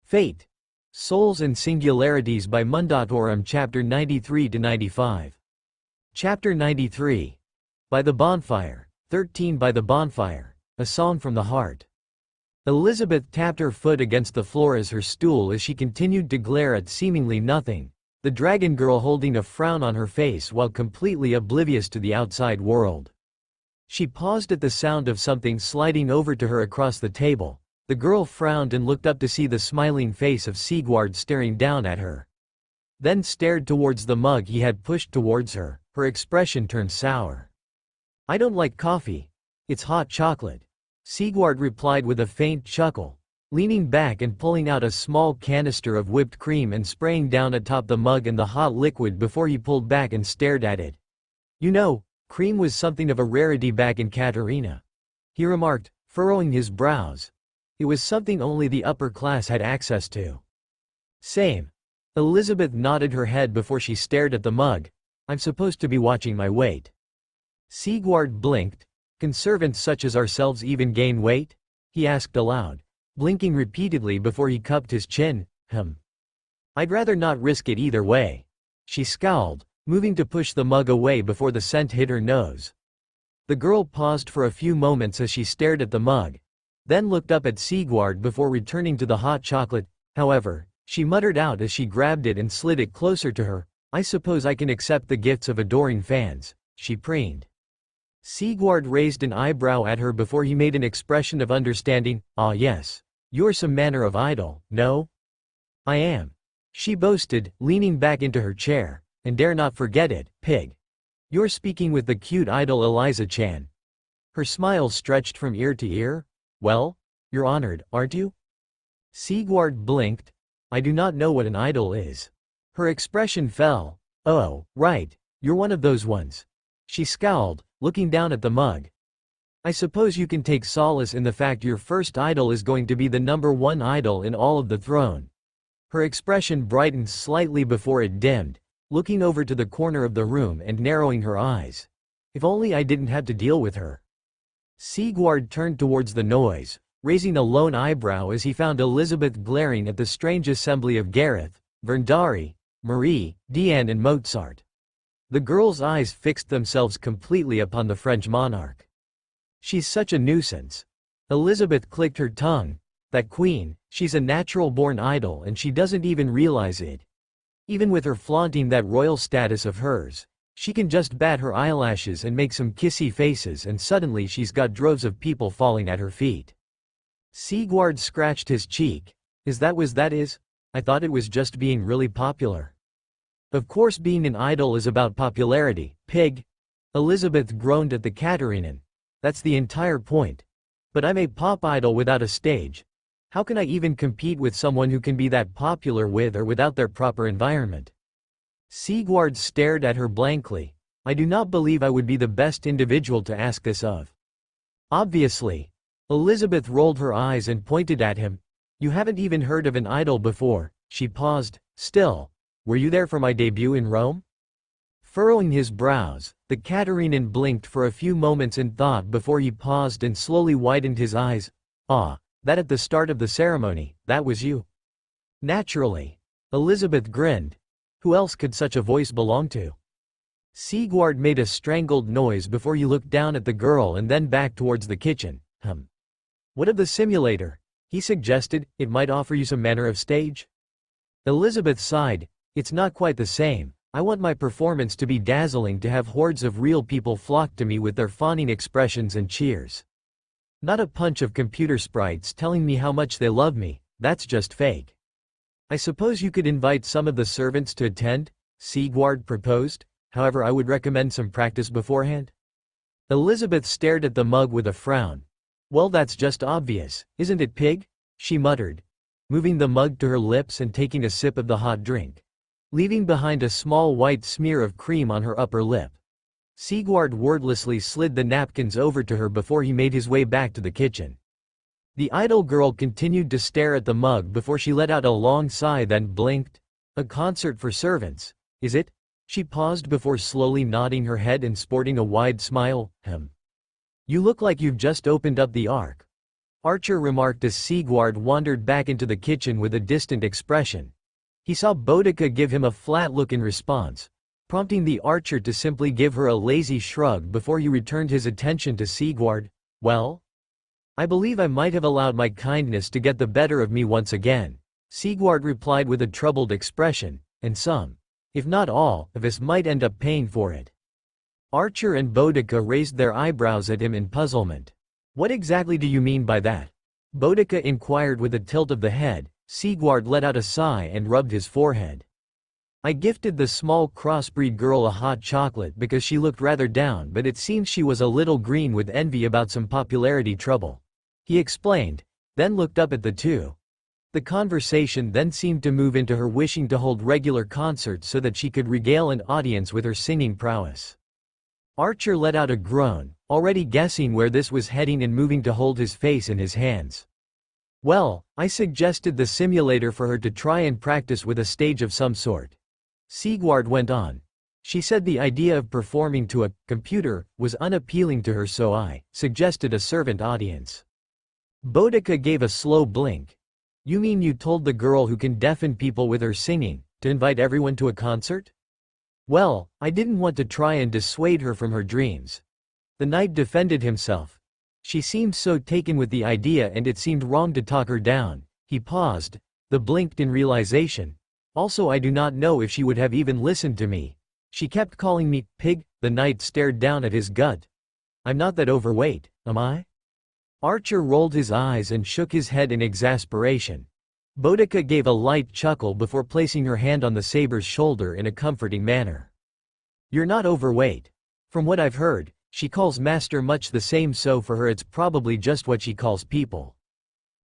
Fate. Souls and Singularities by Mundatorem Chapter 93-95. Chapter 93. By the Bonfire. 13 By the Bonfire. A Song from the Heart. Elizabeth tapped her foot against the floor as her stool as she continued to glare at seemingly nothing, the dragon girl holding a frown on her face while completely oblivious to the outside world. She paused at the sound of something sliding over to her across the table. The girl frowned and looked up to see the smiling face of Sigurd staring down at her. Then stared towards the mug he had pushed towards her. Her expression turned sour. "I don't like coffee. It's hot chocolate," Sigurd replied with a faint chuckle, leaning back and pulling out a small canister of whipped cream and spraying down atop the mug and the hot liquid before he pulled back and stared at it. "You know, cream was something of a rarity back in Katarina," he remarked, furrowing his brows. "It was something only the upper class had access to." "Same." Elizabeth nodded her head before she stared at the mug. "I'm supposed to be watching my weight." Sigurd blinked. "Can servants such as ourselves even gain weight?" he asked aloud, blinking repeatedly before he cupped his chin. "I'd rather not risk it either way." She scowled, moving to push the mug away before the scent hit her nose. The girl paused for a few moments as she stared at the mug, then looked up at Sigurd before returning to the hot chocolate. However, she muttered out as she grabbed it and slid it closer to her, "I suppose I can accept the gifts of adoring fans," she preened. Sigurd raised an eyebrow at her before he made an expression of understanding. "Ah yes. You're some manner of idol, no?" "I am," she boasted, leaning back into her chair. "And dare not forget it, pig. You're speaking with the cute idol Eliza-chan." Her smile stretched from ear to ear. "Well, you're honored, aren't you?" Sigurd blinked. "I do not know what an idol is." Her expression fell. "Oh, right, you're one of those ones." She scowled, looking down at the mug. "I suppose you can take solace in the fact your first idol is going to be the #1 idol in all of the throne." Her expression brightened slightly before it dimmed, looking over to the corner of the room and narrowing her eyes. "If only I didn't have to deal with her." Sigurd turned towards the noise, raising a lone eyebrow as he found Elizabeth glaring at the strange assembly of Gareth, Verndari, Marie, Diane and Mozart. The girl's eyes fixed themselves completely upon the French monarch. "She's such a nuisance." Elizabeth clicked her tongue. "That queen, she's a natural-born idol and she doesn't even realize it. Even with her flaunting that royal status of hers, she can just bat her eyelashes and make some kissy faces and suddenly she's got droves of people falling at her feet." Sigurd scratched his cheek. Is that I thought it was just being really popular." "Of course being an idol is about popularity, pig." Elizabeth groaned at the Katarinen. "That's the entire point. But I'm a pop idol without a stage. How can I even compete with someone who can be that popular with or without their proper environment?" Sigurd stared at her blankly. "I do not believe I would be the best individual to ask this of." "Obviously." Elizabeth rolled her eyes and pointed at him. "You haven't even heard of an idol before." She paused. "Still, were you there for my debut in Rome?" Furrowing his brows, the Katarinen blinked for a few moments in thought before he paused and slowly widened his eyes. "Ah, that at the start of the ceremony, that was you?" "Naturally." Elizabeth grinned. "Who else could such a voice belong to?" Sigurd made a strangled noise before he looked down at the girl and then back towards the kitchen. "What of the simulator?" he suggested. "It might offer you some manner of stage." Elizabeth sighed. "It's not quite the same. I want my performance to be dazzling, to have hordes of real people flock to me with their fawning expressions and cheers. Not a bunch of computer sprites telling me how much they love me, that's just fake." "I suppose you could invite some of the servants to attend," Sigurd proposed. "However, I would recommend some practice beforehand." Elizabeth stared at the mug with a frown. "Well, that's just obvious, isn't it, pig?" she muttered, moving the mug to her lips and taking a sip of the hot drink, leaving behind a small white smear of cream on her upper lip. Sigurd wordlessly slid the napkins over to her before he made his way back to the kitchen. The idol girl continued to stare at the mug before she let out a long sigh, then blinked. "A concert for servants, is it?" She paused before slowly nodding her head and sporting a wide smile. "You look like you've just opened up the Ark." Archer remarked as Sigurd wandered back into the kitchen with a distant expression. He saw Boudica give him a flat look in response, prompting the archer to simply give her a lazy shrug before he returned his attention to Sigurd. Well? I believe I might have allowed my kindness to get the better of me once again, Sigurd replied with a troubled expression, and some, if not all, of us might end up paying for it. Archer and Boudica raised their eyebrows at him in puzzlement. What exactly do you mean by that? Boudica inquired with a tilt of the head. Sigurd let out a sigh and rubbed his forehead. I gifted the small crossbreed girl a hot chocolate because she looked rather down, but it seems she was a little green with envy about some popularity trouble, he explained, then looked up at the two. The conversation then seemed to move into her wishing to hold regular concerts so that she could regale an audience with her singing prowess. Archer let out a groan, already guessing where this was heading and moving to hold his face in his hands. Well, I suggested the simulator for her to try and practice with a stage of some sort. Sigurd went on. She said the idea of performing to a computer was unappealing to her, so I suggested a servant audience. Boudica gave a slow blink. You mean you told the girl who can deafen people with her singing to invite everyone to a concert? Well, I didn't want to try and dissuade her from her dreams. The knight defended himself. She seemed so taken with the idea and it seemed wrong to talk her down. He paused, then blinked in realization. Also, I do not know if she would have even listened to me. She kept calling me pig. The knight stared down at his gut. I'm not that overweight, am I? Archer rolled his eyes and shook his head in exasperation. Boudica gave a light chuckle before placing her hand on the saber's shoulder in a comforting manner. You're not overweight. From what I've heard, she calls Master much the same, so for her it's probably just what she calls people.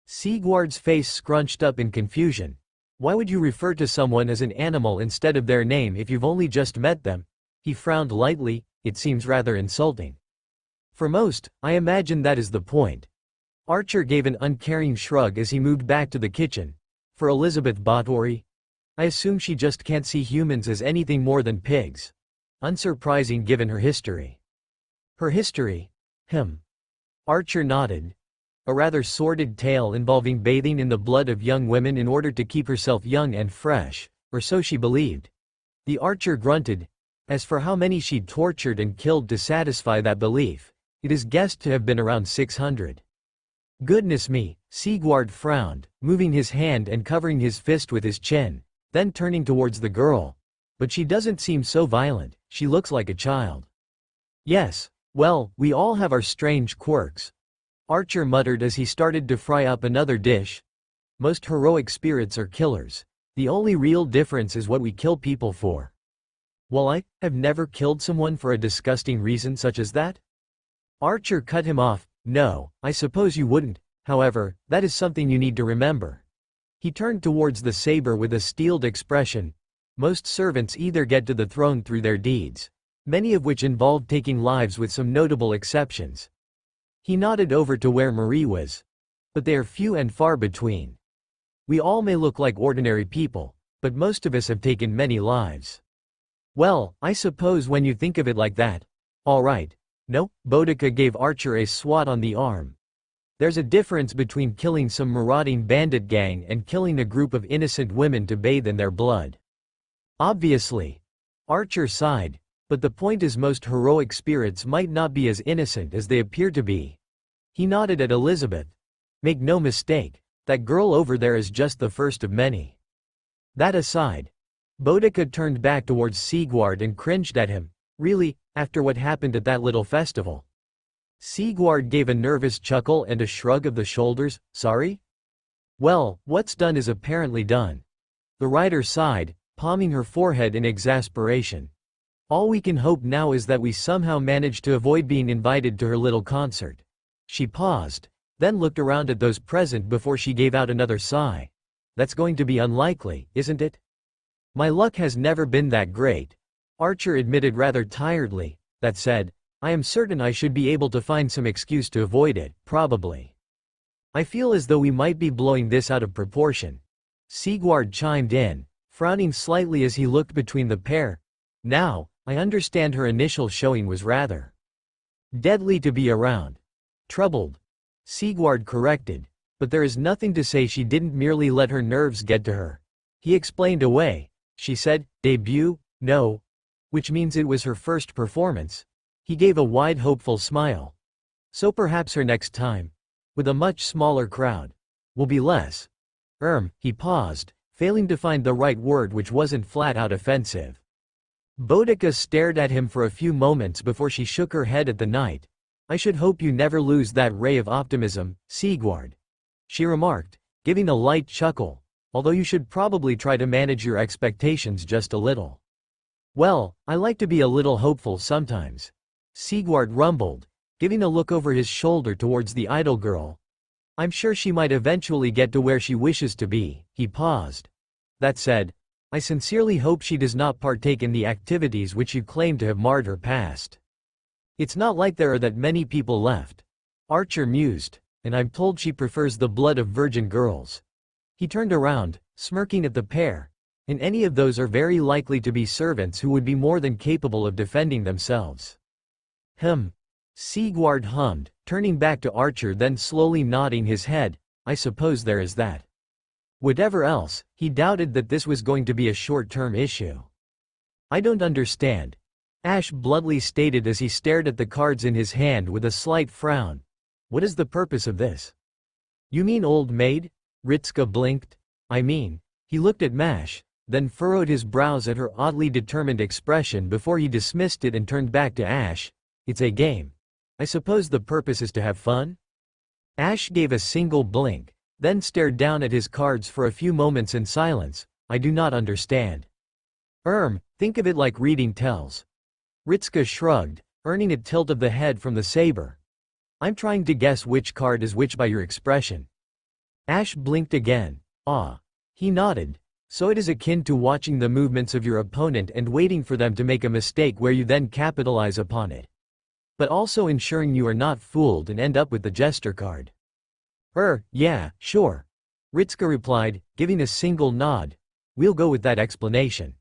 Sigurd's face scrunched up in confusion. Why would you refer to someone as an animal instead of their name if you've only just met them? He frowned lightly. It seems rather insulting. For most, I imagine that is the point. Archer gave an uncaring shrug as he moved back to the kitchen. For Elizabeth Báthory, I assume she just can't see humans as anything more than pigs. Unsurprising given her history. Her history? Archer nodded. A rather sordid tale involving bathing in the blood of young women in order to keep herself young and fresh, or so she believed. The archer grunted. As for how many she'd tortured and killed to satisfy that belief, it is guessed to have been around 600. Goodness me, Sigurd frowned, moving his hand and covering his fist with his chin, then turning towards the girl. But she doesn't seem so violent, she looks like a child. Yes, well, we all have our strange quirks. Archer muttered as he started to fry up another dish. Most heroic spirits are killers. The only real difference is what we kill people for. Well, I have never killed someone for a disgusting reason such as that. Archer cut him off. No, I suppose you wouldn't. However, that is something you need to remember. He turned towards the saber with a steeled expression. Most servants either get to the throne through their deeds, many of which involve taking lives with some notable exceptions. He nodded over to where Marie was. But they are few and far between. We all may look like ordinary people, but most of us have taken many lives. Well, I suppose when you think of it like that. All right. No, Boudica gave Archer a swat on the arm. There's a difference between killing some marauding bandit gang and killing a group of innocent women to bathe in their blood. Obviously. Archer sighed. But the point is most heroic spirits might not be as innocent as they appear to be. He nodded at Elizabeth. Make no mistake, that girl over there is just the first of many. That aside, Boudica turned back towards Sigurd and cringed at him. Really, after what happened at that little festival? Sigurd gave a nervous chuckle and a shrug of the shoulders. Sorry? Well, what's done is apparently done. The writer sighed, palming her forehead in exasperation. All we can hope now is that we somehow managed to avoid being invited to her little concert. She paused, then looked around at those present before she gave out another sigh. That's going to be unlikely, isn't it? My luck has never been that great. Archer admitted rather tiredly. That said, I am certain I should be able to find some excuse to avoid it, probably. I feel as though we might be blowing this out of proportion. Sigurd chimed in, frowning slightly as he looked between the pair. Now, I understand her initial showing was rather deadly to be around. Troubled. Sigurd corrected. But there is nothing to say she didn't merely let her nerves get to her. He explained away. She said, debut? No. Which means it was her first performance. He gave a wide hopeful smile. So perhaps her next time, with a much smaller crowd, will be less. He paused, failing to find the right word which wasn't flat out offensive. Boudica stared at him for a few moments before she shook her head at the night. I should hope you never lose that ray of optimism, Sigurd, she remarked, giving a light chuckle, although you should probably try to manage your expectations just a little. Well, I like to be a little hopeful sometimes, Sigurd rumbled, giving a look over his shoulder towards the idle girl. I'm sure she might eventually get to where she wishes to be. He paused. That said, I sincerely hope she does not partake in the activities which you claim to have marred her past. It's not like there are that many people left, Archer mused, and I'm told she prefers the blood of virgin girls. He turned around, smirking at the pair, and any of those are very likely to be servants who would be more than capable of defending themselves. Sigurd hummed, turning back to Archer then slowly nodding his head. I suppose there is that. Whatever else, he doubted that this was going to be a short-term issue. I don't understand, Ash bluntly stated as he stared at the cards in his hand with a slight frown. What is the purpose of this? You mean old maid? Ritska blinked. I mean, he looked at Mash, then furrowed his brows at her oddly determined expression before he dismissed it and turned back to Ash. It's a game. I suppose the purpose is to have fun? Ash gave a single blink, then stared down at his cards for a few moments in silence. I do not understand. Think of it like reading tells. Ritska shrugged, earning a tilt of the head from the saber. I'm trying to guess which card is which by your expression. Ash blinked again. He nodded. So it is akin to watching the movements of your opponent and waiting for them to make a mistake where you then capitalize upon it. But also ensuring you are not fooled and end up with the jester card. Yeah, sure. Ritska replied, giving a single nod. We'll go with that explanation.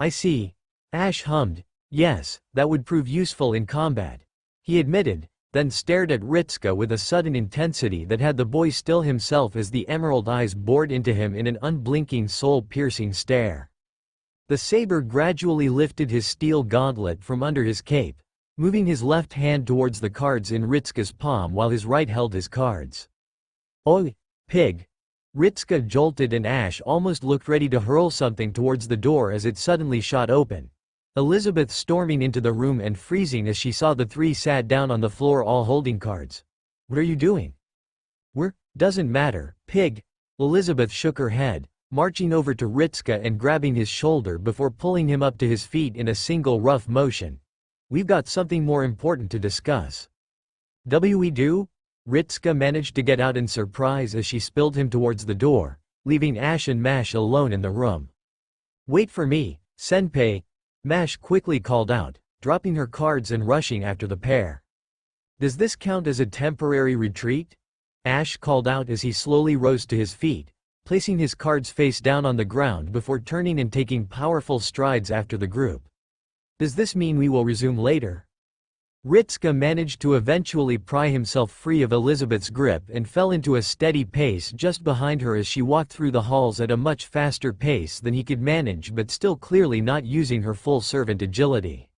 I see. Ash hummed. Yes, that would prove useful in combat, he admitted, then stared at Ritska with a sudden intensity that had the boy still himself as the emerald eyes bored into him in an unblinking soul-piercing stare. The saber gradually lifted his steel gauntlet from under his cape, moving his left hand towards the cards in Ritska's palm while his right held his cards. Oi, pig! Ritska jolted and Ash almost looked ready to hurl something towards the door as it suddenly shot open. Elizabeth storming into the room and freezing as she saw the three sat down on the floor all holding cards. What are you doing? Doesn't matter, pig. Elizabeth shook her head, marching over to Ritska and grabbing his shoulder before pulling him up to his feet in a single rough motion. We've got something more important to discuss. We do? Ritska managed to get out in surprise as she spilled him towards the door, leaving Ash and Mash alone in the room. Wait for me, senpai, Mash quickly called out, dropping her cards and rushing after the pair. Does this count as a temporary retreat? Ash called out as he slowly rose to his feet, placing his cards face down on the ground before turning and taking powerful strides after the group. Does this mean we will resume later? Ritska managed to eventually pry himself free of Elizabeth's grip and fell into a steady pace just behind her as she walked through the halls at a much faster pace than he could manage but still clearly not using her full servant agility.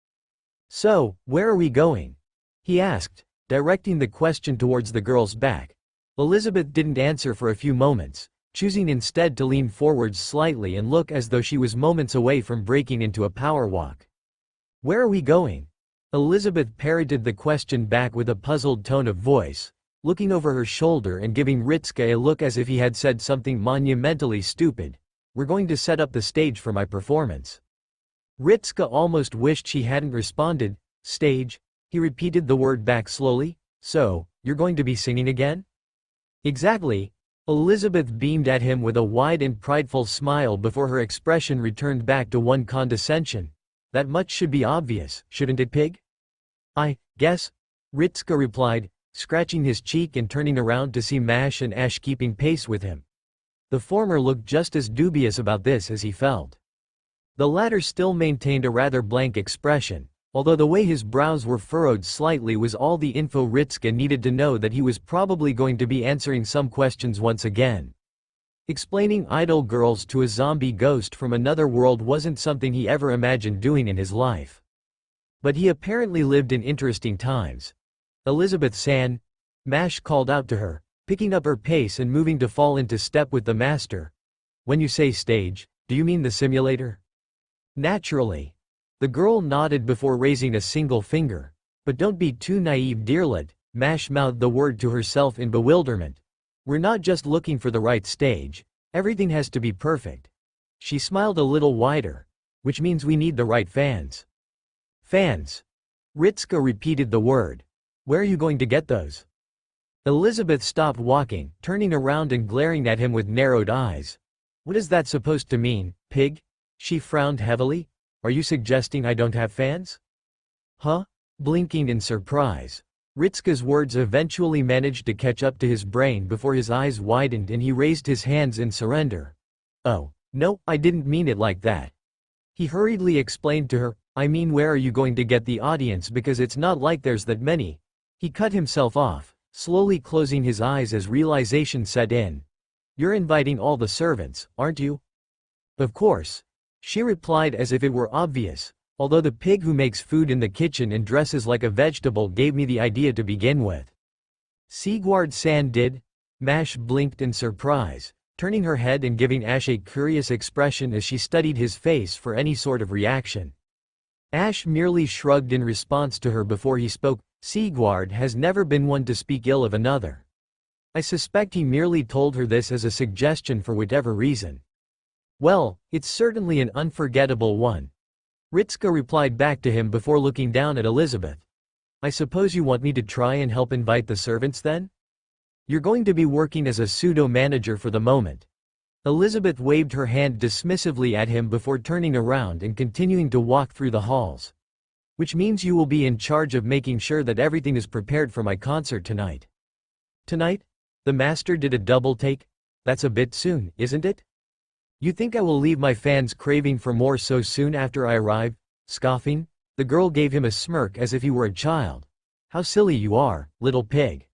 So, where are we going? He asked, directing the question towards the girl's back. Elizabeth didn't answer for a few moments, choosing instead to lean forwards slightly and look as though she was moments away from breaking into a power walk. Where are we going? Elizabeth parroted the question back with a puzzled tone of voice, looking over her shoulder and giving Ritska a look as if he had said something monumentally stupid. We're going to set up the stage for my performance. Ritska almost wished she hadn't responded. Stage? He repeated the word back slowly. So, you're going to be singing again? Exactly. Elizabeth beamed at him with a wide and prideful smile before her expression returned back to one condescension. That much should be obvious, shouldn't it, pig? I guess, Ritska replied, scratching his cheek and turning around to see Mash and Ash keeping pace with him. The former looked just as dubious about this as he felt. The latter still maintained a rather blank expression, although the way his brows were furrowed slightly was all the info Ritzka needed to know that he was probably going to be answering some questions once again. Explaining idol girls to a zombie ghost from another world wasn't something he ever imagined doing in his life. But he apparently lived in interesting times. Elizabeth-san, Mash called out to her, picking up her pace and moving to fall into step with the master. When you say stage, do you mean the simulator? Naturally. The girl nodded before raising a single finger. But don't be too naive, dearlet, Mash mouthed the word to herself in bewilderment. We're not just looking for the right stage. Everything has to be perfect. She smiled a little wider. Which means we need the right fans. Fans. Ritzka repeated the word. Where are you going to get those? Elizabeth stopped walking, turning around and glaring at him with narrowed eyes. What is that supposed to mean, pig? She frowned heavily. Are you suggesting I don't have fans? Huh? Blinking in surprise. Ritzka's words eventually managed to catch up to his brain before his eyes widened and he raised his hands in surrender. Oh, no, I didn't mean it like that. He hurriedly explained to her, I mean, where are you going to get the audience, because it's not like there's that many. He cut himself off, slowly closing his eyes as realization set in. You're inviting all the servants, aren't you? Of course. She replied as if it were obvious, although the pig who makes food in the kitchen and dresses like a vegetable gave me the idea to begin with. Sigward-san did? Mash blinked in surprise, turning her head and giving Ash a curious expression as she studied his face for any sort of reaction. Ash merely shrugged in response to her before he spoke. Sigward has never been one to speak ill of another. I suspect he merely told her this as a suggestion for whatever reason. Well, it's certainly an unforgettable one. Ritzka replied back to him before looking down at Elizabeth. I suppose you want me to try and help invite the servants then? You're going to be working as a pseudo-manager for the moment. Elizabeth waved her hand dismissively at him before turning around and continuing to walk through the halls. Which means you will be in charge of making sure that everything is prepared for my concert tonight. Tonight? The master did a double take? That's a bit soon, isn't it? You think I will leave my fans craving for more so soon after I arrive? Scoffing, the girl gave him a smirk as if he were a child. How silly you are, little pig.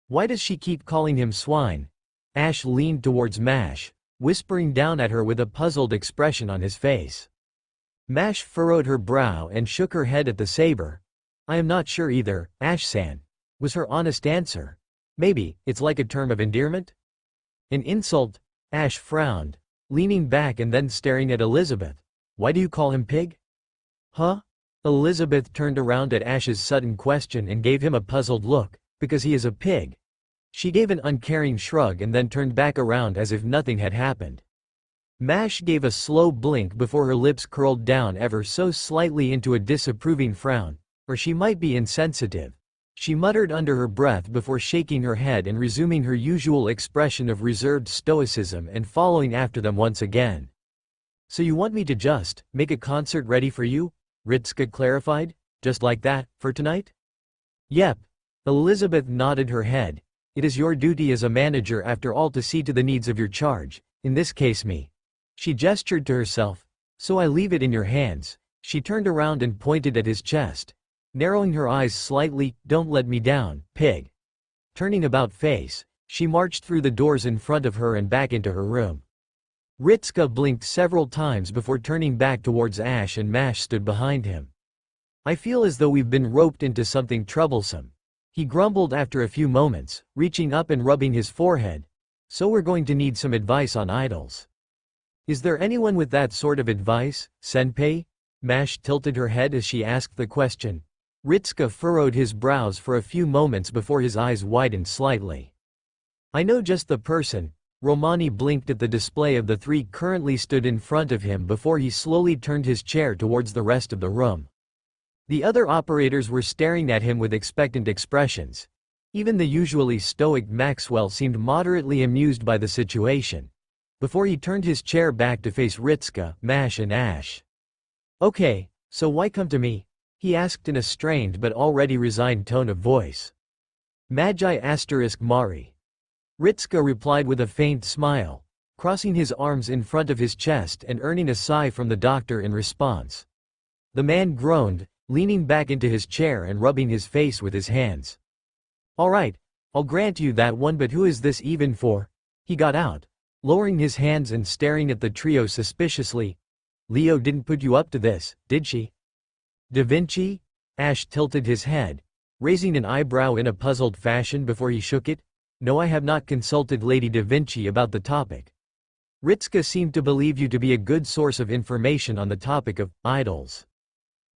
Why does she keep calling him swine? Ash leaned towards Mash, whispering down at her with a puzzled expression on his face. Mash furrowed her brow and shook her head at the saber. I am not sure either, Ash-san, was her honest answer. Maybe, it's like a term of endearment? An insult? Ash frowned, leaning back and then staring at Elizabeth. Why do you call him pig? Huh? Elizabeth turned around at Ash's sudden question and gave him a puzzled look. Because he is a pig. She gave an uncaring shrug and then turned back around as if nothing had happened. Mash gave a slow blink before her lips curled down ever so slightly into a disapproving frown. Or she might be insensitive. She muttered under her breath before shaking her head and resuming her usual expression of reserved stoicism and following after them once again. So you want me to just make a concert ready for you? Ritzka clarified. Just like that, for tonight? Yep. Elizabeth nodded her head. It is your duty as a manager after all to see to the needs of your charge, in this case me. She gestured to herself. So I leave it in your hands. She turned around and pointed at his chest. Narrowing her eyes slightly, don't let me down, pig. Turning about face, she marched through the doors in front of her and back into her room. Ritzka blinked several times before turning back towards Ash, and Mash stood behind him. I feel as though we've been roped into something troublesome. He grumbled after a few moments, reaching up and rubbing his forehead. So we're going to need some advice on idols. Is there anyone with that sort of advice, senpai? Mash tilted her head as she asked the question. Ritzka furrowed his brows for a few moments before his eyes widened slightly. I know just the person. Romani blinked at the display of the three currently stood in front of him before he slowly turned his chair towards the rest of the room. The other operators were staring at him with expectant expressions. Even the usually stoic Maxwell seemed moderately amused by the situation. Before he turned his chair back to face Ritzka, Mash and Ash. Okay, so why come to me? He asked in a strained but already resigned tone of voice. Magi * Mari. Ritzka replied with a faint smile, crossing his arms in front of his chest and earning a sigh from the doctor in response. The man groaned, leaning back into his chair and rubbing his face with his hands. "All right, I'll grant you that one, but who is this even for?" He got out, lowering his hands and staring at the trio suspiciously. "Leo didn't put you up to this, did she?" "Da Vinci?" Ash tilted his head, raising an eyebrow in a puzzled fashion before he shook it. "No, I have not consulted Lady Da Vinci about the topic." "Ritska seemed to believe you to be a good source of information on the topic of idols."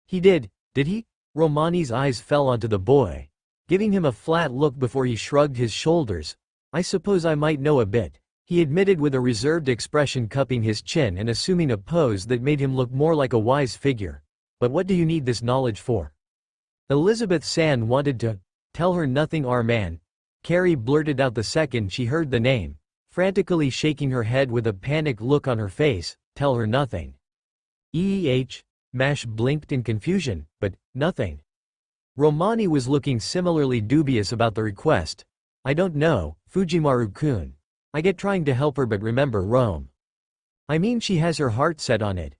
"He did he?" Romani's eyes fell onto the boy, giving him a flat look before he shrugged his shoulders. "I suppose I might know a bit," he admitted with a reserved expression, cupping his chin and assuming a pose that made him look more like a wise figure. "But what do you need this knowledge for?" Elizabeth San wanted to tell her nothing. "Our man," Carrie blurted out the second she heard the name, frantically shaking her head with a panicked look on her face. "Tell her nothing." Mash blinked in confusion, "But nothing." Romani was looking similarly dubious about the request. "I don't know, Fujimaru-kun. I get trying to help her, but remember Rome. I mean, she has her heart set on it,"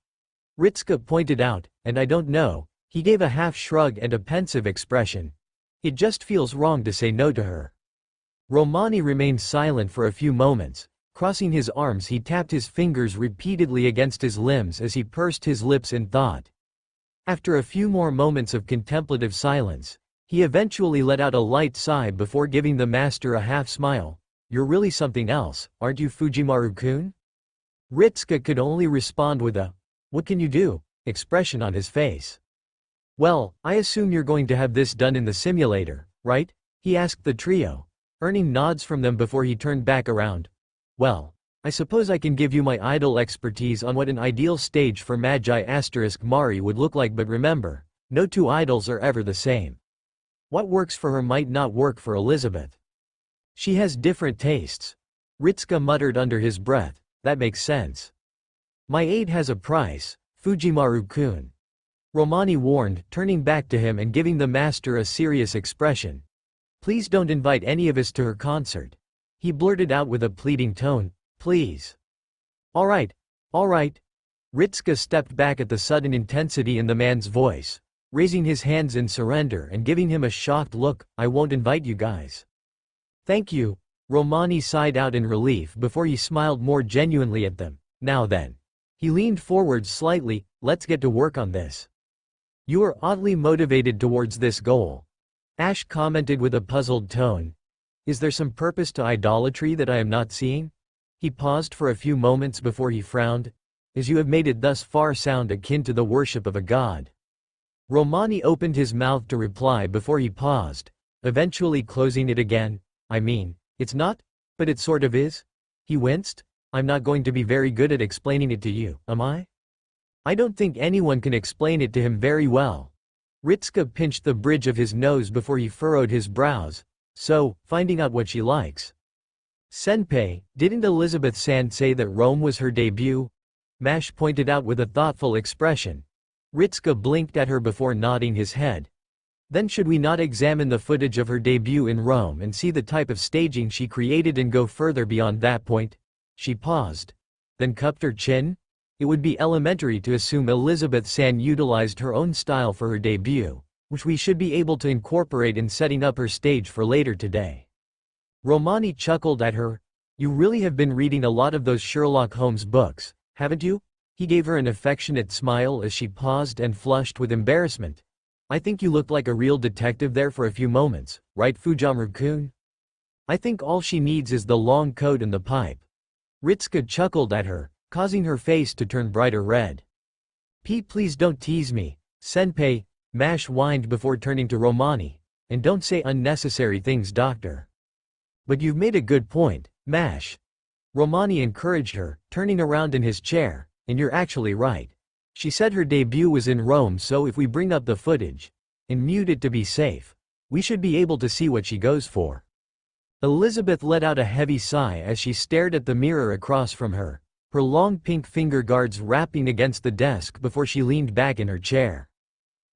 Ritska pointed out, "and I don't know." He gave a half shrug and a pensive expression. "It just feels wrong to say no to her." Romani remained silent for a few moments. Crossing his arms, he tapped his fingers repeatedly against his limbs as he pursed his lips in thought. After a few more moments of contemplative silence, he eventually let out a light sigh before giving the master a half smile. "You're really something else, aren't you, Fujimaru-kun?" Ritska could only respond with a "what can you do?" expression on his face. "Well, I assume you're going to have this done in the simulator, right?" he asked the trio, earning nods from them before he turned back around. "Well, I suppose I can give you my idol expertise on what an ideal stage for Magi * Mari would look like, but remember, no two idols are ever the same. What works for her might not work for Elizabeth. She has different tastes." Ritska muttered under his breath. "That makes sense." "My aid has a price, Fujimaru-kun," Romani warned, turning back to him and giving the master a serious expression. "Please don't invite any of us to her concert," he blurted out with a pleading tone. "Please." All right. Ritska stepped back at the sudden intensity in the man's voice, raising his hands in surrender and giving him a shocked look. "I won't invite you guys." "Thank you," Romani sighed out in relief before he smiled more genuinely at them. "Now then." He leaned forward slightly. "Let's get to work on this." "You are oddly motivated towards this goal," Ash commented with a puzzled tone. "Is there some purpose to idolatry that I am not seeing?" He paused for a few moments before he frowned. "As you have made it thus far sound akin to the worship of a god." Romani opened his mouth to reply before he paused, eventually closing it again. "I mean, it's not, but it sort of is." He winced. "I'm not going to be very good at explaining it to you, am I?" "I don't think anyone can explain it to him very well." Ritska pinched the bridge of his nose before he furrowed his brows. "So, finding out what she likes." "Senpei, didn't Elizabeth San say that Rome was her debut?" Mash pointed out with a thoughtful expression. Ritska blinked at her before nodding his head. "Then should we not examine the footage of her debut in Rome and see the type of staging she created and go further beyond that point?" She paused, then cupped her chin. "It would be elementary to assume Elizabeth San utilized her own style for her debut, which we should be able to incorporate in setting up her stage for later today." Romani chuckled at her. "You really have been reading a lot of those Sherlock Holmes books, haven't you?" He gave her an affectionate smile as she paused and flushed with embarrassment. "I think you looked like a real detective there for a few moments, right, Fujimaru-kun?" "I think all she needs is the long coat and the pipe." Ritska chuckled at her, causing her face to turn brighter red. "Pete, please don't tease me, Senpei," Mash whined before turning to Romani. "And don't say unnecessary things, Doctor." "But you've made a good point, Mash," Romani encouraged her, turning around in his chair, "and you're actually right. She said her debut was in Rome, so if we bring up the footage and mute it to be safe, we should be able to see what she goes for." Elizabeth let out a heavy sigh as she stared at the mirror across from her, her long pink finger guards rapping against the desk before she leaned back in her chair.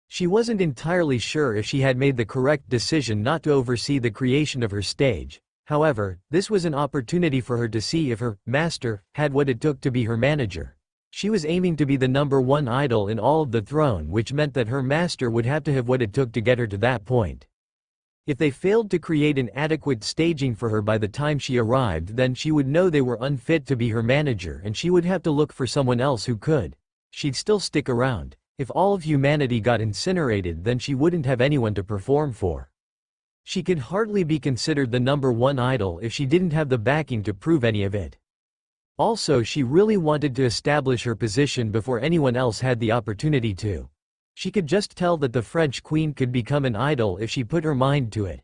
She wasn't entirely sure if she had made the correct decision not to oversee the creation of her stage. However, this was an opportunity for her to see if her master had what it took to be her manager. She was aiming to be the #1 idol in all of the throne, which meant that her master would have to have what it took to get her to that point. If they failed to create an adequate staging for her by the time she arrived, then she would know they were unfit to be her manager and she would have to look for someone else who could. She'd still stick around. If all of humanity got incinerated, then she wouldn't have anyone to perform for. She could hardly be considered the #1 idol if she didn't have the backing to prove any of it. Also, she really wanted to establish her position before anyone else had the opportunity to. She could just tell that the French queen could become an idol if she put her mind to it.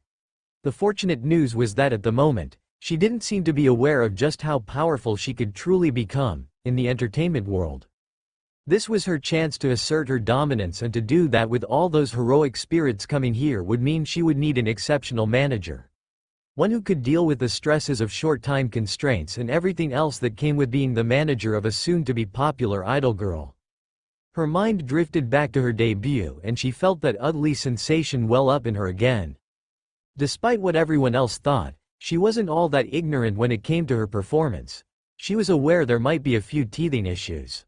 The fortunate news was that at the moment, she didn't seem to be aware of just how powerful she could truly become in the entertainment world. This was her chance to assert her dominance, and to do that with all those heroic spirits coming here would mean she would need an exceptional manager. One who could deal with the stresses of short time constraints and everything else that came with being the manager of a soon-to-be popular idol girl. Her mind drifted back to her debut and she felt that ugly sensation well up in her again. Despite what everyone else thought, she wasn't all that ignorant when it came to her performance. She was aware there might be a few teething issues.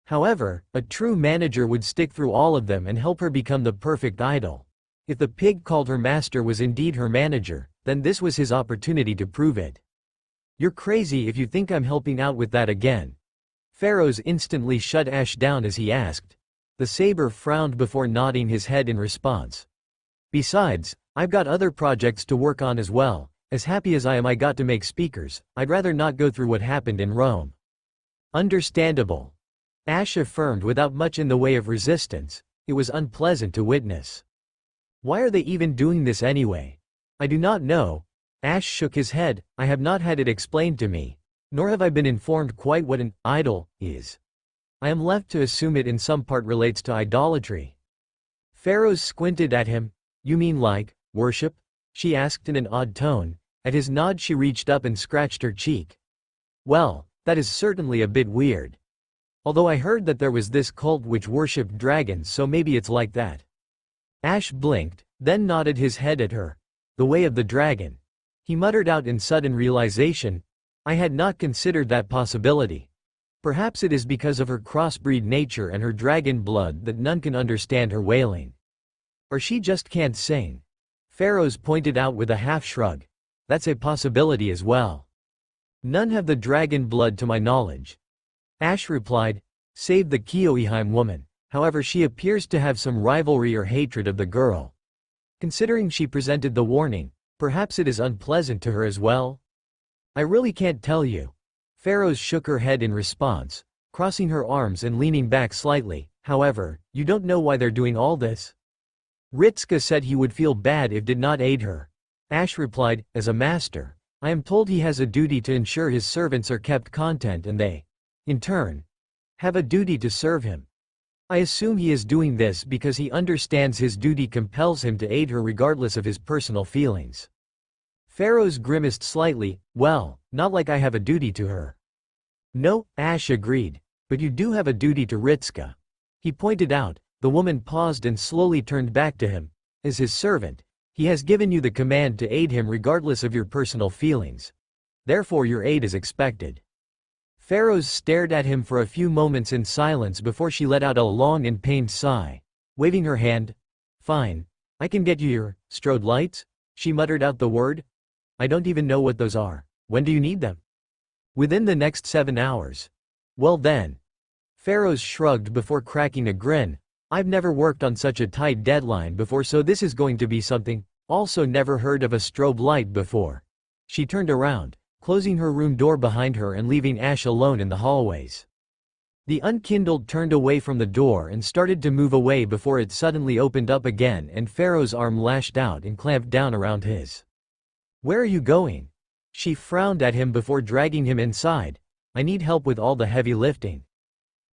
However, a true manager would stick through all of them and help her become the perfect idol. If the pig called her master was indeed her manager, then this was his opportunity to prove it. "You're crazy if you think I'm helping out with that again." Pharaohs instantly shut Ash down as he asked. The saber frowned before nodding his head in response. "Besides, I've got other projects to work on as well. As happy as I am I got to make speakers, I'd rather not go through what happened in Rome." "Understandable," Ash affirmed without much in the way of resistance. It was unpleasant to witness. "Why are they even doing this anyway?" "I do not know." Ash shook his head. "I have not had it explained to me, nor have I been informed quite what an idol is. I am left to assume it in some part relates to idolatry." Pharaohs squinted at him. "You mean like worship?" she asked in an odd tone. At his nod she reached up and scratched her cheek. "Well, that is certainly a bit weird. Although I heard that there was this cult which worshipped dragons, so maybe it's like that." Ash blinked, then nodded his head at her. "The way of the dragon." He muttered out in sudden realization, "I had not considered that possibility. Perhaps it is because of her crossbreed nature and her dragon blood that none can understand her wailing. Or she just can't sing." Pharaohs pointed out with a half shrug. "That's a possibility as well. None have the dragon blood to my knowledge." Ash replied, "Save the Kioiheim woman. However, she appears to have some rivalry or hatred of the girl. Considering she presented the warning, perhaps it is unpleasant to her as well." "I really can't tell you." Pharaohs shook her head in response, crossing her arms and leaning back slightly. "However, you don't know why they're doing all this?" Ritska said he would feel bad if did not aid her. Ash replied, "As a master, I am told he has a duty to ensure his servants are kept content and they, in turn, have a duty to serve him. I assume he is doing this because he understands his duty compels him to aid her regardless of his personal feelings." Pharaohs grimaced slightly. "Well, not like I have a duty to her." "No," Ash agreed, "but you do have a duty to Ritska." He pointed out. The woman paused and slowly turned back to him. "As his servant, he has given you the command to aid him regardless of your personal feelings. Therefore your aid is expected." Pharaohs stared at him for a few moments in silence before she let out a long and pained sigh. Waving her hand, "Fine. I can get you your strode lights?" She muttered out the word. "I don't even know what those are. When do you need them?" "Within the next 7 hours." "Well then." Pharaohs shrugged before cracking a grin. "I've never worked on such a tight deadline before, so this is going to be something. Also never heard of a strobe light before." She turned around, closing her room door behind her and leaving Ash alone in the hallways. The unkindled turned away from the door and started to move away before it suddenly opened up again and Pharaoh's arm lashed out and clamped down around his. "Where are you going?" She frowned at him before dragging him inside. "I need help with all the heavy lifting."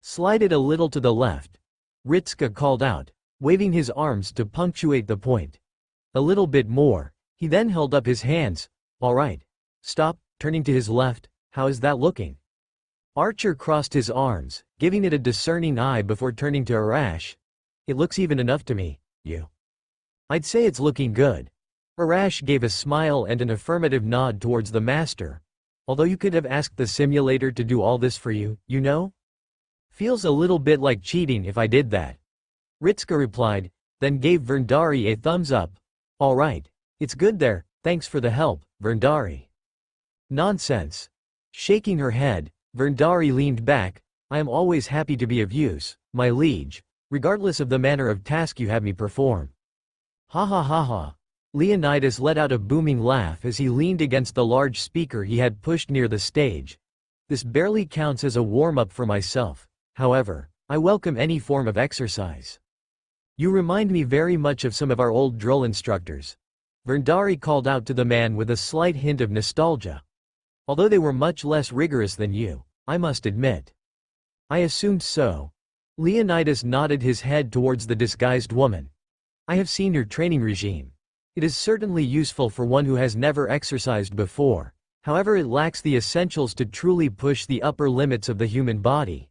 "Slide it a little to the left," Ritska called out, waving his arms to punctuate the point. "A little bit more." He then held up his hands. "All right. Stop," turning to his left. "How is that looking?" Archer crossed his arms, giving it a discerning eye before turning to Arash. "It looks even enough to me. You?" "I'd say it's looking good." Arash gave a smile and an affirmative nod towards the master. "Although you could have asked the simulator to do all this for you, you know?" Feels a little bit like cheating if I did that. Ritska replied, then gave Verndari a thumbs up. All right. It's good there, thanks for the help, Verndari. Nonsense. Shaking her head, Verndari leaned back. I am always happy to be of use, my liege, regardless of the manner of task you have me perform. Ha ha ha ha. Leonidas let out a booming laugh as he leaned against the large speaker he had pushed near the stage. This barely counts as a warm-up for myself, however, I welcome any form of exercise. You remind me very much of some of our old drill instructors. Verndari called out to the man with a slight hint of nostalgia. Although they were much less rigorous than you, I must admit. I assumed so. Leonidas nodded his head towards the disguised woman. I have seen your training regime. It is certainly useful for one who has never exercised before, however it lacks the essentials to truly push the upper limits of the human body.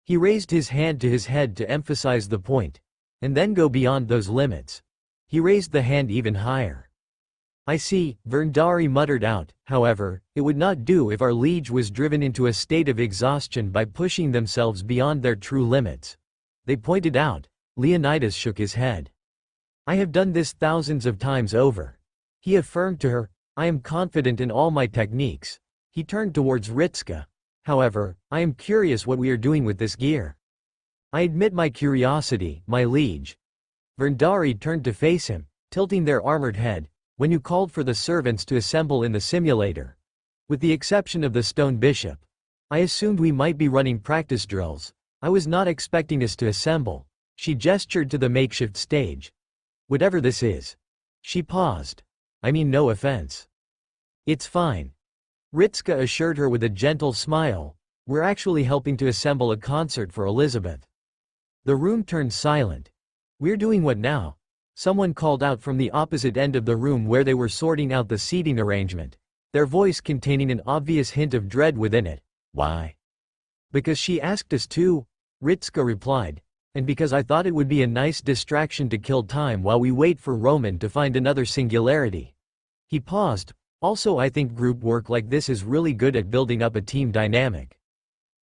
He raised his hand to his head to emphasize the point, and then go beyond those limits. He raised the hand even higher. I see, Verndari muttered out, however, it would not do if our liege was driven into a state of exhaustion by pushing themselves beyond their true limits. They pointed out. Leonidas shook his head. I have done this thousands of times over. He affirmed to her, I am confident in all my techniques. He turned towards Ritska. However, I am curious what we are doing with this gear. I admit my curiosity, my liege. Verndari turned to face him, tilting their armored head. When you called for the servants to assemble in the simulator. With the exception of the stone bishop. I assumed we might be running practice drills. I was not expecting us to assemble. She gestured to the makeshift stage. Whatever this is. She paused. I mean no offense. It's fine. Ritska assured her with a gentle smile. We're actually helping to assemble a concert for Elizabeth. The room turned silent. We're doing what now? Someone called out from the opposite end of the room where they were sorting out the seating arrangement, their voice containing an obvious hint of dread within it. Why? Because she asked us to, Ritska replied, and because I thought it would be a nice distraction to kill time while we wait for Roman to find another singularity. He paused. Also, I think group work like this is really good at building up a team dynamic.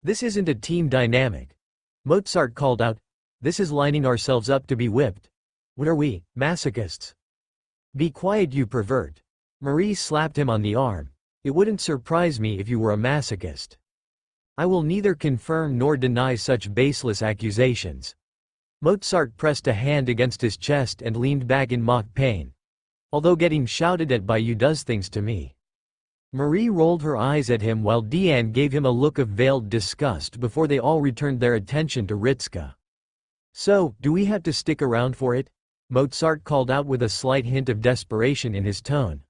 This isn't a team dynamic. Mozart called out. This is lining ourselves up to be whipped. What are we, masochists? Be quiet, you pervert. Marie slapped him on the arm. It wouldn't surprise me if you were a masochist. I will neither confirm nor deny such baseless accusations. Mozart pressed a hand against his chest and leaned back in mock pain. Although getting shouted at by you does things to me. Marie rolled her eyes at him while Deanne gave him a look of veiled disgust before they all returned their attention to Ritska. So, do we have to stick around for it? Mozart called out with a slight hint of desperation in his tone.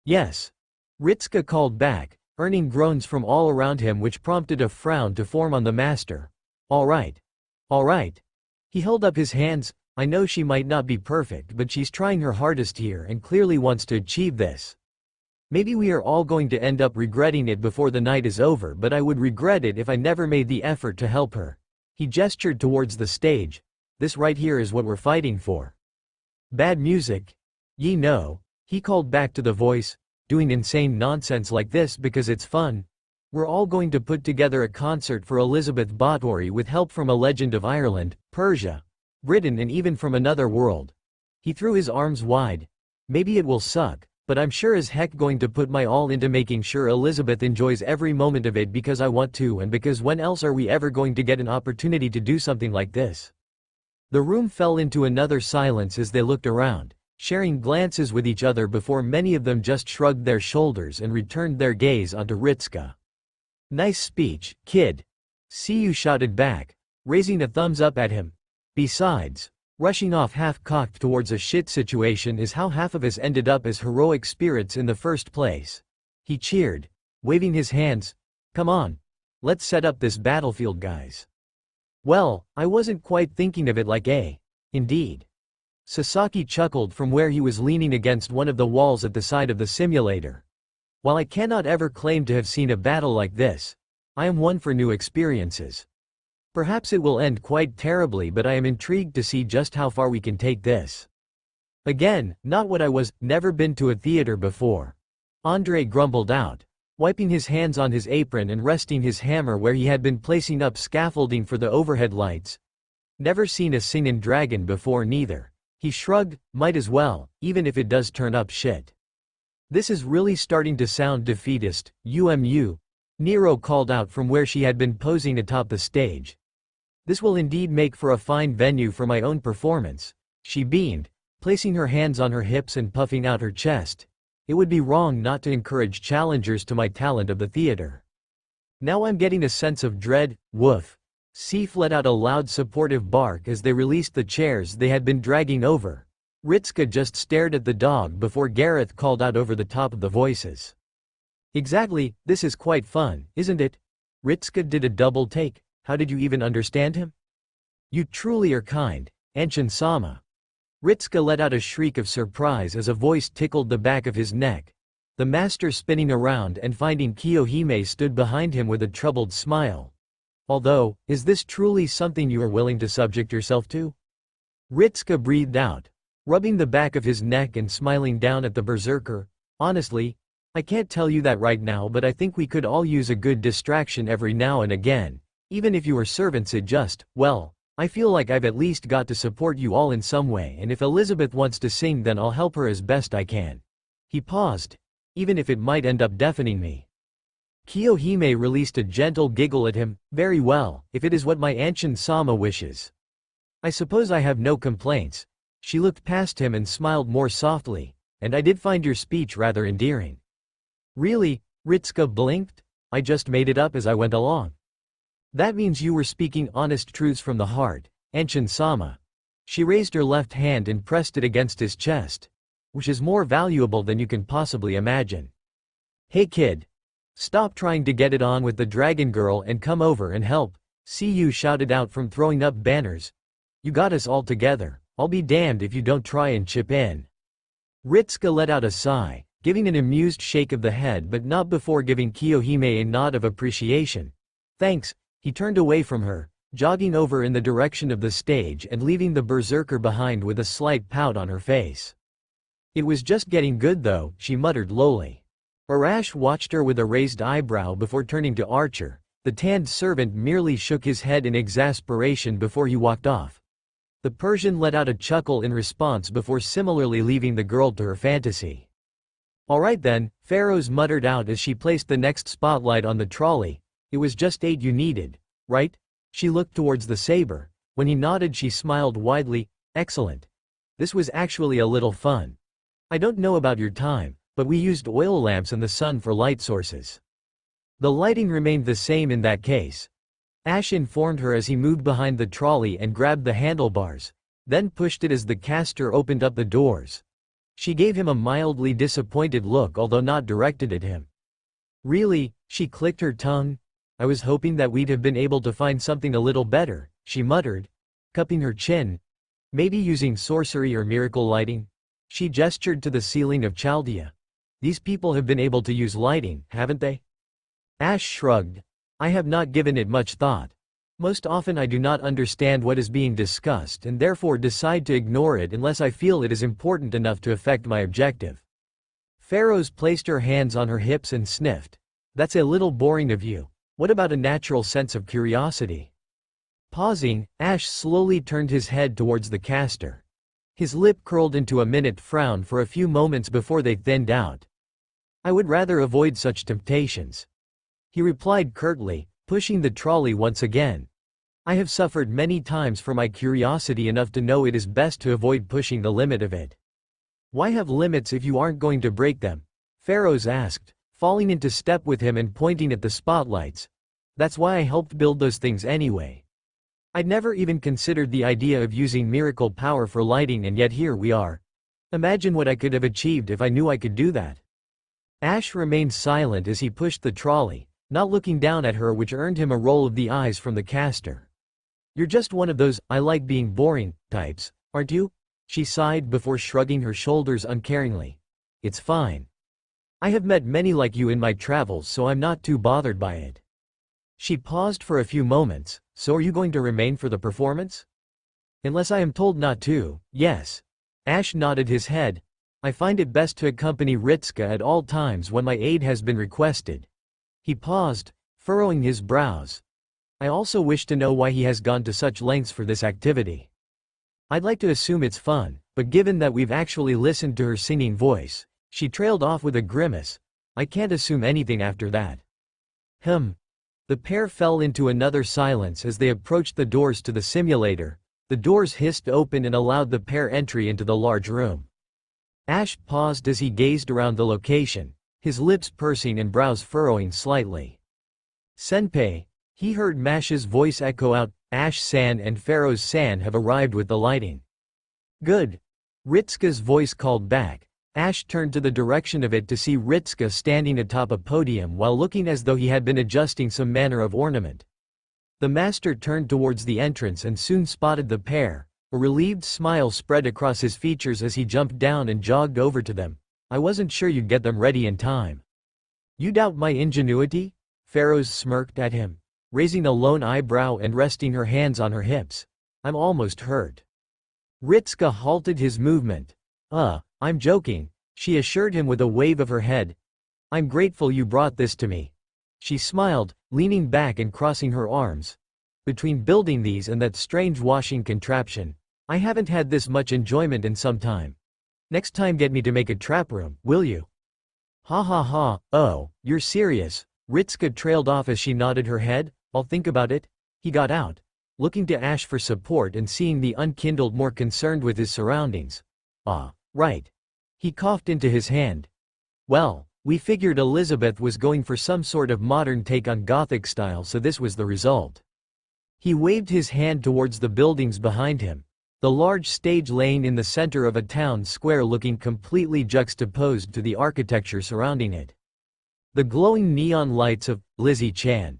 Yes. Ritska called back, earning groans from all around him which prompted a frown to form on the master. All right. All right. He held up his hands. I know she might not be perfect, but she's trying her hardest here and clearly wants to achieve this. Maybe we are all going to end up regretting it before the night is over, but I would regret it if I never made the effort to help her. He gestured towards the stage. This right here is what we're fighting for. Bad music. Ye know, he called back to the voice, doing insane nonsense like this because it's fun. We're all going to put together a concert for Elizabeth Báthory with help from a legend of Ireland, Persia, Britain and even from another world. He threw his arms wide. Maybe it will suck, but I'm sure as heck going to put my all into making sure Elizabeth enjoys every moment of it because I want to and because when else are we ever going to get an opportunity to do something like this? The room fell into another silence as they looked around, sharing glances with each other before many of them just shrugged their shoulders and returned their gaze onto Ritska. Nice speech, kid. See you shouted back, raising a thumbs up at him. Besides, rushing off half-cocked towards a shit situation is how half of us ended up as heroic spirits in the first place. He cheered, waving his hands. Come on. Let's set up this battlefield, guys. Well, I wasn't quite thinking of it like indeed. Sasaki chuckled from where he was leaning against one of the walls at the side of the simulator. While I cannot ever claim to have seen a battle like this, I am one for new experiences. Perhaps it will end quite terribly, but I am intrigued to see just how far we can take this. Again, not what I was, never been to a theater before. Andre grumbled out. wiping his hands on his apron and resting his hammer where he had been placing up scaffolding for the overhead lights. Never seen a singin' dragon before neither. He shrugged, might as well, even if it does turn up shit. This is really starting to sound defeatist, Nero called out from where she had been posing atop the stage. This will indeed make for a fine venue for my own performance, she beamed, placing her hands on her hips and puffing out her chest. It would be wrong not to encourage challengers to my talent of the theater. Now I'm getting a sense of dread, woof. Sif let out a loud supportive bark as they released the chairs they had been dragging over. Ritska just stared at the dog before Gareth called out over the top of the voices. Exactly, this is quite fun, isn't it? Ritska did a double take. How did you even understand him? You truly are kind, Anshin-sama. Ritska let out a shriek of surprise as a voice tickled the back of his neck. The master spinning around and finding Kiyohime stood behind him with a troubled smile. Although, is this truly something you are willing to subject yourself to? Ritska breathed out, rubbing the back of his neck and smiling down at the berserker. Honestly, I can't tell you that right now, but I think we could all use a good distraction every now and again. Even if you are servants, it just, well, I feel like I've at least got to support you all in some way, and if Elizabeth wants to sing then I'll help her as best I can. He paused. Even if it might end up deafening me. Kiyohime released a gentle giggle at him. Very well, if it is what my Anshin-sama wishes. I suppose I have no complaints. She looked past him and smiled more softly, and I did find your speech rather endearing. Really? Ritska blinked. I just made it up as I went along. That means you were speaking honest truths from the heart, Anshin-sama. She raised her left hand and pressed it against his chest. Which is more valuable than you can possibly imagine. Hey kid. Stop trying to get it on with the dragon girl and come over and help, Cu shouted out from throwing up banners. You got us all together, I'll be damned if you don't try and chip in. Ritska let out a sigh, giving an amused shake of the head but not before giving Kiyohime a nod of appreciation. Thanks, he turned away from her, jogging over in the direction of the stage and leaving the berserker behind with a slight pout on her face. It was just getting good though, she muttered lowly. Arash watched her with a raised eyebrow before turning to Archer. The tanned servant merely shook his head in exasperation before he walked off. The Persian let out a chuckle in response before similarly leaving the girl to her fantasy. Alright then, Pharaohs muttered out as she placed the next spotlight on the trolley. It was just 8 you needed, right? She looked towards the saber. When he nodded she smiled widely. Excellent. This was actually a little fun. I don't know about your time, but we used oil lamps and the sun for light sources. The lighting remained the same in that case. Ash informed her as he moved behind the trolley and grabbed the handlebars, then pushed it as the caster opened up the doors. She gave him a mildly disappointed look although not directed at him. Really? She clicked her tongue. I was hoping that we'd have been able to find something a little better, she muttered, cupping her chin. Maybe using sorcery or miracle lighting? She gestured to the ceiling of Chaldea. These people have been able to use lighting, haven't they? Ash shrugged. I have not given it much thought. Most often I do not understand what is being discussed and therefore decide to ignore it unless I feel it is important enough to affect my objective. Pharaohs placed her hands on her hips and sniffed. That's a little boring of you. What about a natural sense of curiosity? Pausing, Ash slowly turned his head towards the caster. His lip curled into a minute frown for a few moments before they thinned out. I would rather avoid such temptations. He replied curtly, pushing the trolley once again. I have suffered many times for my curiosity enough to know it is best to avoid pushing the limit of it. Why have limits if you aren't going to break them? Pharaohs asked, falling into step with him and pointing at the spotlights. That's why I helped build those things anyway. I'd never even considered the idea of using miracle power for lighting and yet here we are. Imagine what I could have achieved if I knew I could do that. Ash remained silent as he pushed the trolley, not looking down at her, which earned him a roll of the eyes from the caster. You're just one of those I like being boring types, aren't you? She sighed before shrugging her shoulders uncaringly. It's fine. I have met many like you in my travels, so I'm not too bothered by it. She paused for a few moments. So are you going to remain for the performance? Unless I am told not to, yes. Ash nodded his head. I find it best to accompany Ritska at all times when my aid has been requested. He paused, furrowing his brows. I also wish to know why he has gone to such lengths for this activity. I'd like to assume it's fun, but given that we've actually listened to her singing voice, she trailed off with a grimace. I can't assume anything after that. The pair fell into another silence as they approached the doors to the simulator. The doors hissed open and allowed the pair entry into the large room. Ash paused as he gazed around the location, his lips pursing and brows furrowing slightly. Senpei, he heard Mash's voice echo out, Ash-san and Pharaoh's-san have arrived with the lighting. Good. Ritsuka's voice called back. Ash turned to the direction of it to see Ritsuka standing atop a podium while looking as though he had been adjusting some manner of ornament. The master turned towards the entrance and soon spotted the pair. A relieved smile spread across his features as he jumped down and jogged over to them. I wasn't sure you'd get them ready in time. You doubt my ingenuity? Pharaohs smirked at him, raising a lone eyebrow and resting her hands on her hips. I'm almost hurt. Ritsuka halted his movement. I'm joking, she assured him with a wave of her head. I'm grateful you brought this to me. She smiled, leaning back and crossing her arms. Between building these and that strange washing contraption, I haven't had this much enjoyment in some time. Next time get me to make a trap room, will you? Ha ha ha, oh, you're serious. Ritsuka trailed off as she nodded her head. I'll think about it. He got out, looking to Ash for support and seeing the unkindled more concerned with his surroundings. Right. He coughed into his hand. Well, we figured Elizabeth was going for some sort of modern take on Gothic style, so this was the result. He waved his hand towards the buildings behind him, the large stage laying in the center of a town square looking completely juxtaposed to the architecture surrounding it. The glowing neon lights of Lizzie-chan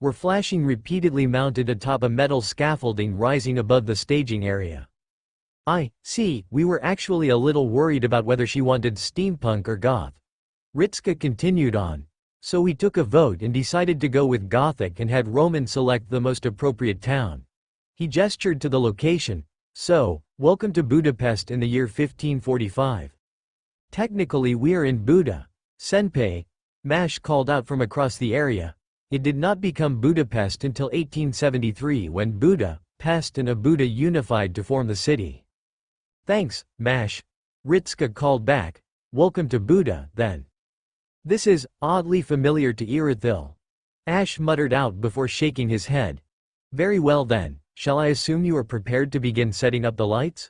were flashing repeatedly mounted atop a metal scaffolding rising above the staging area. I see, we were actually a little worried about whether she wanted steampunk or goth. Ritsuka continued on. So we took a vote and decided to go with Gothic and had Roman select the most appropriate town. He gestured to the location. So, welcome to Budapest in the year 1545. Technically we are in Buda. Senpei, Mash called out from across the area. It did not become Budapest until 1873 when Buda, Pest and Abuda unified to form the city. Thanks, Mash. Ritsuka called back. Welcome to Buda, then. This is oddly familiar to Irithil. Ash muttered out before shaking his head. Very well then, shall I assume you are prepared to begin setting up the lights?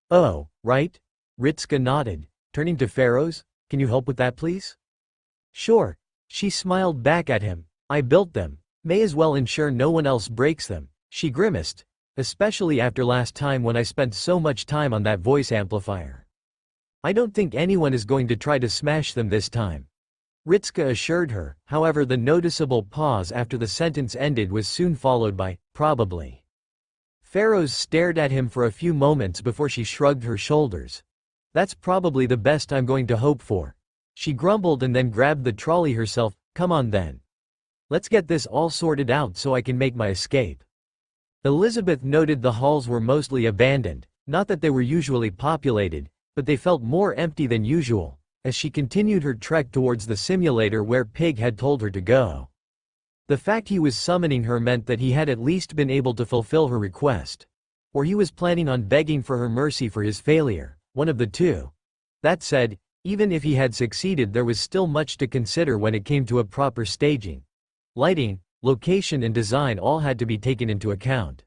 Oh, right? Ritsuka nodded, turning to Pharaohs. Can you help with that please? Sure. She smiled back at him. I built them. May as well ensure no one else breaks them. She grimaced. Especially after last time when I spent so much time on that voice amplifier. I don't think anyone is going to try to smash them this time. Ritsuka assured her, however the noticeable pause after the sentence ended was soon followed by, probably. Pharaohs stared at him for a few moments before she shrugged her shoulders. That's probably the best I'm going to hope for. She grumbled and then grabbed the trolley herself. Come on then. Let's get this all sorted out so I can make my escape. Elizabeth noted the halls were mostly abandoned, not that they were usually populated, but they felt more empty than usual, as she continued her trek towards the simulator where Pig had told her to go. The fact he was summoning her meant that he had at least been able to fulfill her request. Or he was planning on begging for her mercy for his failure, one of the two. That said, even if he had succeeded there was still much to consider when it came to a proper staging. Lighting, location and design all had to be taken into account.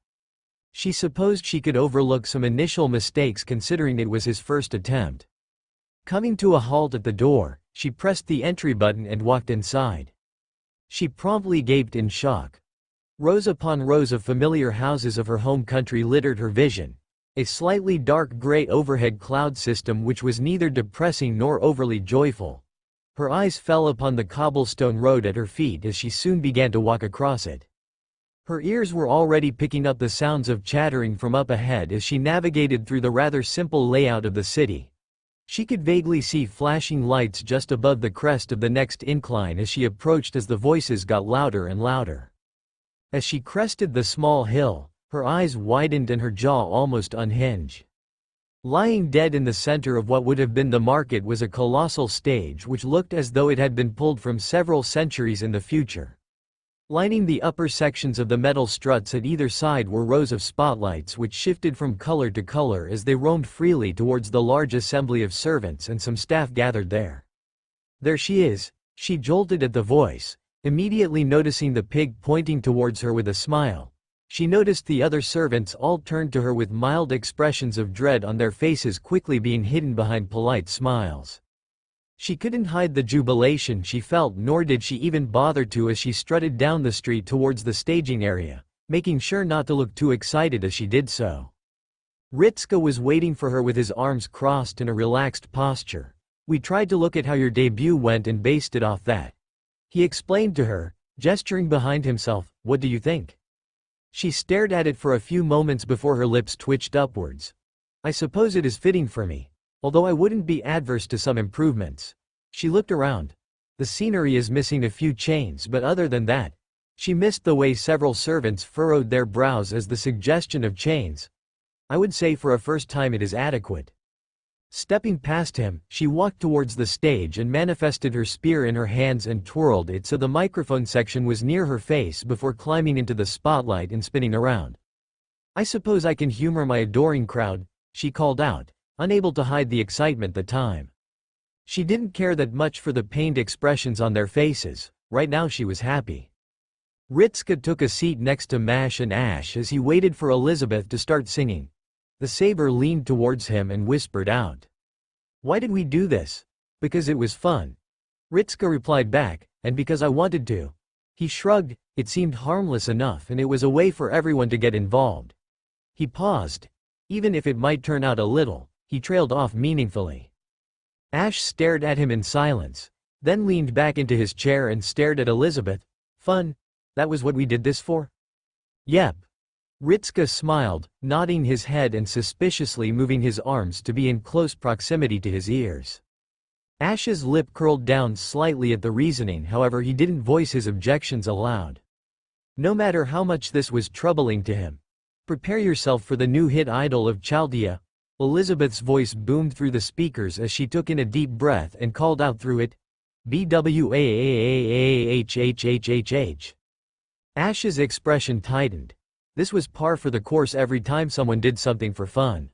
She supposed she could overlook some initial mistakes considering it was his first attempt. Coming to a halt at the door, she pressed the entry button and walked inside. She promptly gaped in shock. Rows upon rows of familiar houses of her home country littered her vision. A slightly dark gray overhead cloud system which was neither depressing nor overly joyful. Her eyes fell upon the cobblestone road at her feet as she soon began to walk across it. Her ears were already picking up the sounds of chattering from up ahead as she navigated through the rather simple layout of the city. She could vaguely see flashing lights just above the crest of the next incline as she approached as the voices got louder and louder. As she crested the small hill, her eyes widened and her jaw almost unhinged. Lying dead in the center of what would have been the market was a colossal stage which looked as though it had been pulled from several centuries in the future. Lining the upper sections of the metal struts at either side were rows of spotlights which shifted from color to color as they roamed freely towards the large assembly of servants and some staff gathered there. "There she is," she jolted at the voice, immediately noticing the pig pointing towards her with a smile. She noticed the other servants all turned to her with mild expressions of dread on their faces quickly being hidden behind polite smiles. She couldn't hide the jubilation she felt, nor did she even bother to as she strutted down the street towards the staging area, making sure not to look too excited as she did so. Ritsuko was waiting for her with his arms crossed in a relaxed posture. "We tried to look at how your debut went and based it off that," he explained to her, gesturing behind himself. "What do you think?" She stared at it for a few moments before her lips twitched upwards. "I suppose it is fitting for me, although I wouldn't be adverse to some improvements." She looked around. The scenery is missing a few chains, but other than that, she missed the way several servants furrowed their brows as the suggestion of chains. "I would say for a first time it is adequate." Stepping past him, she walked towards the stage and manifested her spear in her hands and twirled it so the microphone section was near her face before climbing into the spotlight and spinning around. "I suppose I can humor my adoring crowd," she called out, unable to hide the excitement at the time. She didn't care that much for the pained expressions on their faces. Right now she was happy. Ritsuko took a seat next to Mash and Ash as he waited for Elizabeth to start singing. The saber leaned towards him and whispered out, "Why did we do this?" "Because it was fun," Ritsuko replied back, "and because I wanted to." He shrugged. It seemed harmless enough and it was a way for everyone to get involved. He paused. Even if it might turn out a little, he trailed off meaningfully. Ash stared at him in silence, then leaned back into his chair and stared at Elizabeth. "Fun? That was what we did this for?" "Yep." Ritsuko smiled, nodding his head and suspiciously moving his arms to be in close proximity to his ears. Ash's lip curled down slightly at the reasoning, however he didn't voice his objections aloud. No matter how much this was troubling to him. "Prepare yourself for the new hit idol of Chaldea." Elizabeth's voice boomed through the speakers as she took in a deep breath and called out through it, "BWAAAHHHHH." Ash's expression tightened. This was par for the course every time someone did something for fun.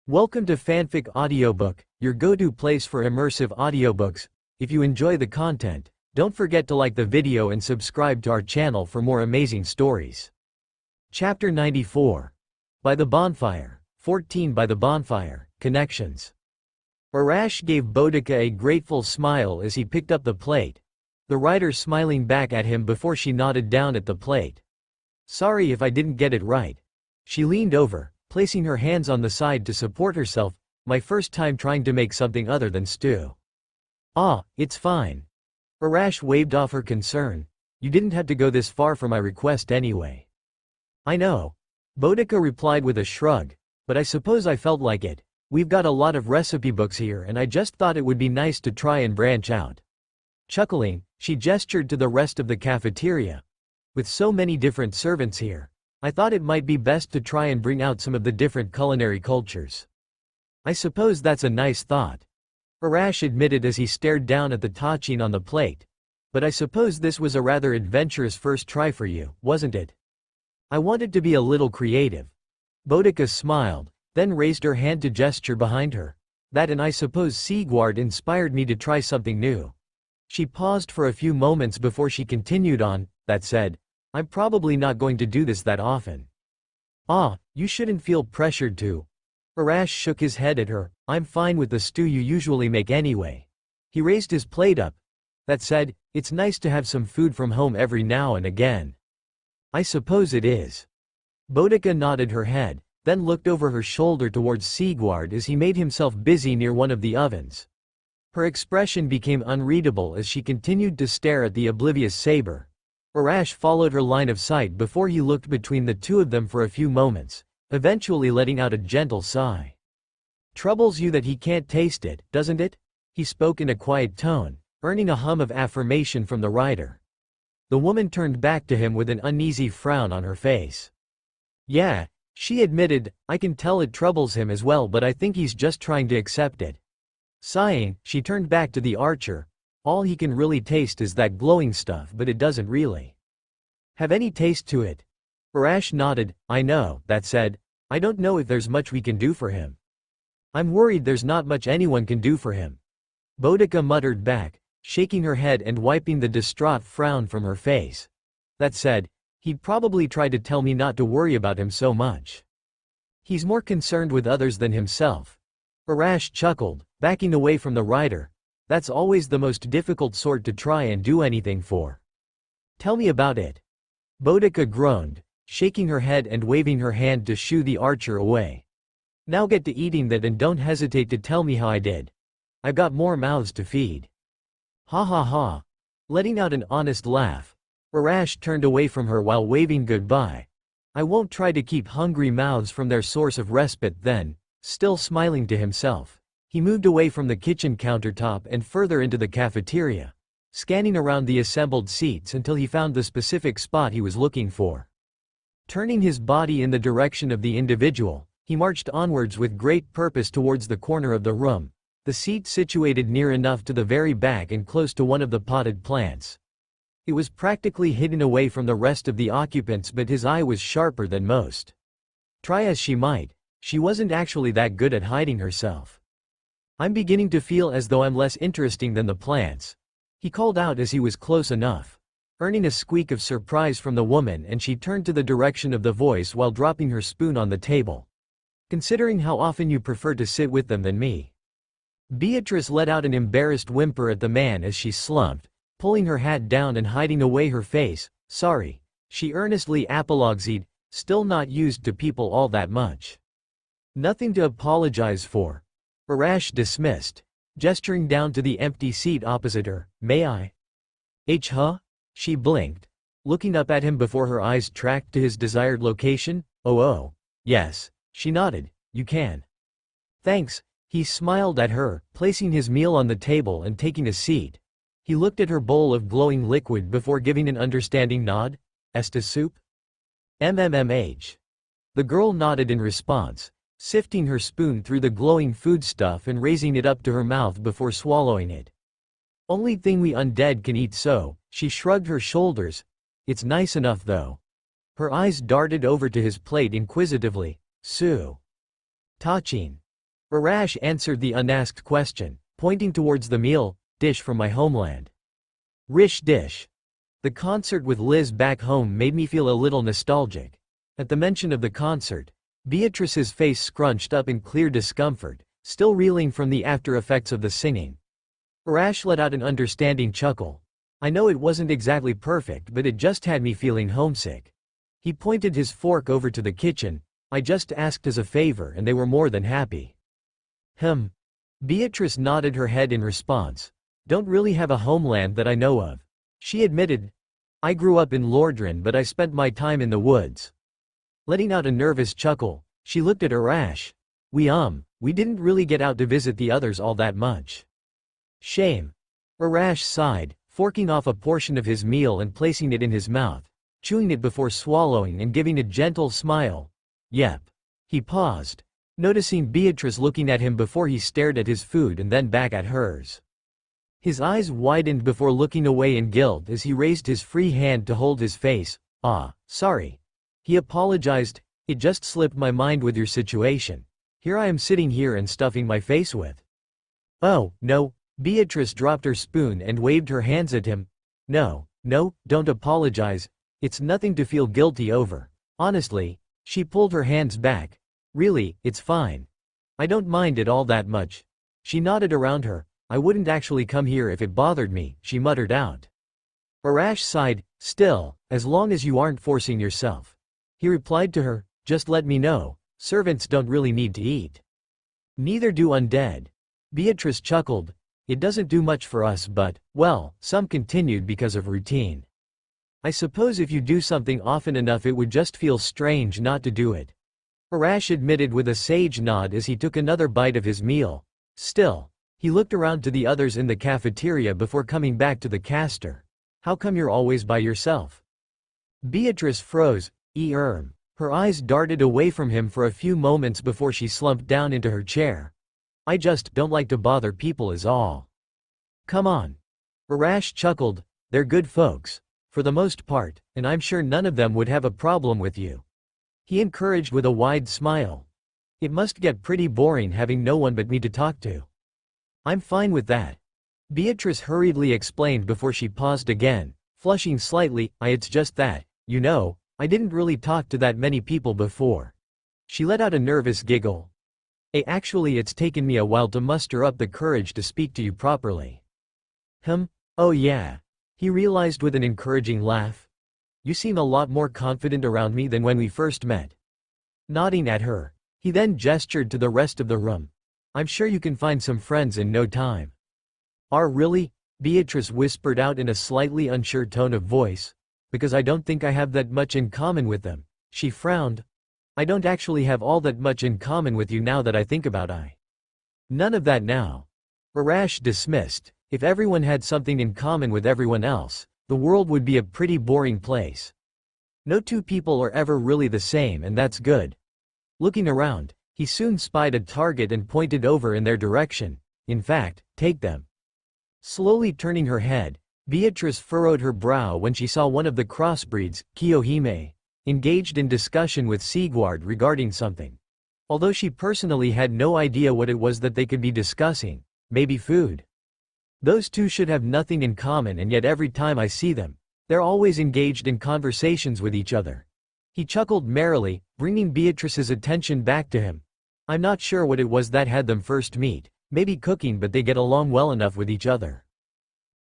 Welcome to Fanfic Audiobook, your go-to place for immersive audiobooks. If you enjoy the content, don't forget to like the video and subscribe to our channel for more amazing stories. Chapter 94. By the Bonfire. 14 By the Bonfire. Connections. Arash gave Boudica a grateful smile as he picked up the plate, the writer smiling back at him before she nodded down at the plate. "Sorry if I didn't get it right." She leaned over, placing her hands on the side to support herself. "My first time trying to make something other than stew." "Ah, it's fine." Arash waved off her concern. "You didn't have to go this far for my request anyway." "I know," Boudica replied with a shrug, "but I suppose I felt like it. We've got a lot of recipe books here and I just thought it would be nice to try and branch out." Chuckling, she gestured to the rest of the cafeteria. "With so many different servants here, I thought it might be best to try and bring out some of the different culinary cultures." "I suppose that's a nice thought," Arash admitted as he stared down at the tachin on the plate. "But I suppose this was a rather adventurous first try for you, wasn't it?" "I wanted to be a little creative." Boudica smiled, then raised her hand to gesture behind her. "That and I suppose Sigward inspired me to try something new." She paused for a few moments before she continued on, "That said, I'm probably not going to do this that often." "Ah, you shouldn't feel pressured to." Arash shook his head at her. "I'm fine with the stew you usually make anyway." He raised his plate up. "That said, it's nice to have some food from home every now and again." "I suppose it is." Boudica nodded her head, then looked over her shoulder towards Sigward as he made himself busy near one of the ovens. Her expression became unreadable as she continued to stare at the oblivious saber. Arash followed her line of sight before he looked between the two of them for a few moments, eventually letting out a gentle sigh. "Troubles you that he can't taste it, doesn't it?" He spoke in a quiet tone, earning a hum of affirmation from the writer. The woman turned back to him with an uneasy frown on her face. "Yeah, She admitted, I can tell it troubles him as well, but I think he's just trying to accept it. Sighing, she turned back to the archer. All he can really taste is that glowing stuff, but it doesn't really have any taste to it. Arash nodded. I know. That said, I don't know if there's much we can do for him. I'm worried there's not much anyone can do for him. Boudica muttered back, shaking her head and wiping the distraught frown from her face. That said, he'd probably try to tell me not to worry about him so much. He's more concerned with others than himself. Arash chuckled, backing away from the rider. That's always the most difficult sort to try and do anything for. Tell me about it. Boudica groaned, shaking her head and waving her hand to shoo the archer away. Now get to eating that and don't hesitate to tell me how I did. I've got more mouths to feed. Ha ha ha. Letting out an honest laugh, Arash turned away from her while waving goodbye. I won't try to keep hungry mouths from their source of respite then. Still smiling to himself, he moved away from the kitchen countertop and further into the cafeteria, scanning around the assembled seats until he found the specific spot he was looking for. Turning his body in the direction of the individual, he marched onwards with great purpose towards the corner of the room, the seat situated near enough to the very back and close to one of the potted plants. It was practically hidden away from the rest of the occupants, but his eye was sharper than most. Try as she might, she wasn't actually that good at hiding herself. I'm beginning to feel as though I'm less interesting than the plants, he called out as he was close enough, earning a squeak of surprise from the woman, and she turned to the direction of the voice while dropping her spoon on the table. Considering how often you prefer to sit with them than me. Beatrice let out an embarrassed whimper at the man as she slumped, pulling her hat down and hiding away her face. Sorry, she earnestly apologied, still not used to people all that much. Nothing to apologize for. Arash dismissed, gesturing down to the empty seat opposite her. May I? Huh? She blinked, looking up at him before her eyes tracked to his desired location. Oh, yes, she nodded. You can. Thanks, he smiled at her, placing his meal on the table and taking a seat. He looked at her bowl of glowing liquid before giving an understanding nod. Esta soup? MMMH. The girl nodded in response, sifting her spoon through the glowing foodstuff and raising it up to her mouth before swallowing it. Only thing we undead can eat, so, she shrugged her shoulders. It's nice enough though. Her eyes darted over to his plate inquisitively. Su. Tachin. Arash answered the unasked question, pointing towards the meal, dish from my homeland. Rish dish. The concert with Liz back home made me feel a little nostalgic. At the mention of the concert, Beatrice's face scrunched up in clear discomfort, still reeling from the after effects of the singing. Arash let out an understanding chuckle. I know it wasn't exactly perfect, but it just had me feeling homesick. He pointed his fork over to the kitchen. I just asked as a favor and they were more than happy. Beatrice nodded her head in response. Don't really have a homeland that I know of. She admitted. I grew up in Lordran, but I spent my time in the woods. Letting out a nervous chuckle, she looked at Arash. We didn't really get out to visit the others all that much. Shame. Arash sighed, forking off a portion of his meal and placing it in his mouth, chewing it before swallowing and giving a gentle smile. Yep. He paused, noticing Beatrice looking at him before he stared at his food and then back at hers. His eyes widened before looking away in guilt as he raised his free hand to hold his face. Sorry. He apologized. It just slipped my mind with your situation. Here I am sitting here and stuffing my face with. Oh, no. Beatrice dropped her spoon and waved her hands at him. No, don't apologize. It's nothing to feel guilty over. Honestly, she pulled her hands back. Really, it's fine. I don't mind it all that much. She nodded around her. I wouldn't actually come here if it bothered me, she muttered out. Arash sighed. Still, as long as you aren't forcing yourself. He replied to her, just let me know, servants don't really need to eat. Neither do undead. Beatrice chuckled. It doesn't do much for us but, well, some continued because of routine. I suppose if you do something often enough it would just feel strange not to do it. Arash admitted with a sage nod as he took another bite of his meal. Still, he looked around to the others in the cafeteria before coming back to the caster. How come you're always by yourself? Beatrice froze. Her eyes darted away from him for a few moments before she slumped down into her chair. I just don't like to bother people is all. Come on. Arash chuckled, they're good folks. For the most part, and I'm sure none of them would have a problem with you. He encouraged with a wide smile. It must get pretty boring having no one but me to talk to. I'm fine with that. Beatrice hurriedly explained before she paused again, flushing slightly. It's just that, you know, I didn't really talk to that many people before. She let out a nervous giggle. Actually, it's taken me a while to muster up the courage to speak to you properly. Oh yeah. He realized with an encouraging laugh. You seem a lot more confident around me than when we first met. Nodding at her, he then gestured to the rest of the room. I'm sure you can find some friends in no time. Really? Beatrice whispered out in a slightly unsure tone of voice. Because I don't think I have that much in common with them. She frowned. I don't actually have all that much in common with you now that I think about it. None of that now. Arash dismissed. If everyone had something in common with everyone else, the world would be a pretty boring place. No two people are ever really the same, and that's good. Looking around, he soon spied a target and pointed over in their direction. In fact, take them. Slowly turning her head, Beatrice furrowed her brow when she saw one of the crossbreeds, Kiyohime, engaged in discussion with Sigward regarding something. Although she personally had no idea what it was that they could be discussing, maybe food. Those two should have nothing in common, and yet every time I see them, they're always engaged in conversations with each other. He chuckled merrily, bringing Beatrice's attention back to him. I'm not sure what it was that had them first meet, maybe cooking, but they get along well enough with each other.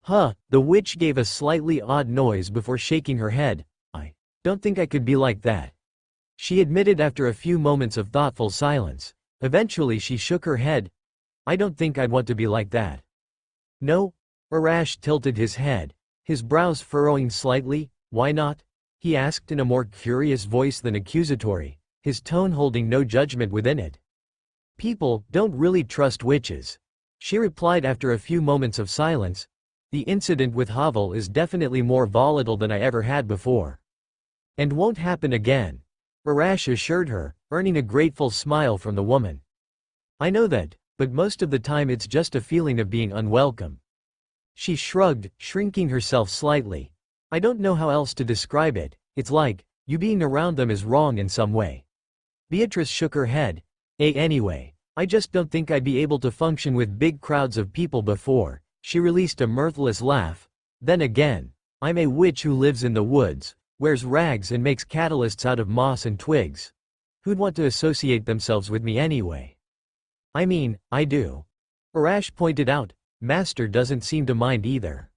The witch gave a slightly odd noise before shaking her head. I don't think I could be like that. She admitted after a few moments of thoughtful silence. Eventually she shook her head. I don't think I'd want to be like that. No? Arash tilted his head, his brows furrowing slightly. Why not? He asked in a more curious voice than accusatory, his tone holding no judgment within it. People don't really trust witches. She replied after a few moments of silence. The incident with Havel is definitely more volatile than I ever had before. And won't happen again. Arash assured her, earning a grateful smile from the woman. I know that, but most of the time it's just a feeling of being unwelcome. She shrugged, shrinking herself slightly. I don't know how else to describe it. It's like, you being around them is wrong in some way. Beatrice shook her head. Anyway, I just don't think I'd be able to function with big crowds of people before. She released a mirthless laugh. Then again, I'm a witch who lives in the woods, wears rags and makes catalysts out of moss and twigs. Who'd want to associate themselves with me anyway? I mean, I do. Arash pointed out. Master doesn't seem to mind either.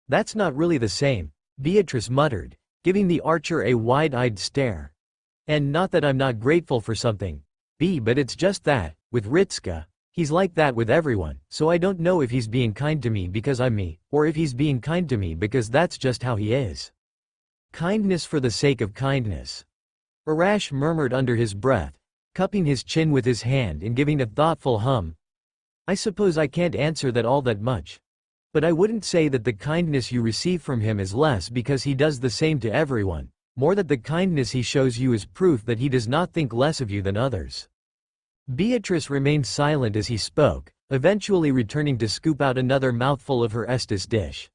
That's not really the same, Beatrice muttered, giving the archer a wide-eyed stare. And not that I'm not grateful for something, but it's just that, with Ritska, he's like that with everyone, so I don't know if he's being kind to me because I'm me, or if he's being kind to me because that's just how he is. Kindness for the sake of kindness. Arash murmured under his breath, cupping his chin with his hand and giving a thoughtful hum. I suppose I can't answer that all that much. But I wouldn't say that the kindness you receive from him is less because he does the same to everyone, more that the kindness he shows you is proof that he does not think less of you than others. Beatrice remained silent as he spoke, eventually returning to scoop out another mouthful of her Estes dish.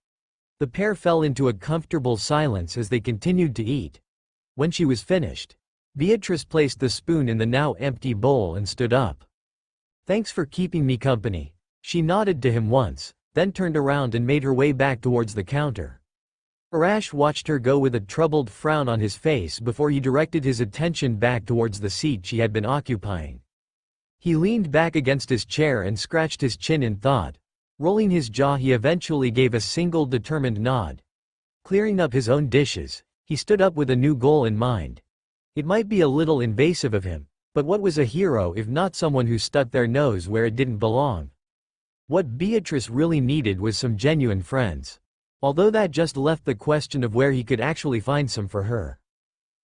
The pair fell into a comfortable silence as they continued to eat. When she was finished, Beatrice placed the spoon in the now empty bowl and stood up. Thanks for keeping me company. She nodded to him once, then turned around and made her way back towards the counter. Arash watched her go with a troubled frown on his face before he directed his attention back towards the seat she had been occupying. He leaned back against his chair and scratched his chin in thought. Rolling his jaw, he eventually gave a single determined nod. Clearing up his own dishes, he stood up with a new goal in mind. It might be a little invasive of him, but what was a hero if not someone who stuck their nose where it didn't belong? What Beatrice really needed was some genuine friends. Although that just left the question of where he could actually find some for her.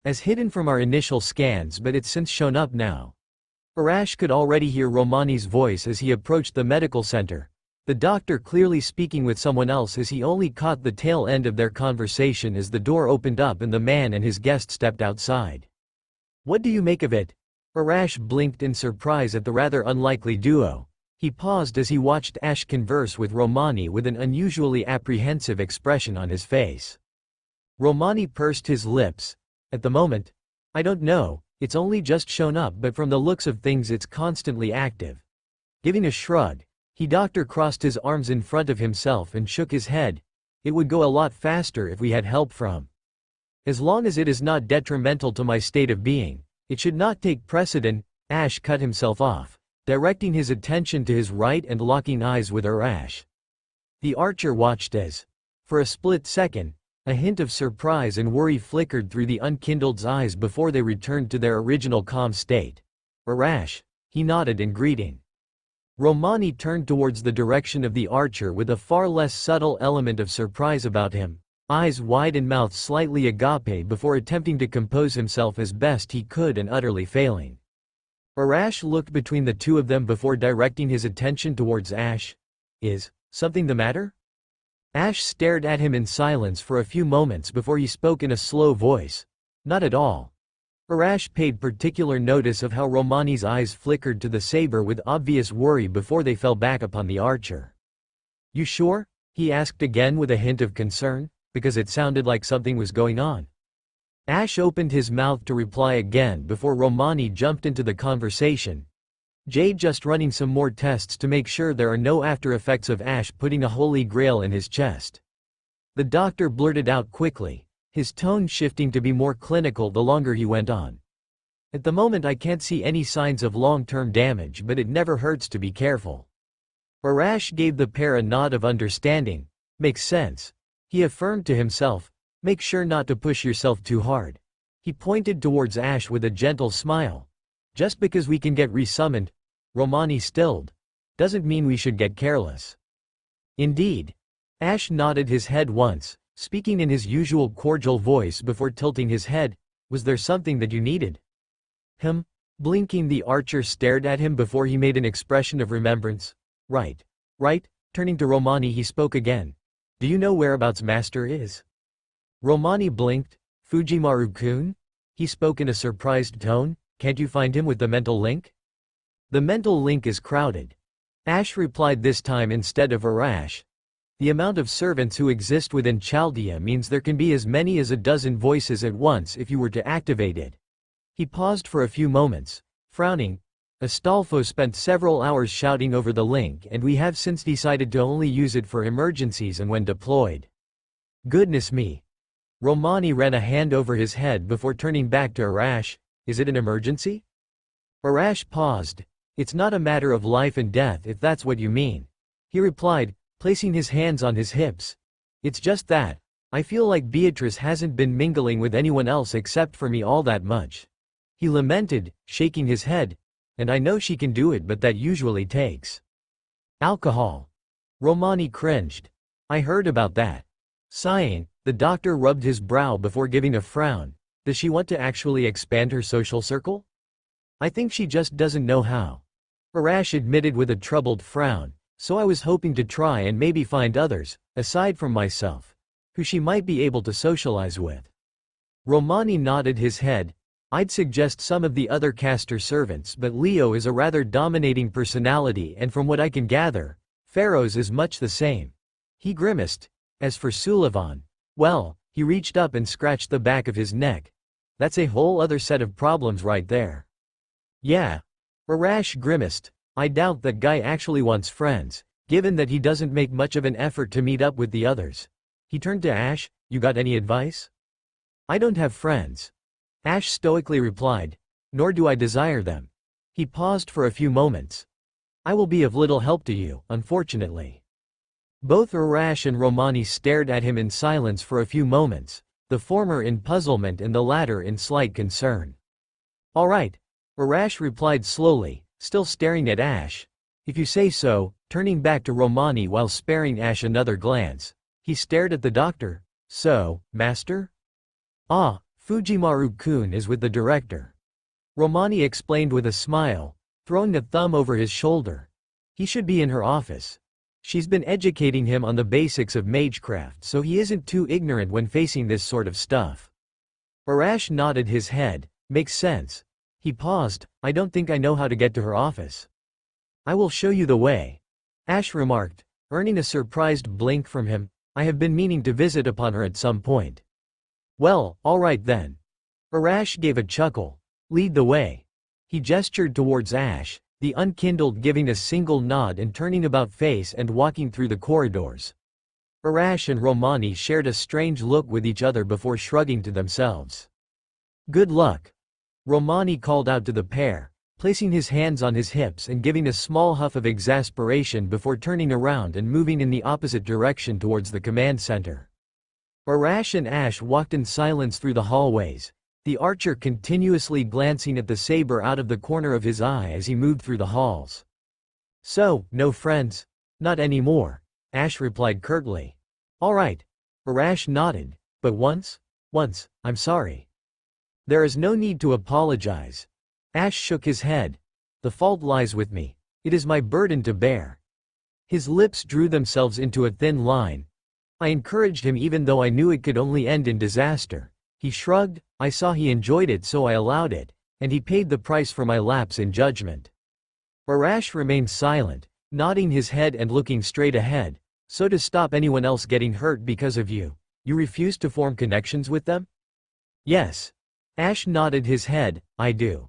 As hidden from our initial scans, but it's since shown up now. Arash could already hear Romani's voice as he approached the medical center. The doctor clearly speaking with someone else as he only caught the tail end of their conversation as the door opened up and the man and his guest stepped outside. What do you make of it? Arash blinked in surprise at the rather unlikely duo. He paused as he watched Ash converse with Romani with an unusually apprehensive expression on his face. Romani pursed his lips. At the moment, I don't know, it's only just shown up, but from the looks of things it's constantly active. Giving a shrug, Doctor crossed his arms in front of himself and shook his head. It would go a lot faster if we had help from. As long as it is not detrimental to my state of being, it should not take precedent. Ash cut himself off, directing his attention to his right and locking eyes with Arash. The archer watched as, for a split second, a hint of surprise and worry flickered through the unkindled eyes before they returned to their original calm state. Arash, he nodded in greeting. Romani turned towards the direction of the archer with a far less subtle element of surprise about him, eyes wide and mouth slightly agape before attempting to compose himself as best he could and utterly failing. Arash looked between the two of them before directing his attention towards Ash. Is something the matter? Ash stared at him in silence for a few moments before he spoke in a slow voice. Not at all. Arash paid particular notice of how Romani's eyes flickered to the saber with obvious worry before they fell back upon the archer. You sure? He asked again with a hint of concern, because it sounded like something was going on. Ash opened his mouth to reply again before Romani jumped into the conversation. Jade just running some more tests to make sure there are no after effects of Ash putting a Holy Grail in his chest. The doctor blurted out quickly, his tone shifting to be more clinical the longer he went on. At the moment I can't see any signs of long-term damage, but it never hurts to be careful. Arash gave the pair a nod of understanding. Makes sense. He affirmed to himself, make sure not to push yourself too hard. He pointed towards Ash with a gentle smile. Just because we can get resummoned, Romani stilled, doesn't mean we should get careless. Indeed. Ash nodded his head once, speaking in his usual cordial voice before tilting his head. Was there something that you needed? Blinking, the archer stared at him before he made an expression of remembrance. Right. Turning to Romani he spoke again. Do you know whereabouts Master is? Romani blinked. Fujimaru-kun? He spoke in a surprised tone. Can't you find him with the mental link? The mental link is crowded. Ash replied this time instead of Arash. The amount of servants who exist within Chaldea means there can be as many as a dozen voices at once if you were to activate it. He paused for a few moments, frowning. Astolfo spent several hours shouting over the link, and we have since decided to only use it for emergencies and when deployed. Goodness me. Romani ran a hand over his head before turning back to Arash. Is it an emergency? Arash paused. It's not a matter of life and death if that's what you mean. He replied, placing his hands on his hips. It's just that, I feel like Beatrice hasn't been mingling with anyone else except for me all that much. He lamented, shaking his head. And I know she can do it, but that usually takes alcohol. Romani cringed. I heard about that. Sighing, the doctor rubbed his brow before giving a frown. Does she want to actually expand her social circle? I think she just doesn't know how. Arash admitted with a troubled frown. So I was hoping to try and maybe find others, aside from myself, who she might be able to socialize with. Romani nodded his head. I'd suggest some of the other caster servants, but Leo is a rather dominating personality, and from what I can gather, Pharaoh's is much the same. He grimaced. As for Sullivan, well, he reached up and scratched the back of his neck. That's a whole other set of problems right there. Yeah. Arash grimaced. I doubt that guy actually wants friends, given that he doesn't make much of an effort to meet up with the others. He turned to Ash. You got any advice? I don't have friends. Ash stoically replied. Nor do I desire them. He paused for a few moments. I will be of little help to you, unfortunately. Both Arash and Romani stared at him in silence for a few moments, the former in puzzlement and the latter in slight concern. All right. Arash replied slowly, still staring at Ash. If you say so, turning back to Romani while sparing Ash another glance. He stared at the doctor. So, Master? Ah, Fujimaru-kun is with the director. Romani explained with a smile, throwing a thumb over his shoulder. He should be in her office. She's been educating him on the basics of magecraft, so he isn't too ignorant when facing this sort of stuff. Arash nodded his head. Makes sense. He paused. I don't think I know how to get to her office. I will show you the way. Ash remarked, earning a surprised blink from him. I have been meaning to visit upon her at some point. Well, alright then. Arash gave a chuckle. Lead the way. He gestured towards Ash, the unkindled giving a single nod and turning about face and walking through the corridors. Arash and Romani shared a strange look with each other before shrugging to themselves. Good luck. Romani called out to the pair, placing his hands on his hips and giving a small huff of exasperation before turning around and moving in the opposite direction towards the command center. Arash and Ash walked in silence through the hallways, the archer continuously glancing at the saber out of the corner of his eye as he moved through the halls. So, no friends? Not anymore, Ash replied curtly. Alright. Arash nodded. But once, I'm sorry. There is no need to apologize. Ash shook his head. The fault lies with me. It is my burden to bear. His lips drew themselves into a thin line. I encouraged him even though I knew it could only end in disaster. He shrugged. I saw he enjoyed it so I allowed it, and he paid the price for my lapse in judgment. Arash remained silent, nodding his head and looking straight ahead. So to stop anyone else getting hurt because of you, you refuse to form connections with them? Yes. Ash nodded his head. I do.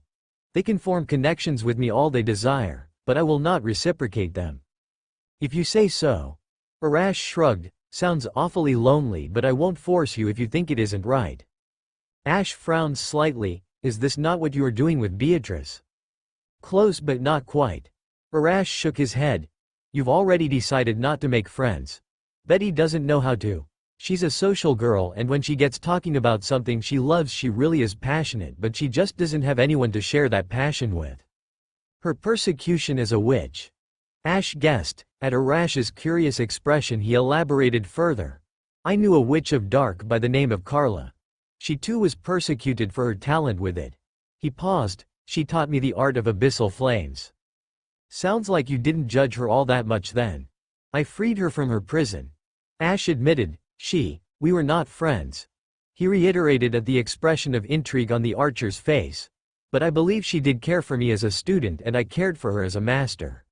They can form connections with me all they desire, but I will not reciprocate them. If you say so. Arash shrugged. Sounds awfully lonely, but I won't force you if you think it isn't right. Ash frowned slightly. Is this not what you are doing with Beatrice? Close but not quite. Arash shook his head. You've already decided not to make friends. Betty doesn't know how to. She's a social girl and when she gets talking about something she loves she really is passionate but she just doesn't have anyone to share that passion with. Her persecution as a witch. Ash guessed. At Arash's curious expression he elaborated further. I knew a witch of dark by the name of Carla. She too was persecuted for her talent with it. He paused. She taught me the art of abyssal flames. Sounds like you didn't judge her all that much then. I freed her from her prison. Ash admitted. We were not friends. He reiterated at the expression of intrigue on the archer's face. But I believe she did care for me as a student and I cared for her as a master.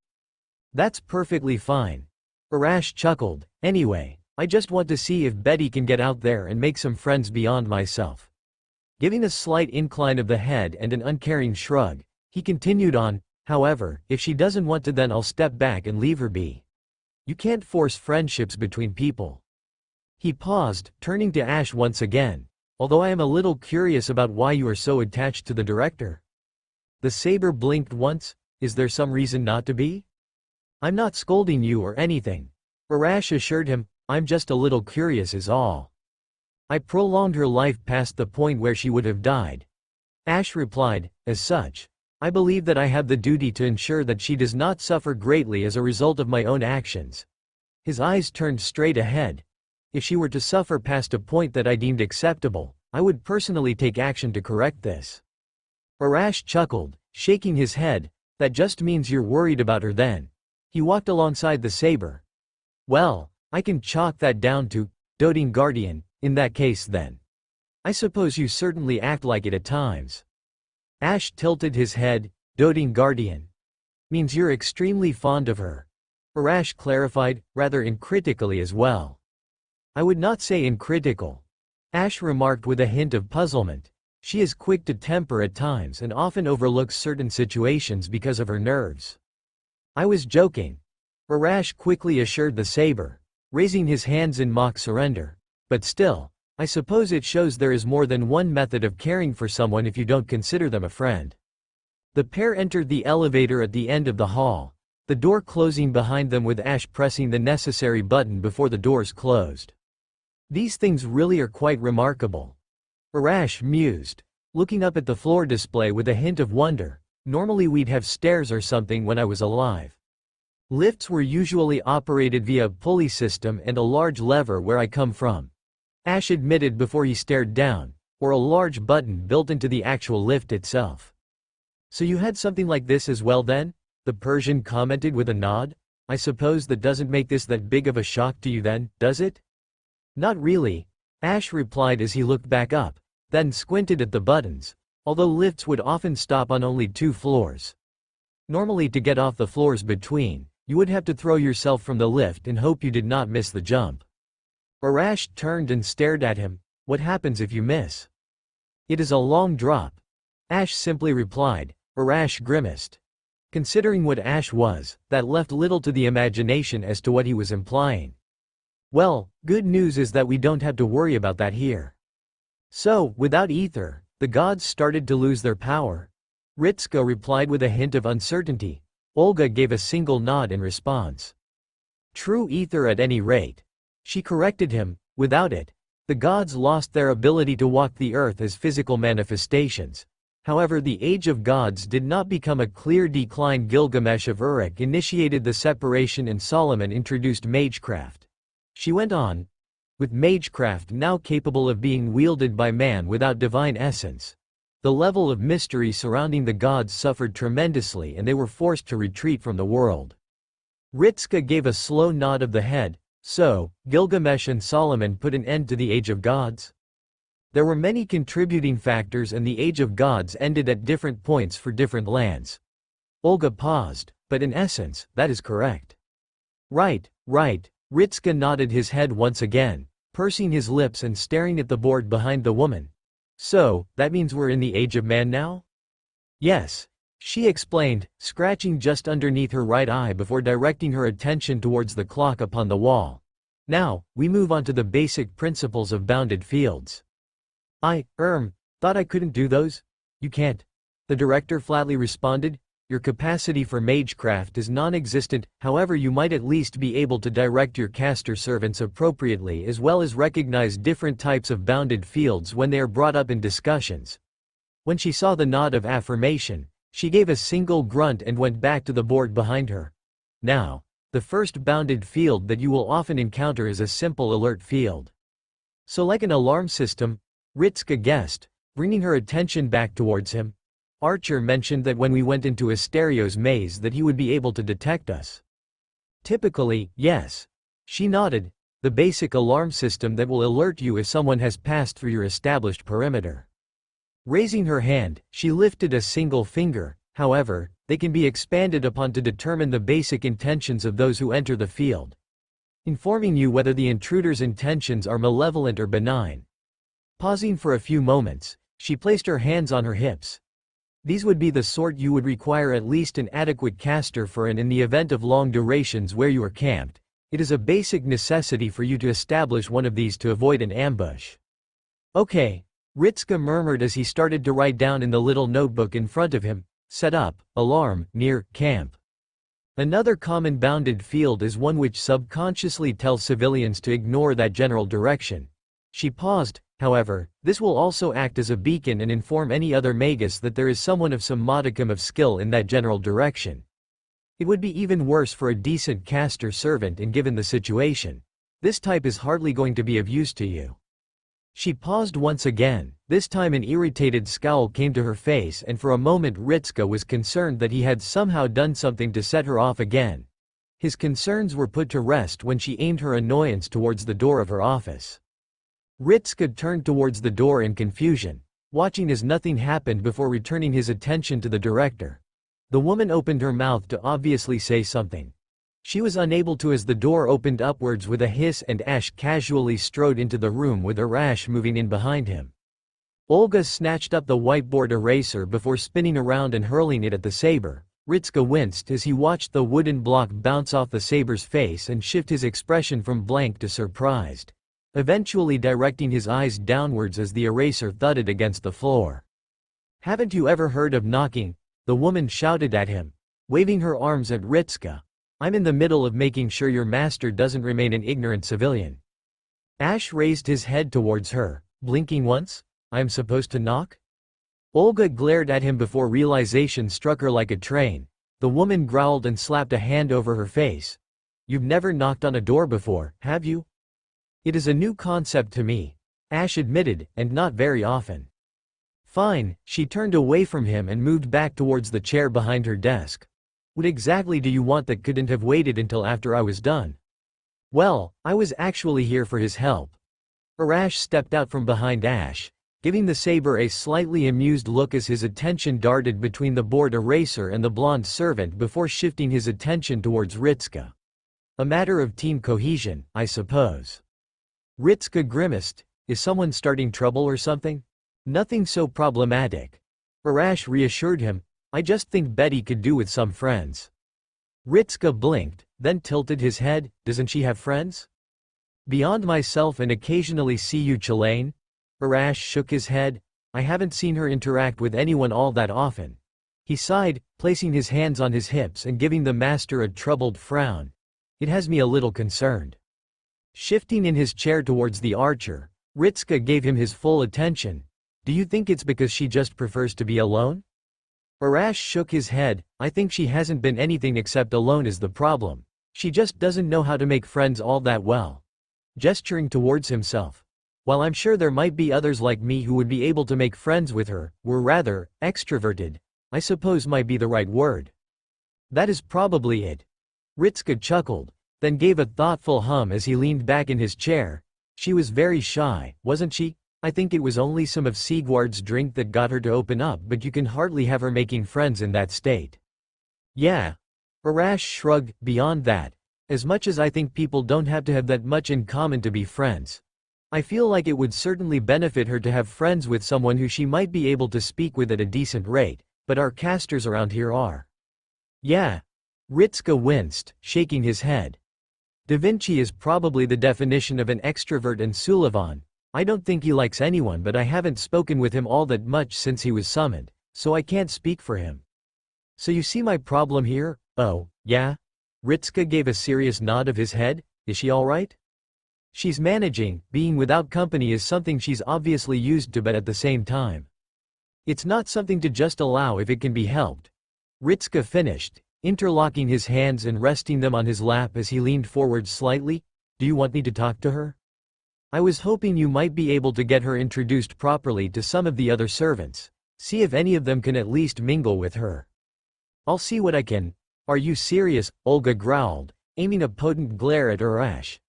That's perfectly fine. Arash chuckled. Anyway, I just want to see if Betty can get out there and make some friends beyond myself. Giving a slight incline of the head and an uncaring shrug, he continued on, however, if she doesn't want to then I'll step back and leave her be. You can't force friendships between people. He paused, turning to Ash once again. Although I am a little curious about why you are so attached to the director. The saber blinked once. Is there some reason not to be? I'm not scolding you or anything. Arash assured him. I'm just a little curious is all. I prolonged her life past the point where she would have died. Ash replied, as such, I believe that I have the duty to ensure that she does not suffer greatly as a result of my own actions. His eyes turned straight ahead. If she were to suffer past a point that I deemed acceptable, I would personally take action to correct this. Arash chuckled, shaking his head. That just means you're worried about her then. He walked alongside the saber. Well, I can chalk that down to, doting guardian, in that case then. I suppose you certainly act like it at times. Ash tilted his head. Doting guardian. Means you're extremely fond of her. Arash clarified, rather uncritically as well. I would not say uncritical. Ash remarked with a hint of puzzlement. She is quick to temper at times and often overlooks certain situations because of her nerves. I was joking. Arash quickly assured the saber, raising his hands in mock surrender. But still, I suppose it shows there is more than one method of caring for someone if you don't consider them a friend. The pair entered the elevator at the end of the hall, the door closing behind them with Ash pressing the necessary button before the doors closed. These things really are quite remarkable. Arash mused, looking up at the floor display with a hint of wonder. Normally we'd have stairs or something when I was alive. Lifts were usually operated via a pulley system and a large lever where I come from. Ash admitted before he stared down, or a large button built into the actual lift itself. So you had something like this as well then? The Persian commented with a nod. I suppose that doesn't make this that big of a shock to you then, does it? Not really, Ash replied as he looked back up, then squinted at the buttons. although lifts would often stop on only 2 floors. Normally, to get off the floors between, you would have to throw yourself from the lift and hope you did not miss the jump. Arash turned and stared at him. What happens if you miss? It is a long drop. Ash simply replied. Arash grimaced. Considering what Ash was, that left little to the imagination as to what he was implying. Well, good news is that we don't have to worry about that here. So, without ether, the gods started to lose their power. Ritska replied with a hint of uncertainty. Olga gave a single nod in response. True ether at any rate. She corrected him. Without it, the gods lost their ability to walk the earth as physical manifestations. However, the Age of Gods did not become a clear decline. Gilgamesh of Uruk initiated the separation and Solomon introduced magecraft. She went on. With magecraft now capable of being wielded by man without divine essence, the level of mystery surrounding the gods suffered tremendously and they were forced to retreat from the world. Ritska gave a slow nod of the head. So, Gilgamesh and Solomon put an end to the Age of Gods? There were many contributing factors and the Age of Gods ended at different points for different lands. Olga paused, but in essence, that is correct. Right. Ritska nodded his head once again, pursing his lips and staring at the board behind the woman. So, that means we're in the Age of Man now? Yes. She explained, scratching just underneath her right eye before directing her attention towards the clock upon the wall. Now, we move on to the basic principles of bounded fields. Thought I couldn't do those? You can't. The director flatly responded. Your capacity for magecraft is non-existent, however you might at least be able to direct your caster servants appropriately as well as recognize different types of bounded fields when they are brought up in discussions. When she saw the nod of affirmation, she gave a single grunt and went back to the board behind her. Now, the first bounded field that you will often encounter is a simple alert field. So like an alarm system, Ritska guessed, bringing her attention back towards him. Archer mentioned that when we went into Asterios maze that he would be able to detect us. Typically, yes. She nodded, the basic alarm system that will alert you if someone has passed through your established perimeter. Raising her hand, she lifted a single finger. However, they can be expanded upon to determine the basic intentions of those who enter the field, informing you whether the intruder's intentions are malevolent or benign. Pausing for a few moments, she placed her hands on her hips. These would be the sort you would require at least an adequate caster for, and in the event of long durations where you are camped, it is a basic necessity for you to establish one of these to avoid an ambush. Okay. Ritska murmured as he started to write down in the little notebook in front of him. Set up, alarm, near, camp. Another common bounded field is one which subconsciously tells civilians to ignore that general direction. She paused, however, this will also act as a beacon and inform any other magus that there is someone of some modicum of skill in that general direction. It would be even worse for a decent caster servant, and given the situation, this type is hardly going to be of use to you. She paused once again. This time an irritated scowl came to her face, and for a moment Ritska was concerned that he had somehow done something to set her off again. His concerns were put to rest when she aimed her annoyance towards the door of her office. Ritska turned towards the door in confusion, watching as nothing happened before returning his attention to the director. The woman opened her mouth to obviously say something. She was unable to as the door opened upwards with a hiss and Ash casually strode into the room with Arash moving in behind him. Olga snatched up the whiteboard eraser before spinning around and hurling it at the saber. Ritska winced as he watched the wooden block bounce off the saber's face and shift his expression from blank to surprised, eventually directing his eyes downwards as the eraser thudded against the floor. Haven't you ever heard of knocking? The woman shouted at him, waving her arms at Ritska. I'm in the middle of making sure your master doesn't remain an ignorant civilian. Ash raised his head towards her, blinking once. I am supposed to knock? Olga glared at him before realization struck her like a train. The woman growled and slapped a hand over her face. You've never knocked on a door before, have you? It is a new concept to me, Ash admitted, and not very often. Fine. She turned away from him and moved back towards the chair behind her desk. What exactly do you want that couldn't have waited until after I was done? Well, I was actually here for his help. Arash stepped out from behind Ash, giving the saber a slightly amused look as his attention darted between the bored eraser and the blonde servant before shifting his attention towards Ritsuka. A matter of team cohesion, I suppose. Ritsuka grimaced. Is someone starting trouble or something? Nothing so problematic. Arash reassured him. I just think Betty could do with some friends. Ritsuka blinked, then tilted his head. Doesn't she have friends? Beyond myself and occasionally see you Chilane? Arash shook his head. I haven't seen her interact with anyone all that often. He sighed, placing his hands on his hips and giving the master a troubled frown. It has me a little concerned. Shifting in his chair towards the archer, Ritsuka gave him his full attention. Do you think it's because she just prefers to be alone? Arash shook his head. I think she hasn't been anything except alone is the problem. She just doesn't know how to make friends all that well. Gesturing towards himself. While I'm sure there might be others like me who would be able to make friends with her, were rather extroverted, I suppose might be the right word. That is probably it. Ritsuka chuckled, then gave a thoughtful hum as he leaned back in his chair. She was very shy, wasn't she? I think it was only some of Sigward's drink that got her to open up, but you can hardly have her making friends in that state. Yeah. Arash shrugged. Beyond that, as much as I think people don't have to have that much in common to be friends, I feel like it would certainly benefit her to have friends with someone who she might be able to speak with at a decent rate, but our casters around here are. Yeah. Ritsuka winced, shaking his head. Da Vinci is probably the definition of an extrovert, and Sullivan, I don't think he likes anyone, but I haven't spoken with him all that much since he was summoned, so I can't speak for him. So you see my problem here? Oh, yeah? Ritsuka gave a serious nod of his head. Is she alright? She's managing. Being without company is something she's obviously used to, but at the same time, it's not something to just allow if it can be helped. Ritsuka finished, interlocking his hands and resting them on his lap as he leaned forward slightly. Do you want me to talk to her? I was hoping you might be able to get her introduced properly to some of the other servants. See if any of them can at least mingle with her. I'll see what I can. Are you serious? Olga growled, aiming a potent glare at Arash.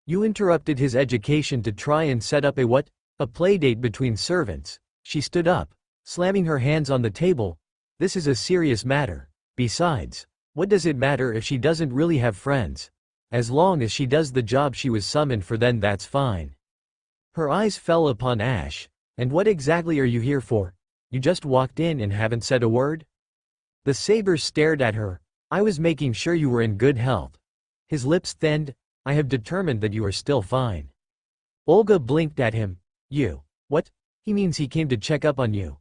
You interrupted his education to try and set up a what? A playdate between servants. She stood up, slamming her hands on the table. This is a serious matter. Besides, what does it matter if she doesn't really have friends? As long as she does the job she was summoned for, then that's fine. Her eyes fell upon Ash. And what exactly are you here for? You just walked in and haven't said a word? The saber stared at her. I was making sure you were in good health. His lips thinned. I have determined that you are still fine. Olga blinked at him. You. What? He means he came to check up on you.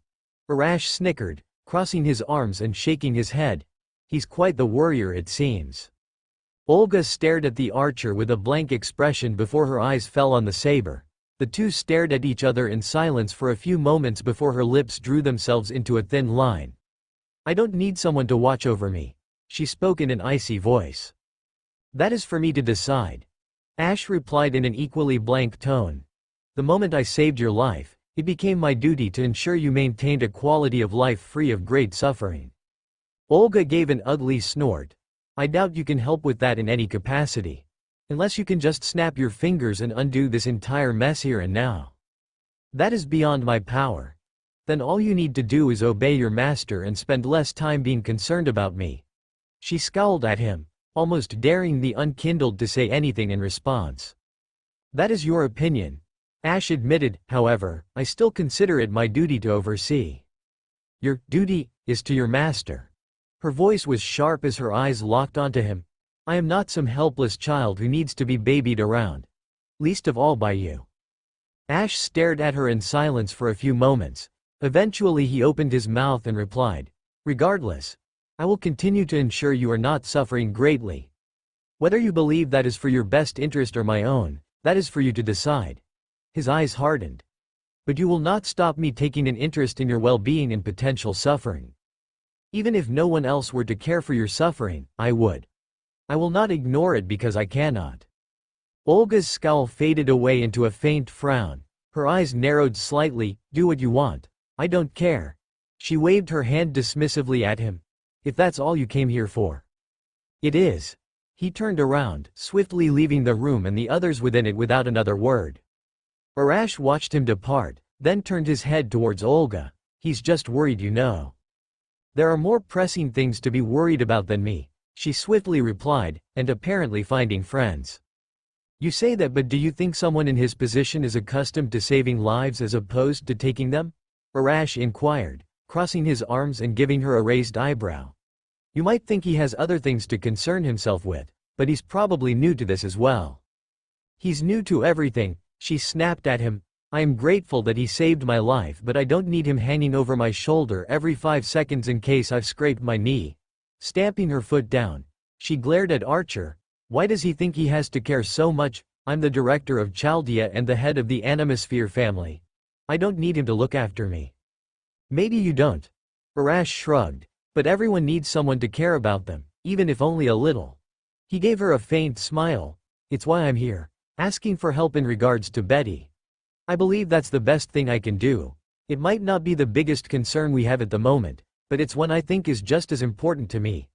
Arash snickered, crossing his arms and shaking his head. He's quite the worrier, it seems. Olga stared at the archer with a blank expression before her eyes fell on the saber. The two stared at each other in silence for a few moments before her lips drew themselves into a thin line. I don't need someone to watch over me, she spoke in an icy voice. That is for me to decide. Ash replied in an equally blank tone. The moment I saved your life, it became my duty to ensure you maintained a quality of life free of great suffering. Olga gave an ugly snort. I doubt you can help with that in any capacity. Unless you can just snap your fingers and undo this entire mess here and now. That is beyond my power. Then all you need to do is obey your master and spend less time being concerned about me. She scowled at him, almost daring the unkindled to say anything in response. That is your opinion. Ash admitted, however, I still consider it my duty to oversee. Your duty is to your master. Her voice was sharp as her eyes locked onto him. I am not some helpless child who needs to be babied around. Least of all by you. Ash stared at her in silence for a few moments. Eventually he opened his mouth and replied, regardless, I will continue to ensure you are not suffering greatly. Whether you believe that is for your best interest or my own, that is for you to decide. His eyes hardened. But you will not stop me taking an interest in your well-being and potential suffering. Even if no one else were to care for your suffering, I would. I will not ignore it because I cannot. Olga's scowl faded away into a faint frown. Her eyes narrowed slightly. Do what you want. I don't care. She waved her hand dismissively at him. If that's all you came here for. It is. He turned around, swiftly leaving the room and the others within it without another word. Arash watched him depart, then turned his head towards Olga. He's just worried, you know. There are more pressing things to be worried about than me, she swiftly replied, and apparently finding friends. You say that, but do you think someone in his position is accustomed to saving lives as opposed to taking them? Arash inquired, crossing his arms and giving her a raised eyebrow. You might think he has other things to concern himself with, but he's probably new to this as well. He's new to everything, she snapped at him. I am grateful that he saved my life, but I don't need him hanging over my shoulder every 5 seconds in case I've scraped my knee. Stamping her foot down, she glared at Archer. Why does he think he has to care so much? I'm the director of Chaldea and the head of the Animosphere family. I don't need him to look after me. Maybe you don't. Arash shrugged. But everyone needs someone to care about them, even if only a little. He gave her a faint smile. It's why I'm here, asking for help in regards to Betty. I believe that's the best thing I can do. It might not be the biggest concern we have at the moment, but it's one I think is just as important to me.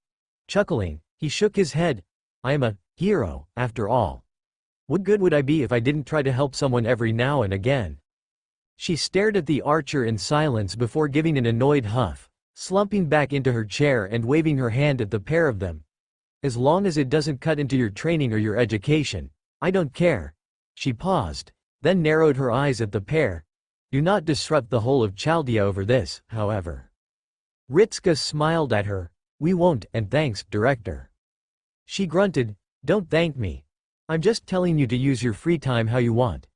Chuckling, he shook his head. I am a hero, after all. What good would I be if I didn't try to help someone every now and again? She stared at the Archer in silence before giving an annoyed huff, slumping back into her chair and waving her hand at the pair of them. As long as it doesn't cut into your training or your education, I don't care. She paused, then narrowed her eyes at the pair. Do not disrupt the whole of Chaldea over this, however. Ritska smiled at her. We won't, and thanks, Director. She grunted. Don't thank me. I'm just telling you to use your free time how you want.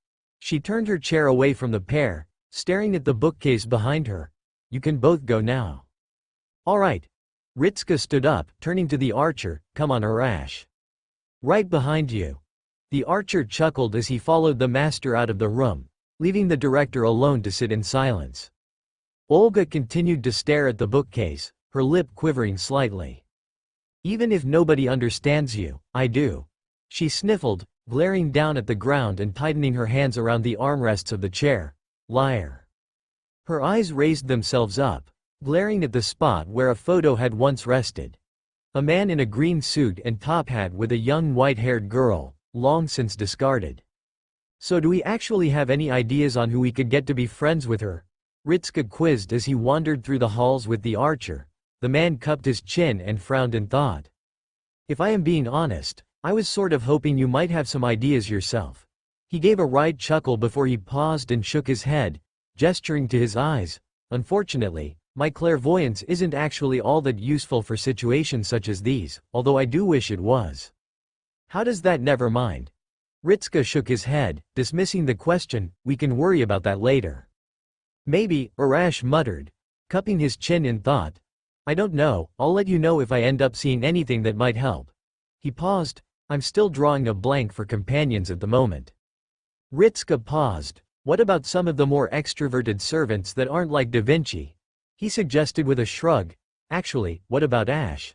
She turned her chair away from the pair, staring at the bookcase behind her. You can both go now. All right. Ritska stood up, turning to the Archer. Come on, Arash. Right behind you. The Archer chuckled as he followed the master out of the room, leaving the director alone to sit in silence. Olga continued to stare at the bookcase, her lip quivering slightly. Even if nobody understands you, I do. She sniffled, glaring down at the ground and tightening her hands around the armrests of the chair. Liar. Her eyes raised themselves up, glaring at the spot where a photo had once rested. A man in a green suit and top hat with a young white-haired girl, long since discarded. So do we actually have any ideas on who we could get to be friends with her? Ritska quizzed as he wandered through the halls with the Archer. The man cupped his chin and frowned in thought. If I am being honest, I was sort of hoping you might have some ideas yourself. He gave a wry chuckle before he paused and shook his head, gesturing to his eyes. Unfortunately, my clairvoyance isn't actually all that useful for situations such as these, although I do wish it was. How does that? Never mind. Ritska shook his head, dismissing the question. We can worry about that later. Maybe, Arash muttered, cupping his chin in thought. I don't know, I'll let you know if I end up seeing anything that might help. He paused. I'm still drawing a blank for companions at the moment. Ritska paused. What about some of the more extroverted servants that aren't like Da Vinci? He suggested with a shrug. Actually, what about Ash?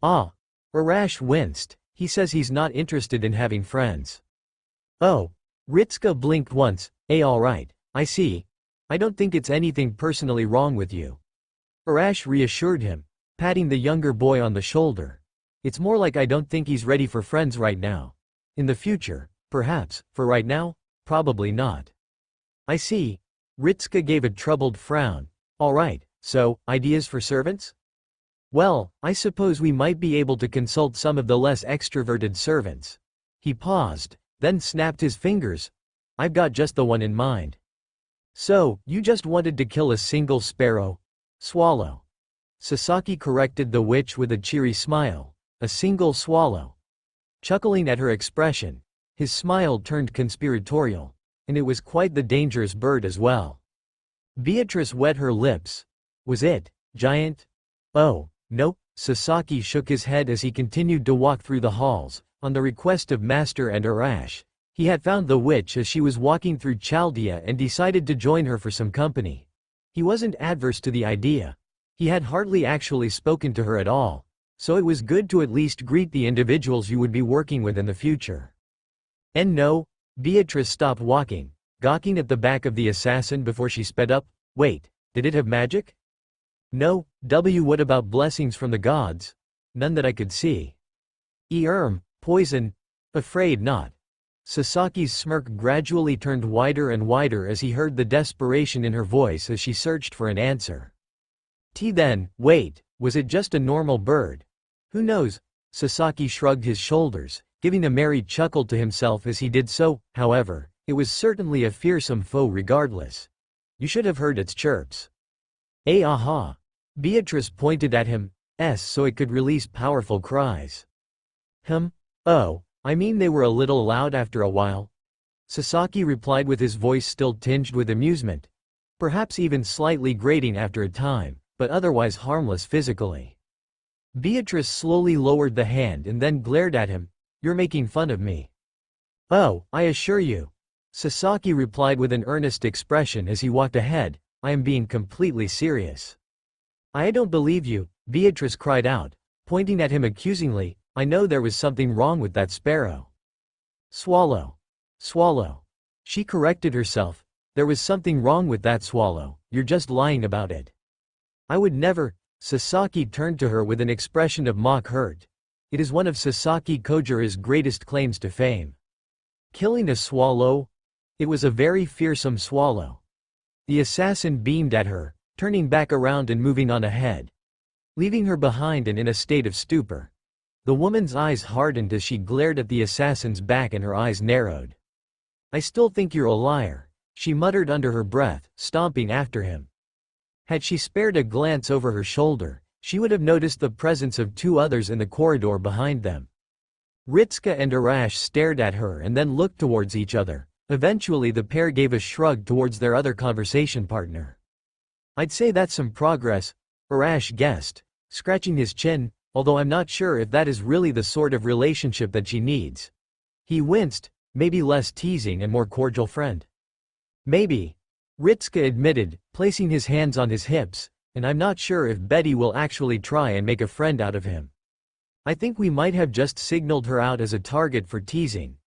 Ah. Arash winced. He says he's not interested in having friends. Oh. Ritska blinked once. Alright, I see. I don't think it's anything personally wrong with you. Arash reassured him, patting the younger boy on the shoulder. It's more like I don't think he's ready for friends right now. In the future, perhaps. For right now, probably not. I see. Ritska gave a troubled frown. Alright, so, ideas for servants? Well, I suppose we might be able to consult some of the less extroverted servants. He paused, then snapped his fingers. I've got just the one in mind. So, you just wanted to kill a single sparrow? Swallow. Sasaki corrected the witch with a cheery smile. A single swallow. Chuckling at her expression, his smile turned conspiratorial. And it was quite the dangerous bird as well. Beatrice wet her lips. Was it giant? Oh, no. Sasaki shook his head as he continued to walk through the halls. On the request of Master and Arash, he had found the witch as she was walking through Chaldea and decided to join her for some company. He wasn't adverse to the idea. He had hardly actually spoken to her at all, so it was good to at least greet the individuals you would be working with in the future. And no, Beatrice stopped walking, gawking at the back of the assassin before she sped up. Wait, did it have magic? No. What about blessings from the gods? None that I could see. Poison? Afraid not. Sasaki's smirk gradually turned wider and wider as he heard the desperation in her voice as she searched for an answer. Then, wait, was it just a normal bird? Who knows? Sasaki shrugged his shoulders, giving a merry chuckle to himself as he did so. However, it was certainly a fearsome foe regardless. You should have heard its chirps. Aha! Beatrice pointed at him, so it could release powerful cries. Oh, I mean they were a little loud after a while. Sasaki replied with his voice still tinged with amusement. Perhaps even slightly grating after a time, but otherwise harmless physically. Beatrice slowly lowered the hand and then glared at him. You're making fun of me. Oh, I assure you. Sasaki replied with an earnest expression as he walked ahead. I am being completely serious. I don't believe you, Beatrice cried out, pointing at him accusingly. I know there was something wrong with that sparrow. Swallow. Swallow. She corrected herself. There was something wrong with that swallow, you're just lying about it. I would never. Sasaki turned to her with an expression of mock hurt. It is one of Sasaki Kojira's greatest claims to fame. Killing a swallow? It was a very fearsome swallow. The assassin beamed at her, turning back around and moving on ahead, leaving her behind and in a state of stupor. The woman's eyes hardened as she glared at the assassin's back and her eyes narrowed. I still think you're a liar, she muttered under her breath, stomping after him. Had she spared a glance over her shoulder, she would have noticed the presence of two others in the corridor behind them. Ritsuka and Arash stared at her and then looked towards each other. Eventually the pair gave a shrug towards their other conversation partner. I'd say that's some progress, Arash guessed, scratching his chin, although I'm not sure if that is really the sort of relationship that she needs. He winced, maybe less teasing and more cordial friend. Maybe, Ritsuka admitted, placing his hands on his hips, and I'm not sure if Betty will actually try and make a friend out of him. I think we might have just signaled her out as a target for teasing.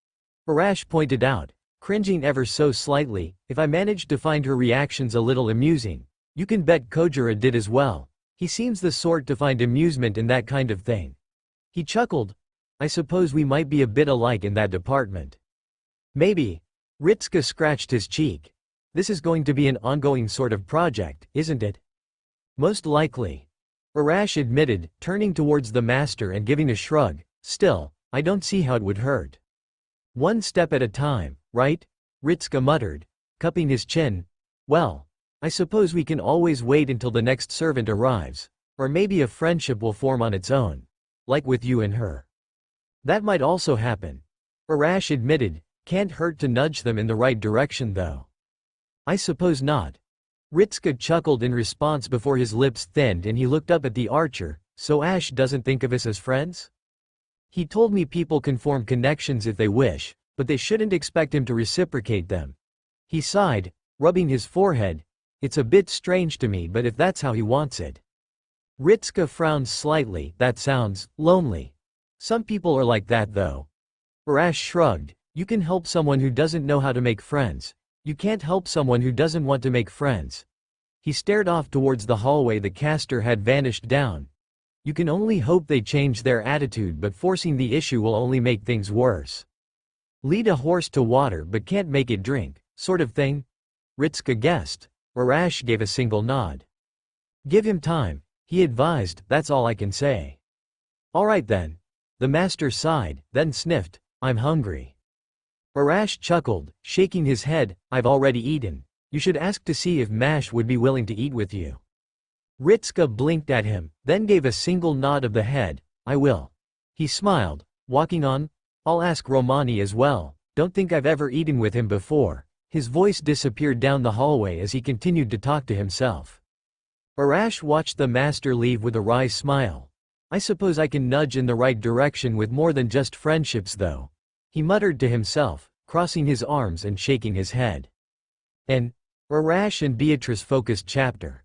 Arash pointed out, cringing ever so slightly. If I managed to find her reactions a little amusing, you can bet Kojira did as well. He seems the sort to find amusement in that kind of thing. He chuckled. I suppose we might be a bit alike in that department. Maybe. Ritsuka scratched his cheek. This is going to be an ongoing sort of project, isn't it? Most likely. Arash admitted, turning towards the master and giving a shrug. Still, I don't see how it would hurt. One step at a time, right? Ritsuka muttered, cupping his chin. Well, I suppose we can always wait until the next servant arrives, or maybe a friendship will form on its own. Like with you and her. That might also happen. Arash admitted, can't hurt to nudge them in the right direction though. I suppose not. Ritsuka chuckled in response before his lips thinned and he looked up at the archer. So Ash doesn't think of us as friends? He told me people can form connections if they wish, but they shouldn't expect him to reciprocate them. He sighed, rubbing his forehead. It's a bit strange to me, but if that's how he wants it. Ritsuka frowned slightly. That sounds lonely. Some people are like that though. Arash shrugged. You can help someone who doesn't know how to make friends. You can't help someone who doesn't want to make friends. He stared off towards the hallway the caster had vanished down. You can only hope they change their attitude, but forcing the issue will only make things worse. Lead a horse to water but can't make it drink, sort of thing? Ritsuka guessed. Arash gave a single nod. Give him time, he advised, that's all I can say. Alright then. The master sighed, then sniffed, I'm hungry. Arash chuckled, shaking his head, I've already eaten. You should ask to see if Mash would be willing to eat with you. Ritsuka blinked at him, then gave a single nod of the head, I will. He smiled, walking on, I'll ask Romani as well, don't think I've ever eaten with him before. His voice disappeared down the hallway as he continued to talk to himself. Arash watched the master leave with a wry smile. I suppose I can nudge in the right direction with more than just friendships though. He muttered to himself, crossing his arms and shaking his head. An Arash and Beatrice focused chapter.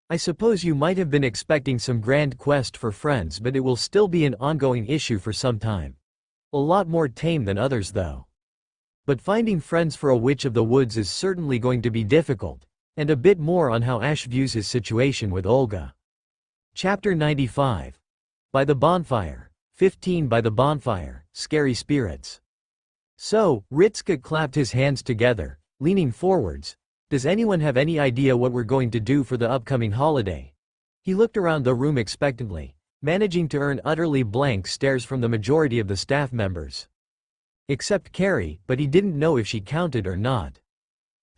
I suppose you might have been expecting some grand quest for friends, but it will still be an ongoing issue for some time. A lot more tame than others though. But finding friends for a witch of the woods is certainly going to be difficult, and a bit more on how Ash views his situation with Olga. Chapter 95. By the Bonfire. 15 By the Bonfire, Scary Spirits. So, Ritska clapped his hands together, leaning forwards. Does anyone have any idea what we're going to do for the upcoming holiday? He looked around the room expectantly, managing to earn utterly blank stares from the majority of the staff members. Except Carrie, but he didn't know if she counted or not.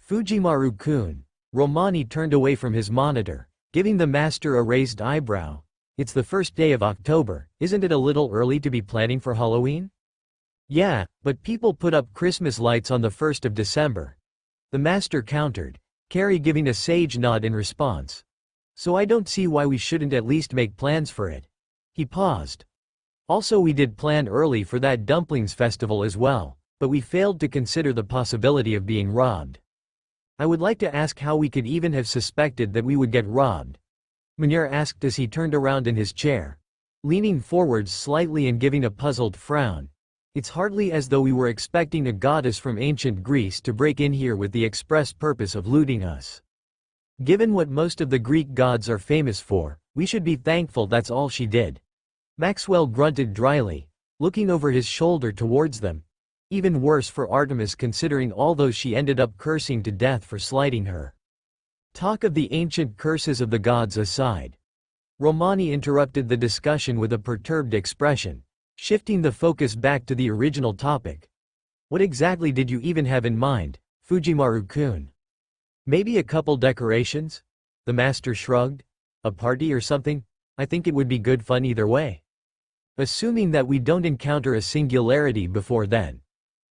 Fujimaru-kun. Romani turned away from his monitor, giving the master a raised eyebrow. It's the first day of October, isn't it a little early to be planning for Halloween? Yeah, but people put up Christmas lights on the 1st of December. The master countered, Carrie giving a sage nod in response. So I don't see why we shouldn't at least make plans for it. He paused. Also, we did plan early for that dumplings festival as well, but we failed to consider the possibility of being robbed. I would like to ask how we could even have suspected that we would get robbed. Munir asked as he turned around in his chair, leaning forwards slightly and giving a puzzled frown. It's hardly as though we were expecting a goddess from ancient Greece to break in here with the express purpose of looting us. Given what most of the Greek gods are famous for, we should be thankful that's all she did. Maxwell grunted dryly, looking over his shoulder towards them. Even worse for Artemis considering all those she ended up cursing to death for slighting her. Talk of the ancient curses of the gods aside. Romani interrupted the discussion with a perturbed expression, shifting the focus back to the original topic. What exactly did you even have in mind, Fujimaru-kun? Maybe a couple decorations? The master shrugged. A party or something? I think it would be good fun either way. Assuming that we don't encounter a singularity before then.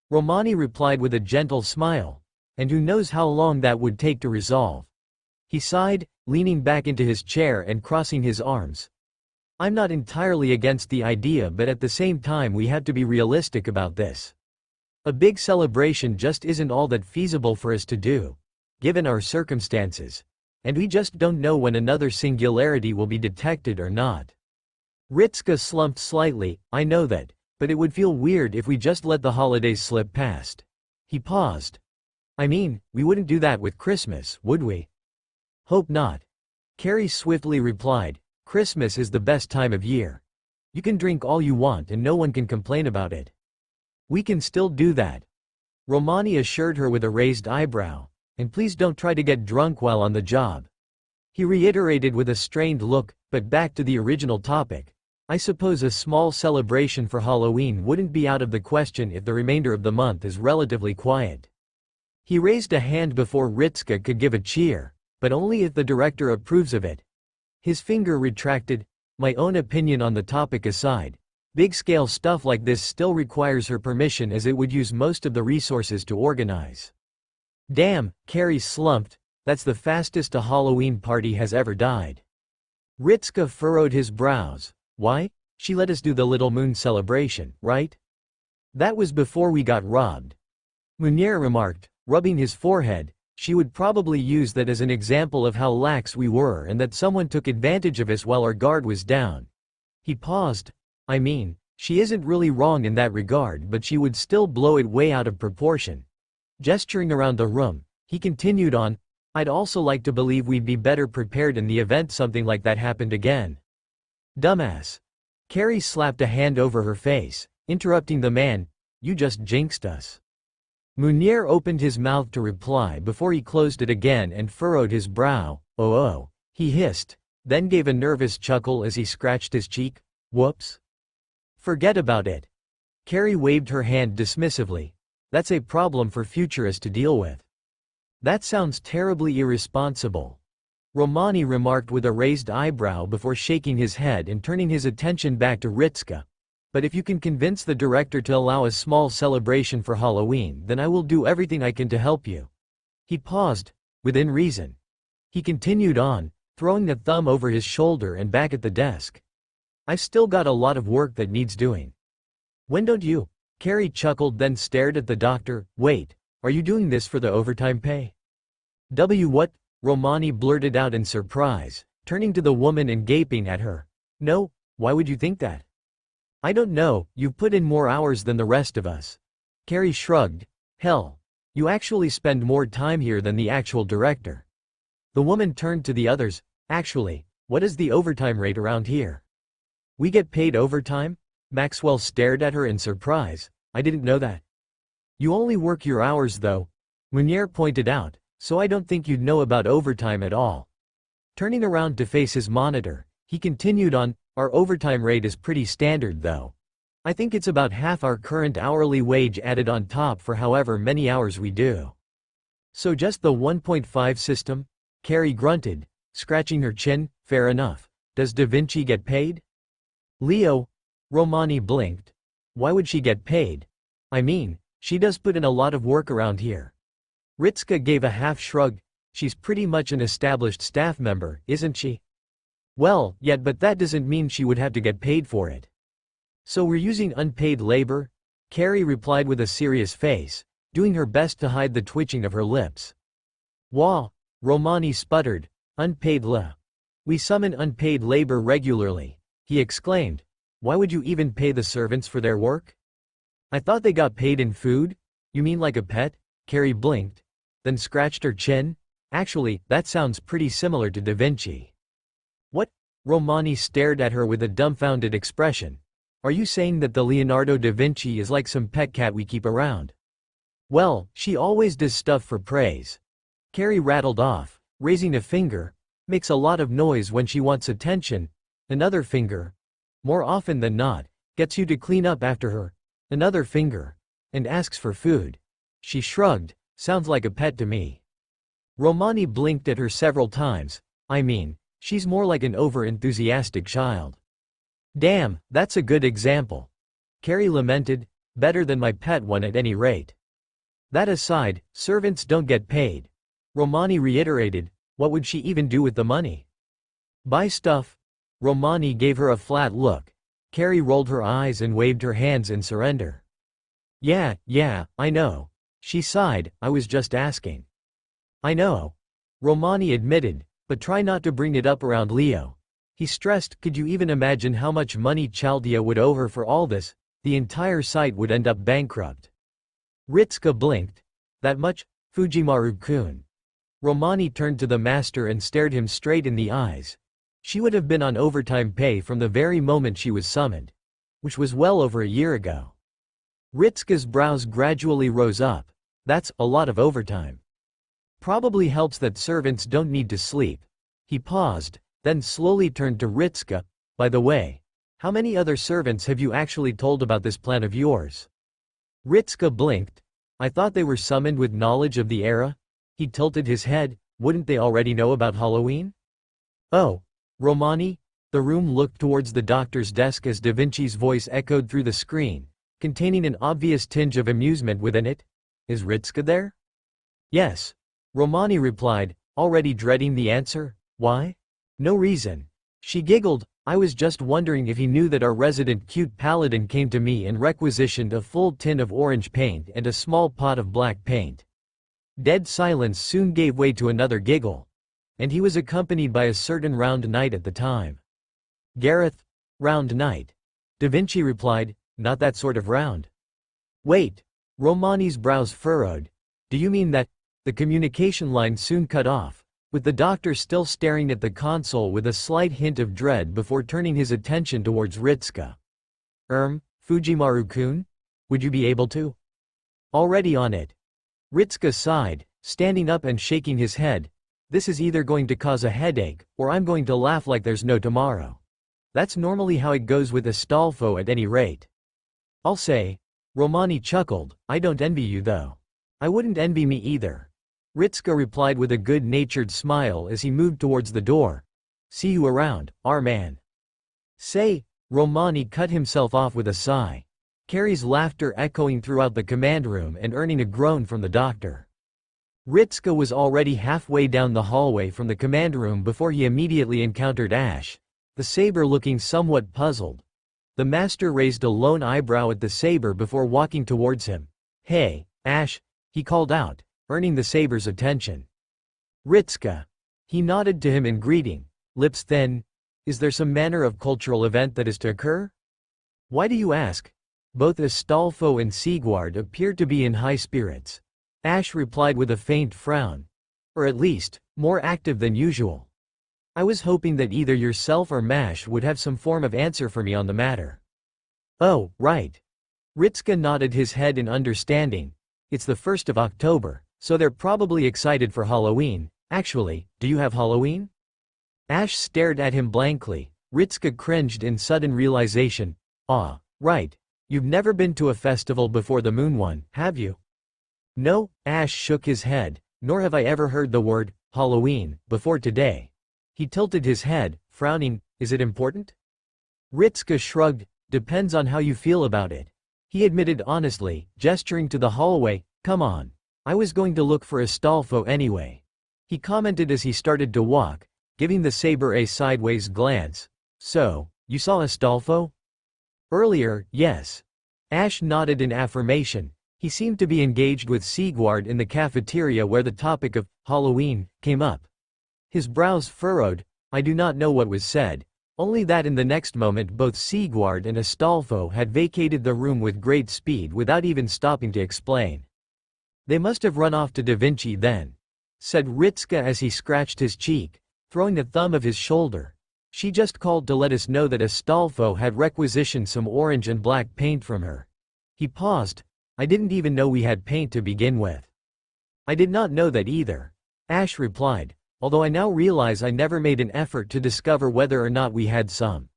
Romani replied with a gentle smile. And who knows how long that would take to resolve. He sighed, leaning back into his chair and crossing his arms. I'm not entirely against the idea, but at the same time we have to be realistic about this. A big celebration just isn't all that feasible for us to do, given our circumstances. And we just don't know when another singularity will be detected or not. Ritska slumped slightly. I know that, but it would feel weird if we just let the holidays slip past. He paused. I mean, we wouldn't do that with Christmas, would we? Hope not. Carrie swiftly replied, Christmas is the best time of year. You can drink all you want and no one can complain about it. We can still do that. Romani assured her with a raised eyebrow. And please don't try to get drunk while on the job. He reiterated with a strained look, but back to the original topic. I suppose a small celebration for Halloween wouldn't be out of the question if the remainder of the month is relatively quiet. He raised a hand before Ritska could give a cheer, but only if the director approves of it. His finger retracted. My own opinion on the topic aside, big-scale stuff like this still requires her permission as it would use most of the resources to organize. Damn, Carrie slumped, that's the fastest a Halloween party has ever died. Ritska furrowed his brows. Why? She let us do the little moon celebration, right? That was before we got robbed. Munir remarked, rubbing his forehead. She would probably use that as an example of how lax we were and that someone took advantage of us while our guard was down. He paused. I mean, she isn't really wrong in that regard, but she would still blow it way out of proportion. Gesturing around the room, he continued on, I'd also like to believe we'd be better prepared in the event something like that happened again. Dumbass. Carrie slapped a hand over her face, interrupting the man, you just jinxed us. Munir opened his mouth to reply before he closed it again and furrowed his brow. Oh, he hissed, then gave a nervous chuckle as he scratched his cheek. Whoops. Forget about it. Carrie waved her hand dismissively. That's a problem for futurists to deal with. That sounds terribly irresponsible. Romani remarked with a raised eyebrow before shaking his head and turning his attention back to Ritska. But if you can convince the director to allow a small celebration for Halloween, then I will do everything I can to help you. He paused, within reason. He continued on, throwing a thumb over his shoulder and back at the desk. I've still got a lot of work that needs doing. When don't you? Carrie chuckled, then stared at the doctor. Wait, are you doing this for the overtime pay? What? Romani blurted out in surprise, turning to the woman and gaping at her. No, why would you think that? I don't know, you've put in more hours than the rest of us. Carrie shrugged. Hell, you actually spend more time here than the actual director. The woman turned to the others. Actually, what is the overtime rate around here? We get paid overtime? Maxwell stared at her in surprise. I didn't know that. You only work your hours though, Munier pointed out, so I don't think you'd know about overtime at all. Turning around to face his monitor, he continued on, our overtime rate is pretty standard though. I think it's about half our current hourly wage added on top for however many hours we do. So just the 1.5 system? Carrie grunted, scratching her chin, fair enough. Does Da Vinci get paid? Leo, Romani blinked. Why would she get paid? I mean, she does put in a lot of work around here. Ritska gave a half shrug, she's pretty much an established staff member, isn't she? Well, yet but that doesn't mean she would have to get paid for it. So we're using unpaid labor? Carrie replied with a serious face, doing her best to hide the twitching of her lips. Wah, Romani sputtered, unpaid la. We summon unpaid labor regularly, he exclaimed. Why would you even pay the servants for their work? I thought they got paid in food? You mean like a pet? Carrie blinked, then scratched her chin. Actually, that sounds pretty similar to Da Vinci. What? Romani stared at her with a dumbfounded expression. Are you saying that the Leonardo da Vinci is like some pet cat we keep around? Well, she always does stuff for praise. Carrie rattled off, raising a finger, makes a lot of noise when she wants attention, another finger, more often than not, gets you to clean up after her, another finger, and asks for food. She shrugged, sounds like a pet to me. Romani blinked at her several times, I mean, she's more like an over-enthusiastic child. Damn, that's a good example. Carrie lamented, better than my pet one at any rate. That aside, servants don't get paid. Romani reiterated, what would she even do with the money? Buy stuff. Romani gave her a flat look. Carrie rolled her eyes and waved her hands in surrender. Yeah, I know. She sighed, I was just asking. I know. Romani admitted, but try not to bring it up around Leo. He stressed, could you even imagine how much money Chaldea would owe her for all this? The entire site would end up bankrupt. Ritska blinked. That much? Fujimaru-kun. Romani turned to the master and stared him straight in the eyes. She would have been on overtime pay from the very moment she was summoned, which was well over a year ago. Ritska's brows gradually rose up. That's a lot of overtime. Probably helps that servants don't need to sleep. He paused, then slowly turned to Ritska. By the way, how many other servants have you actually told about this plan of yours? Ritska blinked. I thought they were summoned with knowledge of the era. He tilted his head, wouldn't they already know about Halloween? Oh, Romani? The room looked towards the doctor's desk as Da Vinci's voice echoed through the screen, containing an obvious tinge of amusement within it. Is Ritska there? Yes. Romani replied, already dreading the answer. Why? No reason. She giggled, I was just wondering if he knew that our resident cute paladin came to me and requisitioned a full tin of orange paint and a small pot of black paint. Dead silence soon gave way to another giggle. And he was accompanied by a certain round knight at the time. Gareth? Round knight. Da Vinci replied, not that sort of round. Wait. Romani's brows furrowed. Do you mean that? The communication line soon cut off, with the doctor still staring at the console with a slight hint of dread before turning his attention towards Ritska. Fujimaru-kun? Would you be able to? Already on it. Ritska sighed, standing up and shaking his head. This is either going to cause a headache, or I'm going to laugh like there's no tomorrow. That's normally how it goes with Astolfo at any rate. I'll say. Romani chuckled, I don't envy you though. I wouldn't envy me either. Ritska replied with a good-natured smile as he moved towards the door. See you around, our man. Say, Romani cut himself off with a sigh. Carrie's laughter echoing throughout the command room and earning a groan from the doctor. Ritska was already halfway down the hallway from the command room before he immediately encountered Ash, the saber looking somewhat puzzled. The master raised a lone eyebrow at the saber before walking towards him. Hey, Ash, he called out, earning the saber's attention. Ritska. He nodded to him in greeting, lips thin. Is there some manner of cultural event that is to occur? Why do you ask? Both Astolfo and Sigward appeared to be in high spirits. Ash replied with a faint frown. Or at least, more active than usual. I was hoping that either yourself or Mash would have some form of answer for me on the matter. Oh, right. Ritska nodded his head in understanding. It's the 1st of October, so they're probably excited for Halloween. Actually, do you have Halloween? Ash stared at him blankly. Ritska cringed in sudden realization. Ah, right. You've never been to a festival before the moon one, have you? No, Ash shook his head, nor have I ever heard the word, Halloween, before today. He tilted his head, frowning. Is it important? Ritska shrugged. Depends on how you feel about it. He admitted honestly, gesturing to the hallway. Come on. I was going to look for Astolfo anyway. He commented as he started to walk, giving the saber a sideways glance. So, you saw Astolfo? Earlier, yes. Ash nodded in affirmation. He seemed to be engaged with Sigurd in the cafeteria where the topic of Halloween came up. His brows furrowed. I do not know what was said, only that in the next moment both Sigurd and Astolfo had vacated the room with great speed without even stopping to explain. They must have run off to Da Vinci then, said Ritska as he scratched his cheek, throwing the thumb of his shoulder. She just called to let us know that Astolfo had requisitioned some orange and black paint from her. He paused. I didn't even know we had paint to begin with. I did not know that either, Ash replied, although I now realize I never made an effort to discover whether or not we had some.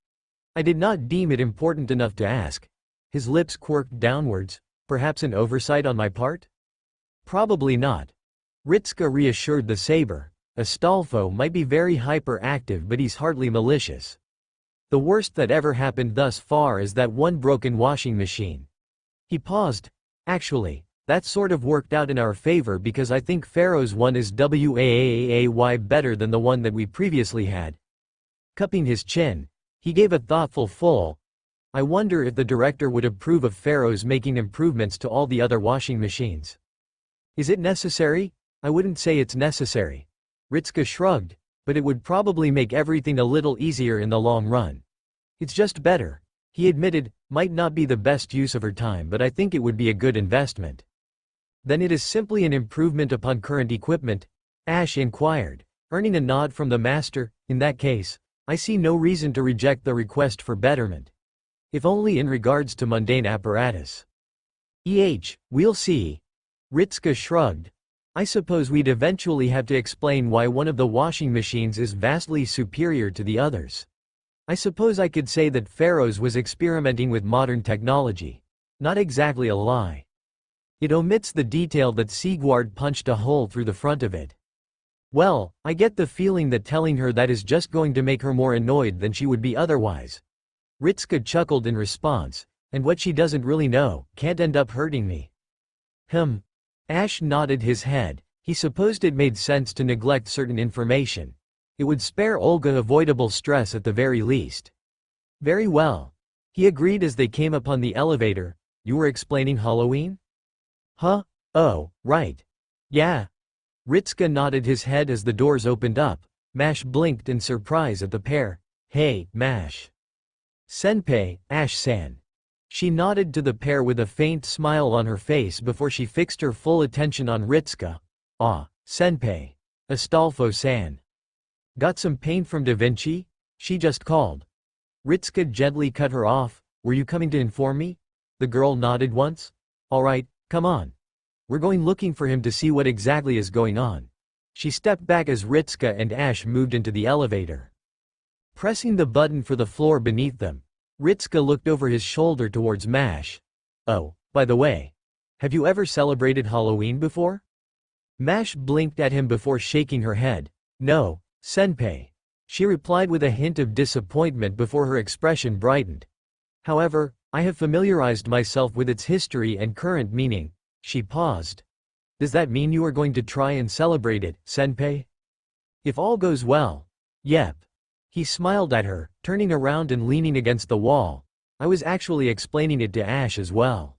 I did not deem it important enough to ask. His lips quirked downwards. Perhaps an oversight on my part? Probably not. Ritska reassured the saber. Astolfo might be very hyperactive, but he's hardly malicious. The worst that ever happened thus far is that one broken washing machine. He paused. Actually, that sort of worked out in our favor because I think Pharaoh's one is way better than the one that we previously had. Cupping his chin, he gave a thoughtful full. I wonder if the director would approve of Pharaoh's making improvements to all the other washing machines. Is it necessary? I wouldn't say it's necessary. Ritska shrugged, but it would probably make everything a little easier in the long run. It's just better, he admitted. Might not be the best use of her time, but I think it would be a good investment. Then it is simply an improvement upon current equipment? Ash inquired, earning a nod from the master. In that case, I see no reason to reject the request for betterment. If only in regards to mundane apparatus. We'll see. Ritska shrugged. I suppose we'd eventually have to explain why one of the washing machines is vastly superior to the others. I suppose I could say that Pharaoh's was experimenting with modern technology. Not exactly a lie. It omits the detail that Sigurd punched a hole through the front of it. Well, I get the feeling that telling her that is just going to make her more annoyed than she would be otherwise. Ritska chuckled in response, and what she doesn't really know can't end up hurting me. Ash nodded his head. He supposed it made sense to neglect certain information. It would spare Olga avoidable stress at the very least. Very well. He agreed as they came upon the elevator. You were explaining Halloween? Huh? Oh, right. Yeah. Ritska nodded his head as the doors opened up. Mash blinked in surprise at the pair. Hey, Mash. Senpai, Ash-san. She nodded to the pair with a faint smile on her face before she fixed her full attention on Ritska. Ah, Senpai. Astolfo-san. Got some paint from Da Vinci? She just called. Ritska gently cut her off. Were you coming to inform me? The girl nodded once. Alright, come on. We're going looking for him to see what exactly is going on. She stepped back as Ritska and Ash moved into the elevator. Pressing the button for the floor beneath them, Ritska looked over his shoulder towards Mash. Oh, by the way. Have you ever celebrated Halloween before? Mash blinked at him before shaking her head. No, Senpai. She replied with a hint of disappointment before her expression brightened. However, I have familiarized myself with its history and current meaning. She paused. Does that mean you are going to try and celebrate it, Senpai? If all goes well. Yep. He smiled at her, turning around and leaning against the wall. I was actually explaining it to Ash as well.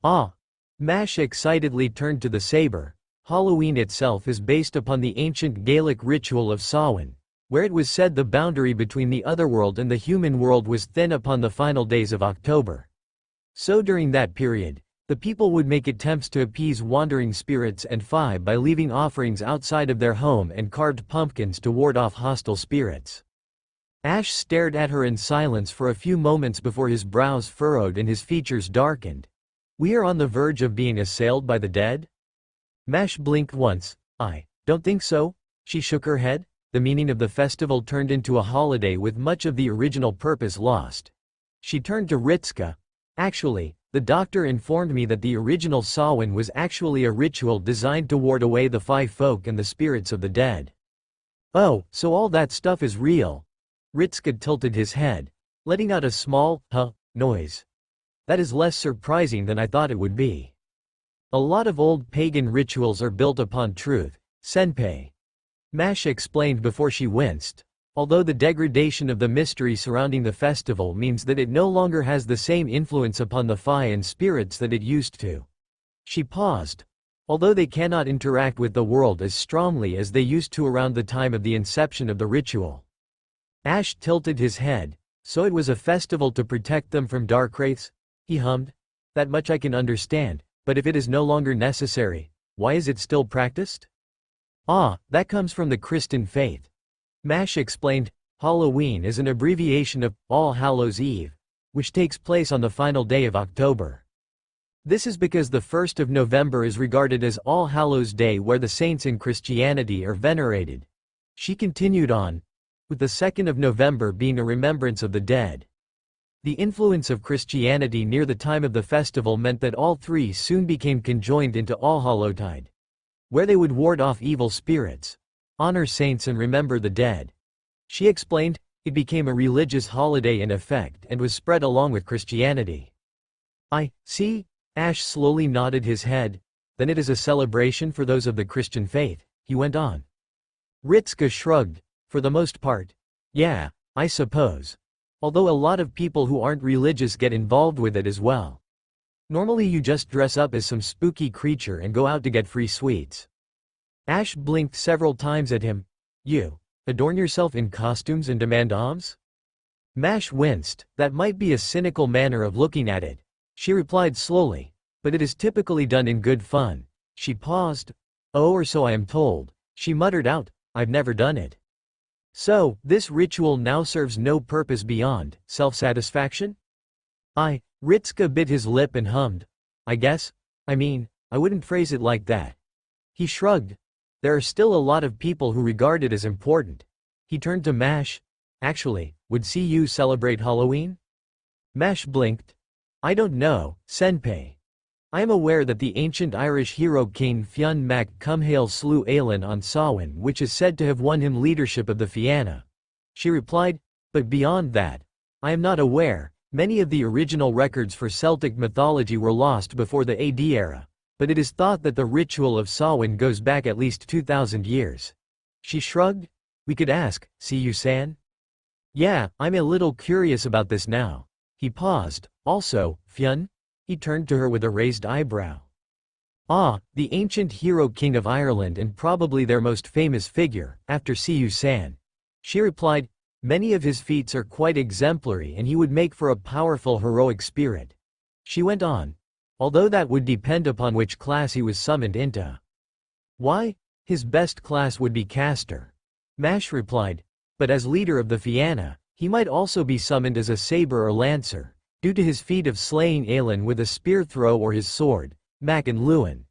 Ah. Mash excitedly turned to the saber. Halloween itself is based upon the ancient Gaelic ritual of Samhain, where it was said the boundary between the otherworld and the human world was thin upon the final days of October. So during that period, the people would make attempts to appease wandering spirits and fae by leaving offerings outside of their home and carved pumpkins to ward off hostile spirits. Ash stared at her in silence for a few moments before his brows furrowed and his features darkened. We are on the verge of being assailed by the dead? Mash blinked once. I don't think so. She shook her head. The meaning of the festival turned into a holiday with much of the original purpose lost. She turned to Ritska. Actually, the doctor informed me that the original Samhain was actually a ritual designed to ward away the five folk and the spirits of the dead. Oh, so all that stuff is real. Ritska tilted his head, letting out a small, huh, noise. That is less surprising than I thought it would be. A lot of old pagan rituals are built upon truth, senpai. Mash explained before she winced. Although the degradation of the mystery surrounding the festival means that it no longer has the same influence upon the Fae and spirits that it used to. She paused. Although they cannot interact with the world as strongly as they used to around the time of the inception of the ritual. Ash tilted his head. So it was a festival to protect them from dark wraiths? He hummed. That much I can understand, but if it is no longer necessary, why is it still practiced? Ah, that comes from the Christian faith. Mash explained. Halloween is an abbreviation of All Hallows' Eve, which takes place on the final day of October. This is because the 1st of November is regarded as All Hallows' Day, where the saints in Christianity are venerated. She continued on, with the 2nd of November being a remembrance of the dead. The influence of Christianity near the time of the festival meant that all three soon became conjoined into Allhallowtide, where they would ward off evil spirits, honor saints and remember the dead. She explained, it became a religious holiday in effect and was spread along with Christianity. I see. Ash slowly nodded his head. Then it is a celebration for those of the Christian faith, he went on. Ritska shrugged. For the most part. Yeah, I suppose. Although a lot of people who aren't religious get involved with it as well. Normally you just dress up as some spooky creature and go out to get free sweets. Ash blinked several times at him. You adorn yourself in costumes and demand alms? Mash winced. That might be a cynical manner of looking at it. She replied slowly. But it is typically done in good fun. She paused. Oh, or so I am told. She muttered out, I've never done it. So, this ritual now serves no purpose beyond self-satisfaction? Ritska bit his lip and hummed. I guess, I wouldn't phrase it like that. He shrugged. There are still a lot of people who regard it as important. He turned to Mash. Actually, would CU celebrate Halloween? Mash blinked. I don't know, senpai. I am aware that the ancient Irish hero King Fionn Mac Cumhale slew Aelin on Samhain, which is said to have won him leadership of the Fianna. She replied, but beyond that, I am not aware. Many of the original records for Celtic mythology were lost before the AD era, but it is thought that the ritual of Samhain goes back at least 2,000 years. She shrugged. We could ask, Siyu-san? Yeah, I'm a little curious about this now. He paused. Also, Fionn? He turned to her with a raised eyebrow. Ah, the ancient hero king of Ireland and probably their most famous figure, after Siyu-san. She replied, many of his feats are quite exemplary and he would make for a powerful heroic spirit. She went on. Although that would depend upon which class he was summoned into. Why? His best class would be caster. Mash replied. But as leader of the Fianna, he might also be summoned as a saber or lancer, due to his feat of slaying Aelin with a spear throw or his sword, Mac and Luin.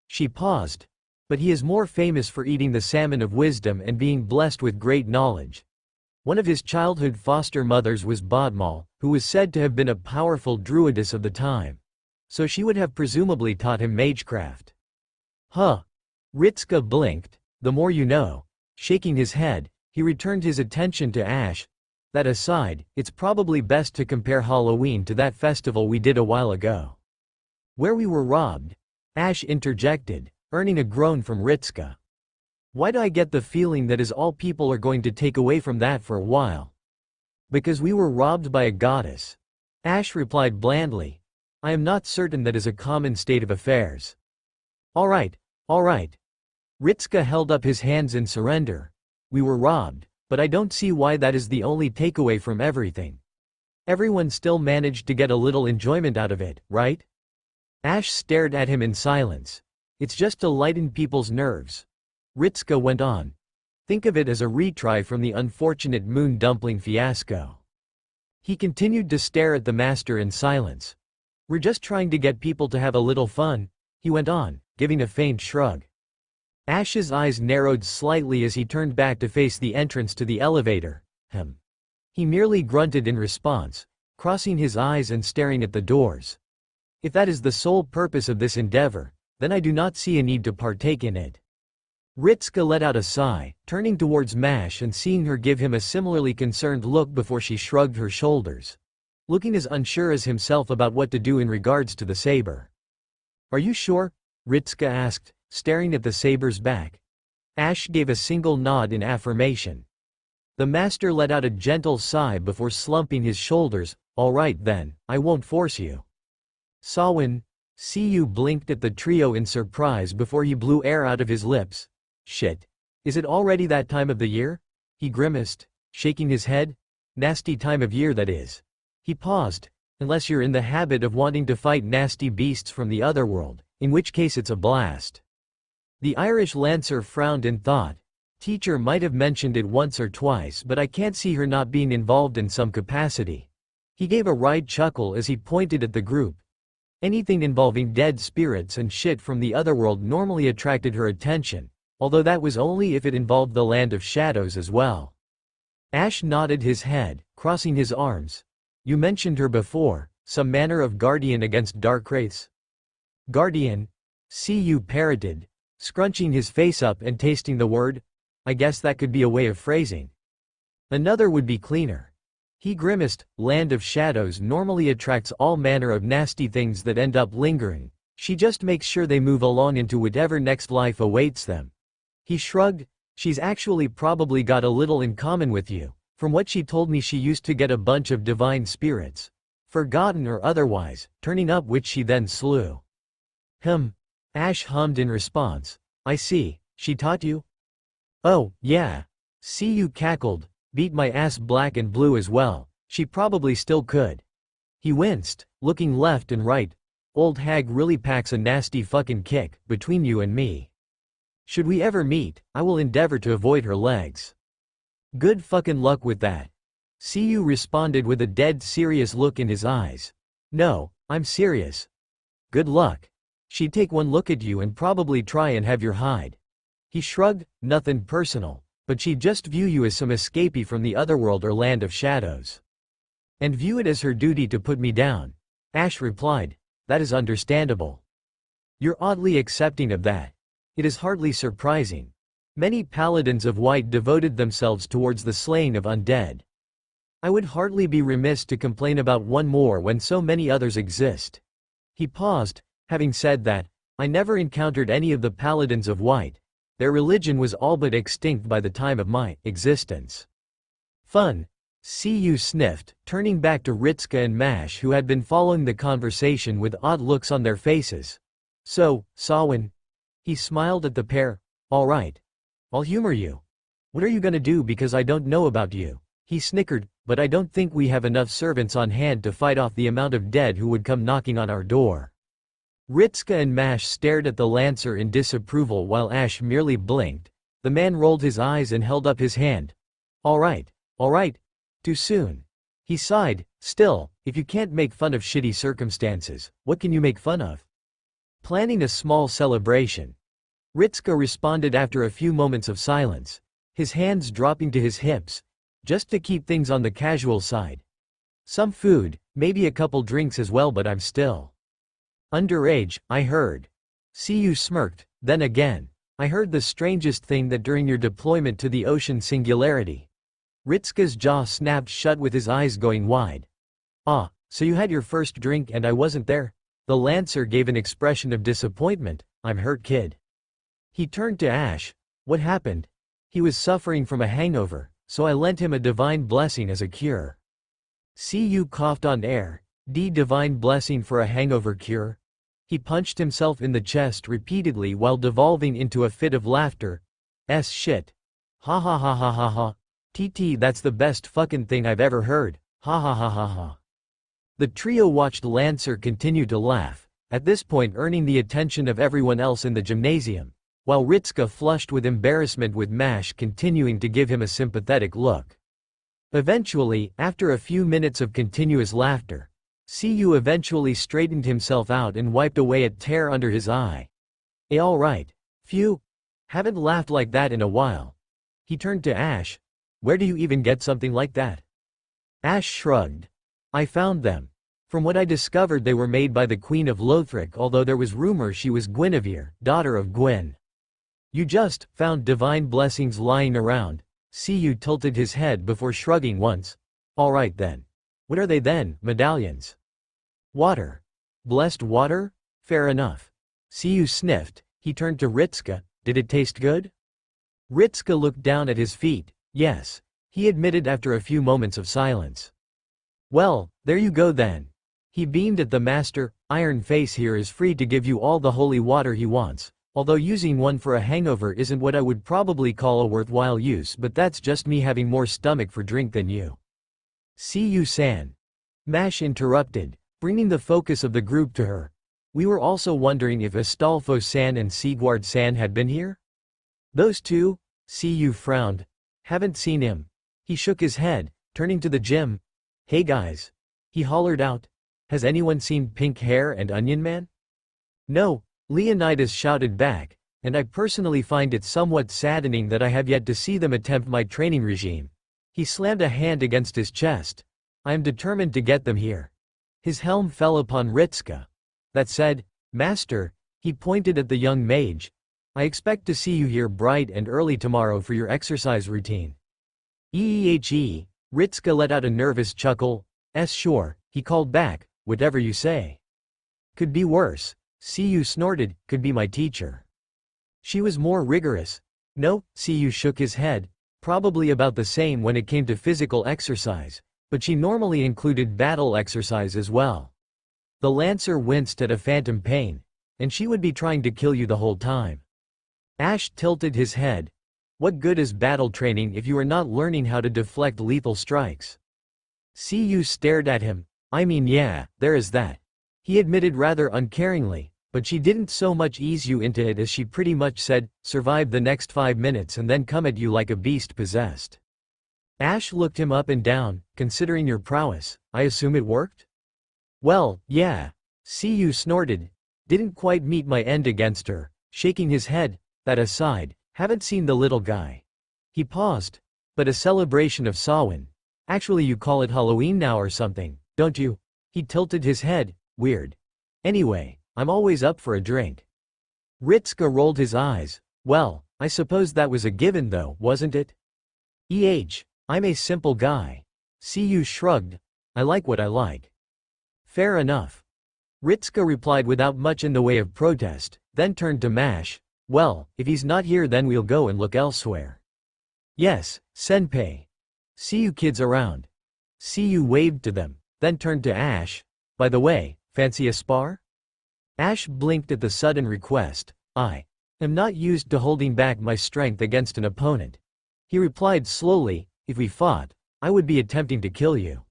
She paused. But he is more famous for eating the salmon of wisdom and being blessed with great knowledge. One of his childhood foster mothers was Bodmal, who was said to have been a powerful druidess of the time. So she would have presumably taught him magecraft. Huh. Ritska blinked. The more you know. Shaking his head, he returned his attention to Ash. That aside, it's probably best to compare Halloween to that festival we did a while ago. Where we were robbed. Ash interjected, earning a groan from Ritska. Why do I get the feeling that is all people are going to take away from that for a while? Because we were robbed by a goddess. Ash replied blandly. I am not certain that is a common state of affairs. All right. Ritska held up his hands in surrender. We were robbed. But I don't see why that is the only takeaway from everything. Everyone still managed to get a little enjoyment out of it, right? Ash stared at him in silence. It's just to lighten people's nerves. Ritska went on. Think of it as a retry from the unfortunate moon dumpling fiasco. He continued to stare at the master in silence. We're just trying to get people to have a little fun, he went on, giving a faint shrug. Ash's eyes narrowed slightly as he turned back to face the entrance to the elevator. He merely grunted in response, crossing his eyes and staring at the doors. If that is the sole purpose of this endeavor, then I do not see a need to partake in it. Ritska let out a sigh, turning towards Mash and seeing her give him a similarly concerned look before she shrugged her shoulders, looking as unsure as himself about what to do in regards to the saber. Are you sure? Ritska asked, staring at the saber's back. Ash gave a single nod in affirmation. The master let out a gentle sigh before slumping his shoulders. All right then, I won't force you. Sawin, Cu blinked at the trio in surprise before he blew air out of his lips. Shit. Is it already that time of the year? He grimaced, shaking his head. Nasty time of year that is. He paused. Unless you're in the habit of wanting to fight nasty beasts from the otherworld, in which case it's a blast. The Irish Lancer frowned in thought. Teacher might have mentioned it once or twice, but I can't see her not being involved in some capacity. He gave a wry chuckle as he pointed at the group. Anything involving dead spirits and shit from the otherworld normally attracted her attention, although that was only if it involved the land of shadows as well. Ash nodded his head, crossing his arms. You mentioned her before, some manner of guardian against dark wraiths. Guardian? Cu parroted, scrunching his face up and tasting the word. I guess that could be a way of phrasing. Another would be cleaner. He grimaced. Land of shadows normally attracts all manner of nasty things that end up lingering. She just makes sure they move along into whatever next life awaits them. He shrugged. She's actually probably got a little in common with you. From what she told me, she used to get a bunch of divine spirits, forgotten or otherwise, turning up, which she then slew. Ash hummed in response. I see, she taught you? Oh, yeah. Cu cackled. Beat my ass black and blue as well. She probably still could. He winced, looking left and right. Old hag really packs a nasty fucking kick, between you and me. Should we ever meet, I will endeavor to avoid her legs. Good fucking luck with that. Cu responded with a dead serious look in his eyes. No, I'm serious. Good luck. She'd take one look at you and probably try and have your hide. He shrugged. Nothing personal, but she'd just view you as some escapee from the otherworld or land of shadows. And view it as her duty to put me down. Ash replied. That is understandable. You're oddly accepting of that. It is hardly surprising. Many paladins of white devoted themselves towards the slaying of undead. I would hardly be remiss to complain about one more when so many others exist. He paused. Having said that, I never encountered any of the paladins of white. Their religion was all but extinct by the time of my existence. Fun. Cu sniffed, turning back to Ritska and Mash, who had been following the conversation with odd looks on their faces. So, Sawin. He smiled at the pair. All right. I'll humor you. What are you gonna do because I don't know about you? He snickered, but I don't think we have enough servants on hand to fight off the amount of dead who would come knocking on our door. Ritska and Mash stared at the Lancer in disapproval while Ash merely blinked. The man rolled his eyes and held up his hand. All right. Too soon. He sighed. Still, if you can't make fun of shitty circumstances, what can you make fun of? Planning a small celebration. Ritska responded after a few moments of silence, his hands dropping to his hips, just to keep things on the casual side. Some food, maybe a couple drinks as well, but I'm still underage, I heard. Cu smirked. Then again, I heard the strangest thing, that during your deployment to the ocean Singularity. Ritska's jaw snapped shut with his eyes going wide. Ah, so you had your first drink and I wasn't there? The Lancer gave an expression of disappointment. I'm hurt, kid. He turned to Ash. What happened? He was suffering from a hangover, so I lent him a divine blessing as a cure. Cu coughed on air. Divine blessing for a hangover cure? He punched himself in the chest repeatedly while devolving into a fit of laughter. Shit. Ha ha ha ha ha ha. TT, that's the best fucking thing I've ever heard. Ha ha ha ha ha. The trio watched Lancer continue to laugh, at this point earning the attention of everyone else in the gymnasium, while Ritska flushed with embarrassment, with Mash continuing to give him a sympathetic look. Eventually, after a few minutes of continuous laughter, Cu eventually straightened himself out and wiped away a tear under his eye. Alright. Phew. Haven't laughed like that in a while. He turned to Ash. Where do you even get something like that? Ash shrugged. I found them. From what I discovered, they were made by the Queen of Lothric, although there was rumor she was Guinevere, daughter of Gwyn. You just found divine blessings lying around. Cu tilted his head before shrugging once. Alright then. What are they then? Medallions. Water. Blessed water? Fair enough. Cu sniffed. He turned to Ritska. Did it taste good? Ritska looked down at his feet. Yes. He admitted after a few moments of silence. Well, there you go then. He beamed at the master. Iron Face here is free to give you all the holy water he wants, although using one for a hangover isn't what I would probably call a worthwhile use, but that's just me having more stomach for drink than you. Cu-san. Mash interrupted, bringing the focus of the group to her. We were also wondering if Astolfo-san and Sigward-san had been here? Those two? Cu frowned. Haven't seen him. He shook his head, turning to the gym. Hey guys. He hollered out. Has anyone seen Pink Hair and Onion Man? No, Leonidas shouted back, and I personally find it somewhat saddening that I have yet to see them attempt my training regime. He slammed a hand against his chest. I am determined to get them here. His helm fell upon Ritska. That said, Master, he pointed at the young mage. I expect to see you here bright and early tomorrow for your exercise routine. Ritska let out a nervous chuckle. Sure, he called back, whatever you say. Could be worse. Cu snorted, could be my teacher. She was more rigorous. No, Cu shook his head, probably about the same when it came to physical exercise, but she normally included battle exercise as well. The Lancer winced at a phantom pain, and she would be trying to kill you the whole time. Ash tilted his head. What good is battle training if you are not learning how to deflect lethal strikes? Cu stared at him. I mean, yeah, there is that. He admitted rather uncaringly, but she didn't so much ease you into it as she pretty much said, survive the next 5 minutes and then come at you like a beast possessed. Ash looked him up and down. Considering your prowess, I assume it worked? Well, yeah. Cu snorted. Didn't quite meet my end against her, shaking his head. That aside, haven't seen the little guy. He paused. But a celebration of Samhain. Actually, you call it Halloween now or something, don't you? He tilted his head. Weird. Anyway, I'm always up for a drink. Ritska rolled his eyes. Well, I suppose that was a given though, wasn't it? I'm a simple guy. Cu shrugged. I like what I like. Fair enough. Ritska replied without much in the way of protest, then turned to Mash. Well, if he's not here then we'll go and look elsewhere. Yes, senpai. See you kids around. Cu waved to them, then turned to Ash. By the way, fancy a spar? Ash blinked at the sudden request. I am not used to holding back my strength against an opponent. He replied slowly, if we fought, I would be attempting to kill you.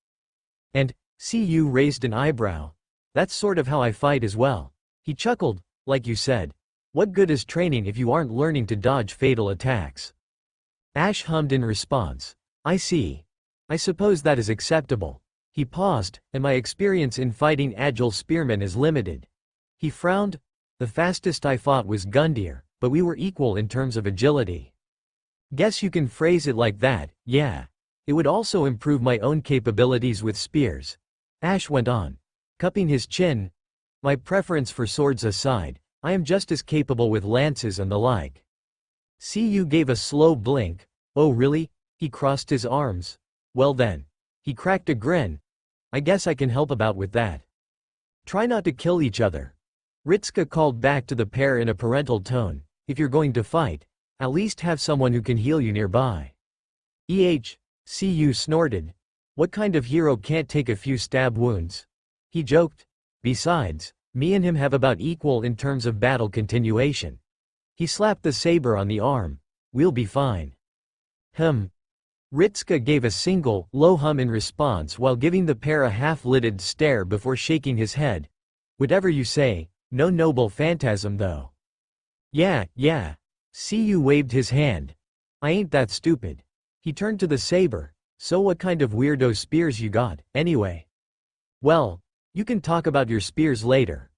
And, Cu raised an eyebrow. That's sort of how I fight as well. He chuckled, like you said. What good is training if you aren't learning to dodge fatal attacks? Ash hummed in response. I see. I suppose that is acceptable. He paused, and my experience in fighting agile spearmen is limited. He frowned. The fastest I fought was Gundyr, but we were equal in terms of agility. Guess you can phrase it like that, yeah. It would also improve my own capabilities with spears. Ash went on, cupping his chin. My preference for swords aside, I am just as capable with lances and the like. Cu gave a slow blink. Oh really? He crossed his arms. Well then. He cracked a grin. I guess I can help about with that. Try not to kill each other. Ritska called back to the pair in a parental tone. If you're going to fight, at least have someone who can heal you nearby. Cu snorted. What kind of hero can't take a few stab wounds? He joked. Besides, me and him have about equal in terms of battle continuation. He slapped the saber on the arm. We'll be fine. Ritska gave a single, low hum in response while giving the pair a half-lidded stare before shaking his head. Whatever you say, no noble phantasm though. Yeah. Cu waved his hand. I ain't that stupid. He turned to the saber. So what kind of weirdo spears you got, anyway? Well, You can talk about your spears later.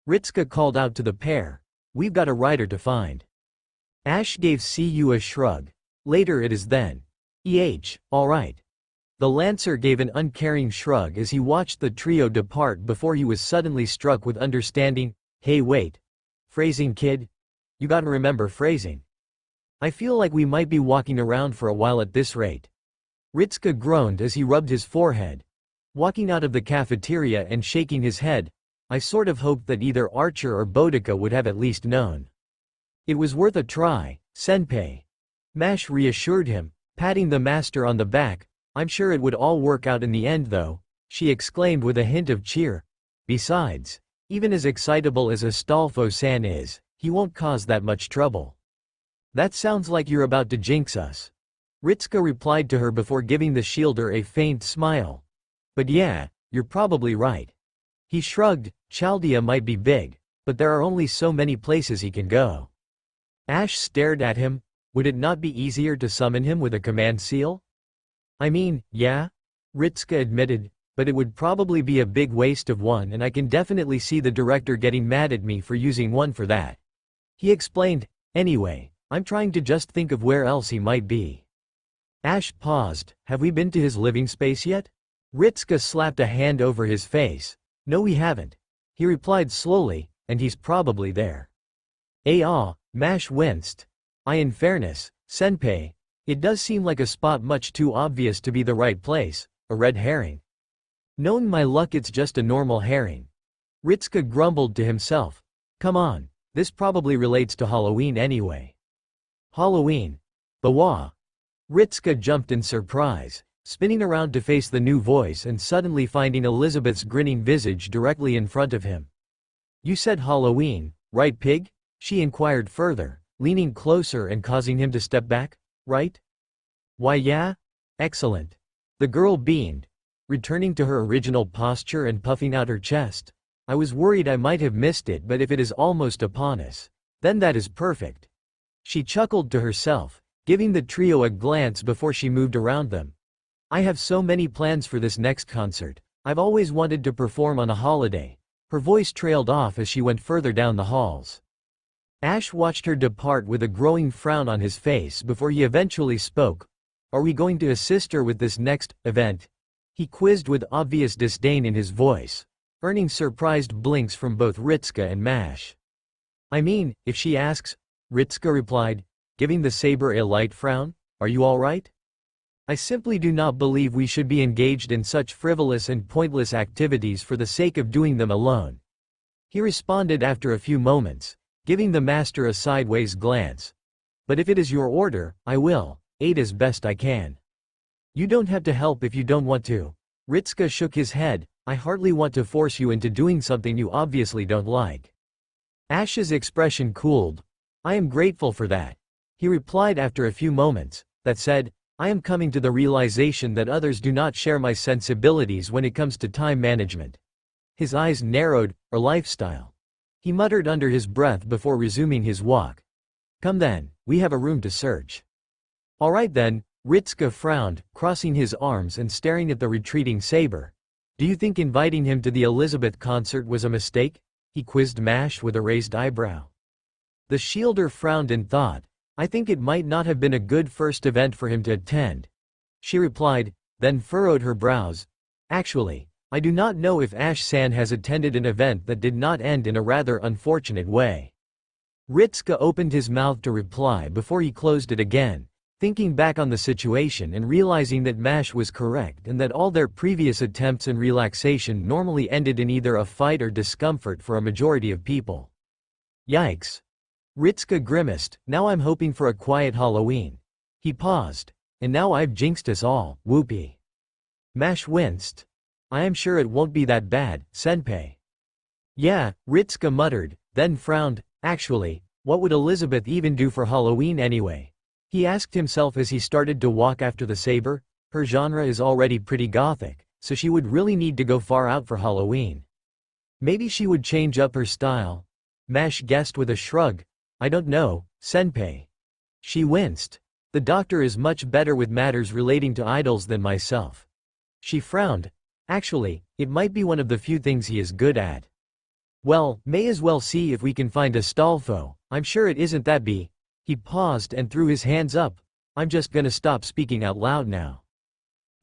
Ritsuka called out to the pair. We've got a writer to find. Ash gave Cu a shrug. Later it is then. Alright. The Lancer gave an uncaring shrug as he watched the trio depart before he was suddenly struck with understanding. Hey wait. Phrasing kid? You gotta remember phrasing. I feel like we might be walking around for a while at this rate. Ritsuka groaned as he rubbed his forehead. Walking out of the cafeteria and shaking his head, I sort of hoped that either Archer or Boudica would have at least known. It was worth a try, senpai. Mash reassured him, patting the master on the back. I'm sure it would all work out in the end though, she exclaimed with a hint of cheer. Besides, even as excitable as Astolfo-san is, he won't cause that much trouble. That sounds like you're about to jinx us. Ritsuka replied to her before giving the shielder a faint smile. But yeah, you're probably right. He shrugged. Chaldea might be big, but there are only so many places he can go. Ash stared at him. Would it not be easier to summon him with a command seal? I mean, yeah, Ritsuka admitted, but it would probably be a big waste of one and I can definitely see the director getting mad at me for using one for that. He explained, anyway, I'm trying to just think of where else he might be. Ash paused. Have we been to his living space yet? Ritsuka slapped a hand over his face. No we haven't. He replied slowly, and he's probably there. Mash winced. In fairness, senpai, it does seem like a spot much too obvious to be the right place, a red herring. Knowing my luck it's just a normal herring. Ritsuka grumbled to himself. Come on, this probably relates to Halloween anyway. Halloween. Bawa. Ritsuka jumped in surprise, spinning around to face the new voice and suddenly finding Elizabeth's grinning visage directly in front of him. You said Halloween, right pig? She inquired further, leaning closer and causing him to step back, right? Why yeah? Excellent. The girl beamed, returning to her original posture and puffing out her chest. I was worried I might have missed it, but if it is almost upon us, then that is perfect. She chuckled to herself, giving the trio a glance before she moved around them. I have so many plans for this next concert. I've always wanted to perform on a holiday. Her voice trailed off as she went further down the halls. Ash watched her depart with a growing frown on his face before he eventually spoke. Are we going to assist her with this next event? He quizzed with obvious disdain in his voice, earning surprised blinks from both Ritsuka and Mash. I mean, if she asks, Ritsuka replied, giving the saber a light frown, are you all right? I simply do not believe we should be engaged in such frivolous and pointless activities for the sake of doing them alone. He responded after a few moments, giving the master a sideways glance. But if it is your order, I will aid as best I can. You don't have to help if you don't want to. Ritsuka shook his head. I hardly want to force you into doing something you obviously don't like. Ash's expression cooled. I am grateful for that. He replied after a few moments. That said, I am coming to the realization that others do not share my sensibilities when it comes to time management. His eyes narrowed. Or lifestyle. He muttered under his breath before resuming his walk. Come then, we have a room to search. Alright then, Ritsuka frowned, crossing his arms and staring at the retreating saber. Do you think inviting him to the Elizabeth concert was a mistake? He quizzed Mash with a raised eyebrow. The shielder frowned in thought. I think it might not have been a good first event for him to attend. She replied, then furrowed her brows. Actually, I do not know if Ash-san has attended an event that did not end in a rather unfortunate way. Ritsuka opened his mouth to reply before he closed it again, thinking back on the situation and realizing that Mash was correct and that all their previous attempts at relaxation normally ended in either a fight or discomfort for a majority of people. Yikes. Ritsuka grimaced. Now I'm hoping for a quiet Halloween. He paused. And now I've jinxed us all, whoopee. Mash winced. I am sure it won't be that bad, senpai. Yeah, Ritsuka muttered, then frowned. Actually, what would Elizabeth even do for Halloween anyway? He asked himself as he started to walk after the saber. Her genre is already pretty gothic, so she would really need to go far out for Halloween. Maybe she would change up her style. Mash guessed with a shrug. I don't know, senpai. She winced. The doctor is much better with matters relating to idols than myself. She frowned. Actually, it might be one of the few things he is good at. Well, may as well see if we can find Astolfo. I'm sure it isn't that bee. He paused and threw his hands up. I'm just gonna stop speaking out loud now.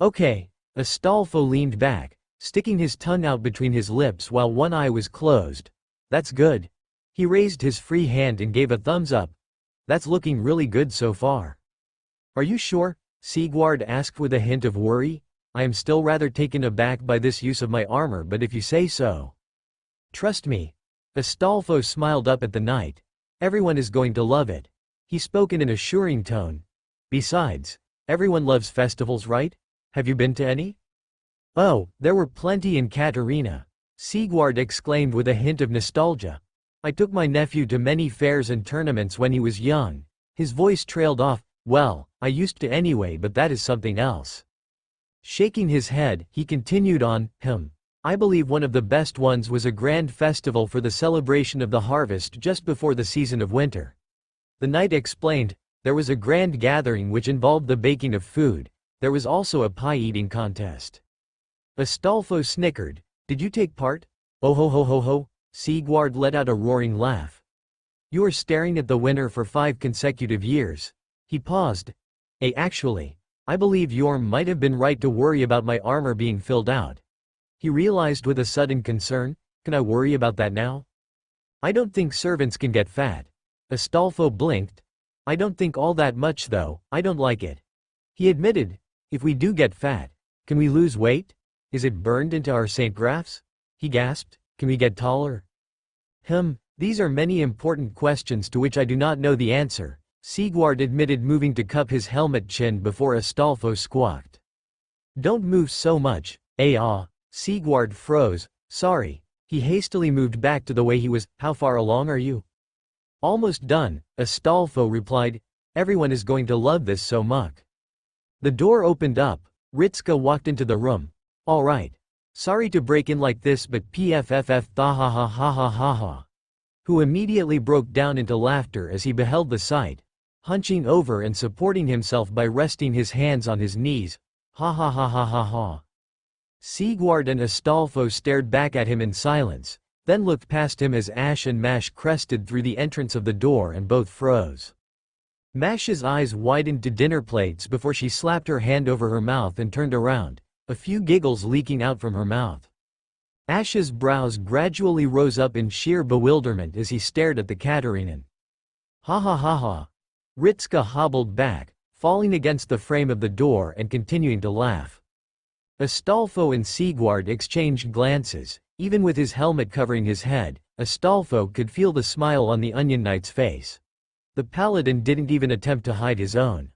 Okay. Astolfo leaned back, sticking his tongue out between his lips while one eye was closed. That's good. He raised his free hand and gave a thumbs up. That's looking really good so far. Are you sure? Sigurd asked with a hint of worry. I am still rather taken aback by this use of my armor, but if you say so. Trust me. Astolfo smiled up at the knight. Everyone is going to love it. He spoke in an assuring tone. Besides, everyone loves festivals, right? Have you been to any? Oh, there were plenty in Katarina. Sigurd exclaimed with a hint of nostalgia. I took my nephew to many fairs and tournaments when he was young. His voice trailed off. Well, I used to anyway, but that is something else. Shaking his head, he continued on, I believe one of the best ones was a grand festival for the celebration of the harvest just before the season of winter. The knight explained, there was a grand gathering which involved the baking of food. There was also a pie-eating contest. Astolfo snickered. Did you take part? Oh ho ho ho ho, Sigurd let out a roaring laugh. You are staring at the winner for 5 consecutive years. He paused. Actually, I believe Yorm might have been right to worry about my armor being filled out. He realized with a sudden concern, can I worry about that now? I don't think servants can get fat. Astolfo blinked. I don't think all that much though, I don't like it. He admitted, if we do get fat, can we lose weight? Is it burned into our St. Graphs? He gasped, can we get taller? These are many important questions to which I do not know the answer, Sigurd admitted, moving to cup his helmet chin before Astolfo squawked. Don't move so much, Sigurd froze. Sorry. He hastily moved back to the way he was. How far along are you? Almost done, Astolfo replied. Everyone is going to love this so much. The door opened up. Ritska walked into the room. All right. Sorry to break in like this, but pfff tha ha ha ha ha ha ha. Who immediately broke down into laughter as he beheld the sight, hunching over and supporting himself by resting his hands on his knees. Ha ha ha ha ha ha. Sigurd and Astolfo stared back at him in silence, then looked past him as Ash and Mash crested through the entrance of the door and both froze. Mash's eyes widened to dinner plates before she slapped her hand over her mouth and turned around, a few giggles leaking out from her mouth. Ash's brows gradually rose up in sheer bewilderment as he stared at the Katarinen. Ha ha ha ha. Ritska hobbled back, falling against the frame of the door and continuing to laugh. Astolfo and Sigurd exchanged glances. Even with his helmet covering his head, Astolfo could feel the smile on the Onion Knight's face. The paladin didn't even attempt to hide his own.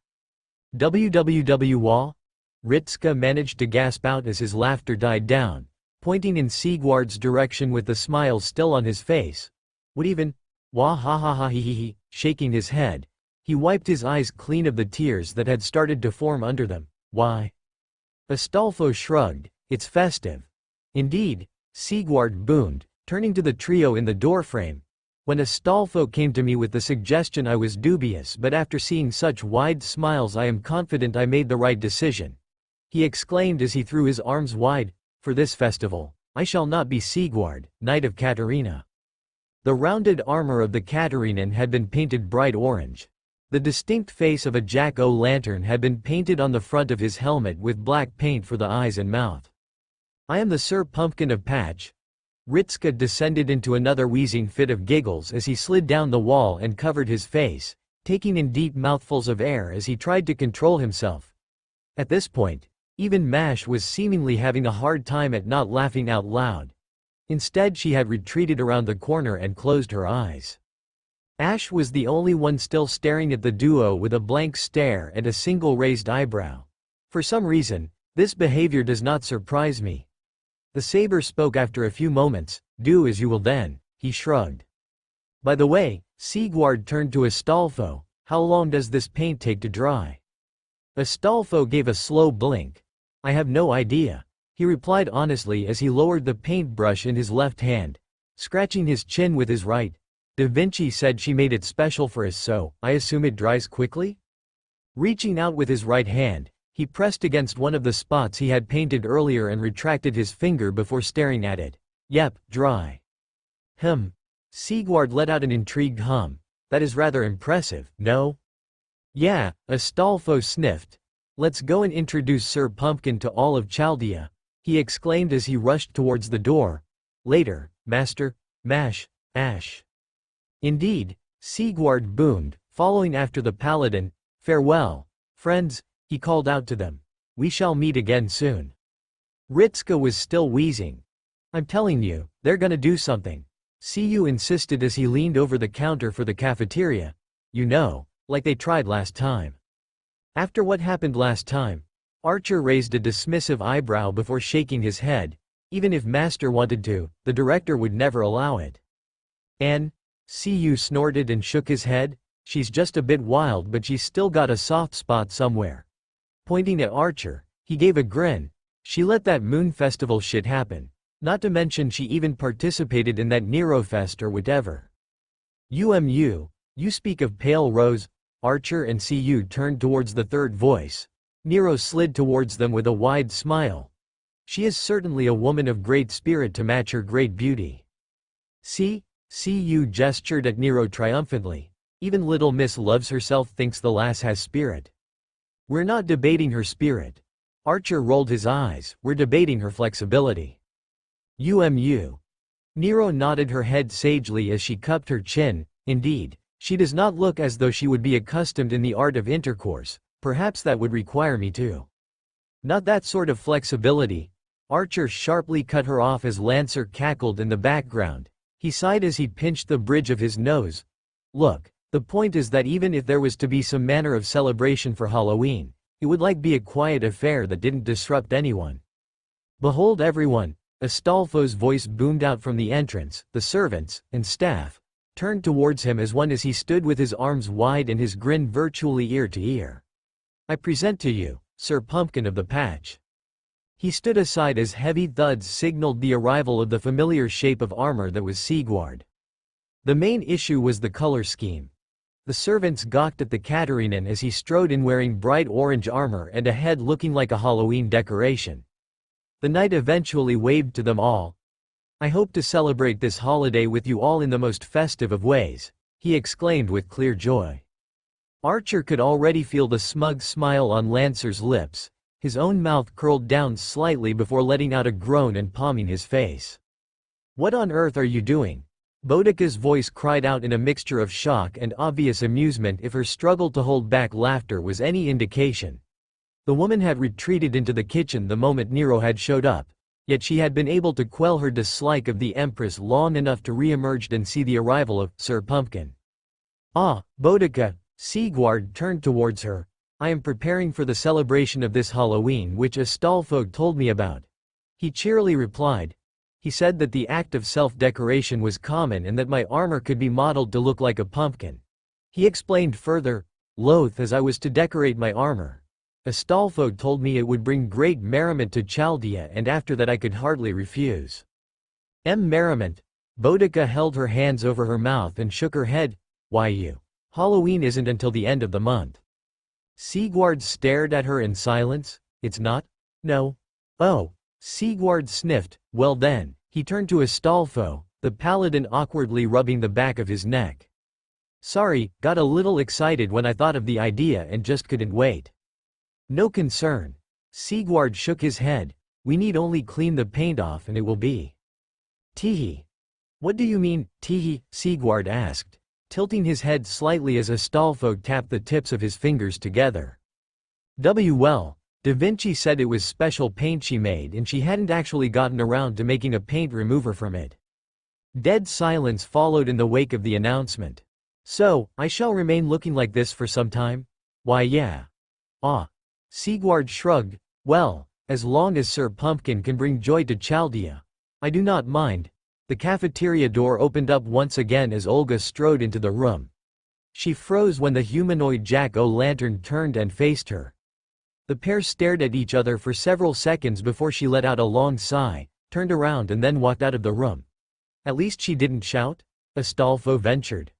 Www. Ritska managed to gasp out as his laughter died down, pointing in Sigurd's direction with the smile still on his face. What even? Wah ha ha ha he he. Shaking his head, he wiped his eyes clean of the tears that had started to form under them. Why? Astolfo shrugged. It's festive. Indeed, Sigurd boomed, turning to the trio in the doorframe. When Astolfo came to me with the suggestion I was dubious, but after seeing such wide smiles I am confident I made the right decision. He exclaimed as he threw his arms wide. For this festival, I shall not be Sigurd, Knight of Katarina. The rounded armor of the Katarinen had been painted bright orange. The distinct face of a jack-o'-lantern had been painted on the front of his helmet with black paint for the eyes and mouth. I am the Sir Pumpkin of Patch. Ritska descended into another wheezing fit of giggles as he slid down the wall and covered his face, taking in deep mouthfuls of air as he tried to control himself. At this point, even Mash was seemingly having a hard time at not laughing out loud. Instead, she had retreated around the corner and closed her eyes. Ash was the only one still staring at the duo with a blank stare and a single raised eyebrow. For some reason, this behavior does not surprise me. The saber spoke after a few moments. Do as you will then, he shrugged. By the way, Sigurd turned to Astolfo. How long does this paint take to dry? Astolfo gave a slow blink. I have no idea, he replied honestly as he lowered the paintbrush in his left hand, scratching his chin with his right. Da Vinci said she made it special for us, so I assume it dries quickly? Reaching out with his right hand, He pressed against one of the spots he had painted earlier and retracted his finger before staring at it. Yep, dry. Sigurd let out an intrigued hum. That is rather impressive, no? Yeah, Astolfo sniffed. Let's go and introduce Sir Pumpkin to all of Chaldea, he exclaimed as he rushed towards the door. Later, Master, Ash. Indeed, Sigurd boomed, following after the paladin. Farewell, friends, he called out to them. We shall meet again soon. Ritska was still wheezing. I'm telling you, they're gonna do something. Cu insisted as he leaned over the counter for the cafeteria. You know, like they tried last time. After what happened last time, Archer raised a dismissive eyebrow before shaking his head. Even if Master wanted to, the director would never allow it. And? Cu snorted and shook his head. She's just a bit wild, but she's still got a soft spot somewhere. Pointing at Archer, he gave a grin. She let that Moon Festival shit happen. Not to mention she even participated in that Nerofest or whatever. You speak of Pale Rose. Archer and Cu turned towards the third voice. Nero slid towards them with a wide smile. She is certainly a woman of great spirit to match her great beauty. Cu gestured at Nero triumphantly. Even little Miss Loves herself thinks the lass has spirit. We're not debating her spirit. Archer rolled his eyes. We're debating her flexibility. Nero nodded her head sagely as she cupped her chin. Indeed, she does not look as though she would be accustomed in the art of intercourse. Perhaps that would require me too. Not that sort of flexibility. Archer sharply cut her off as Lancer cackled in the background. He sighed as he pinched the bridge of his nose. Look, the point is that even if there was to be some manner of celebration for Halloween, it would be a quiet affair that didn't disrupt anyone. Behold everyone, Astolfo's voice boomed out from the entrance. The servants and staff turned towards him as he stood with his arms wide and his grin virtually ear to ear. I present to you, Sir Pumpkin of the Patch. He stood aside as heavy thuds signaled the arrival of the familiar shape of armor that was Sigurd. The main issue was the color scheme. The servants gawked at the Katarinen as he strode in wearing bright orange armor and a head looking like a Halloween decoration. The knight eventually waved to them all. I hope to celebrate this holiday with you all in the most festive of ways, he exclaimed with clear joy. Archer could already feel the smug smile on Lancer's lips. His own mouth curled down slightly before letting out a groan and palming his face. What on earth are you doing? Boudica's voice cried out in a mixture of shock and obvious amusement if her struggle to hold back laughter was any indication. The woman had retreated into the kitchen the moment Nero had showed up, yet she had been able to quell her dislike of the Empress long enough to re-emerge and see the arrival of Sir Pumpkin. Ah, Boudica, Sigurd turned towards her. I am preparing for the celebration of this Halloween which Astolfo told me about. He cheerily replied. He said that the act of self-decoration was common and that my armor could be modeled to look like a pumpkin. He explained further, loath as I was to decorate my armor. Astolfo told me it would bring great merriment to Chaldea and after that I could hardly refuse. Merriment. Boudica held her hands over her mouth and shook her head. Why Halloween isn't until the end of the month. Sigurd stared at her in silence. It's not? No. Oh. Sigurd sniffed. Well then, he turned to Astolfo, the paladin awkwardly rubbing the back of his neck. Sorry, got a little excited when I thought of the idea and just couldn't wait. No concern. Sigurd shook his head. We need only clean the paint off and it will be. Teehee. What do you mean, teehee? Sigurd asked, tilting his head slightly as Astolfo tapped the tips of his fingers together. Well. Da Vinci said it was special paint she made and she hadn't actually gotten around to making a paint remover from it. Dead silence followed in the wake of the announcement. So, I shall remain looking like this for some time? Why yeah. Ah. Sigurd shrugged. Well, as long as Sir Pumpkin can bring joy to Chaldea, I do not mind. The cafeteria door opened up once again as Olga strode into the room. She froze when the humanoid jack-o'-lantern turned and faced her. The pair stared at each other for several seconds before she let out a long sigh, turned around and then walked out of the room. At least she didn't shout? Astolfo ventured.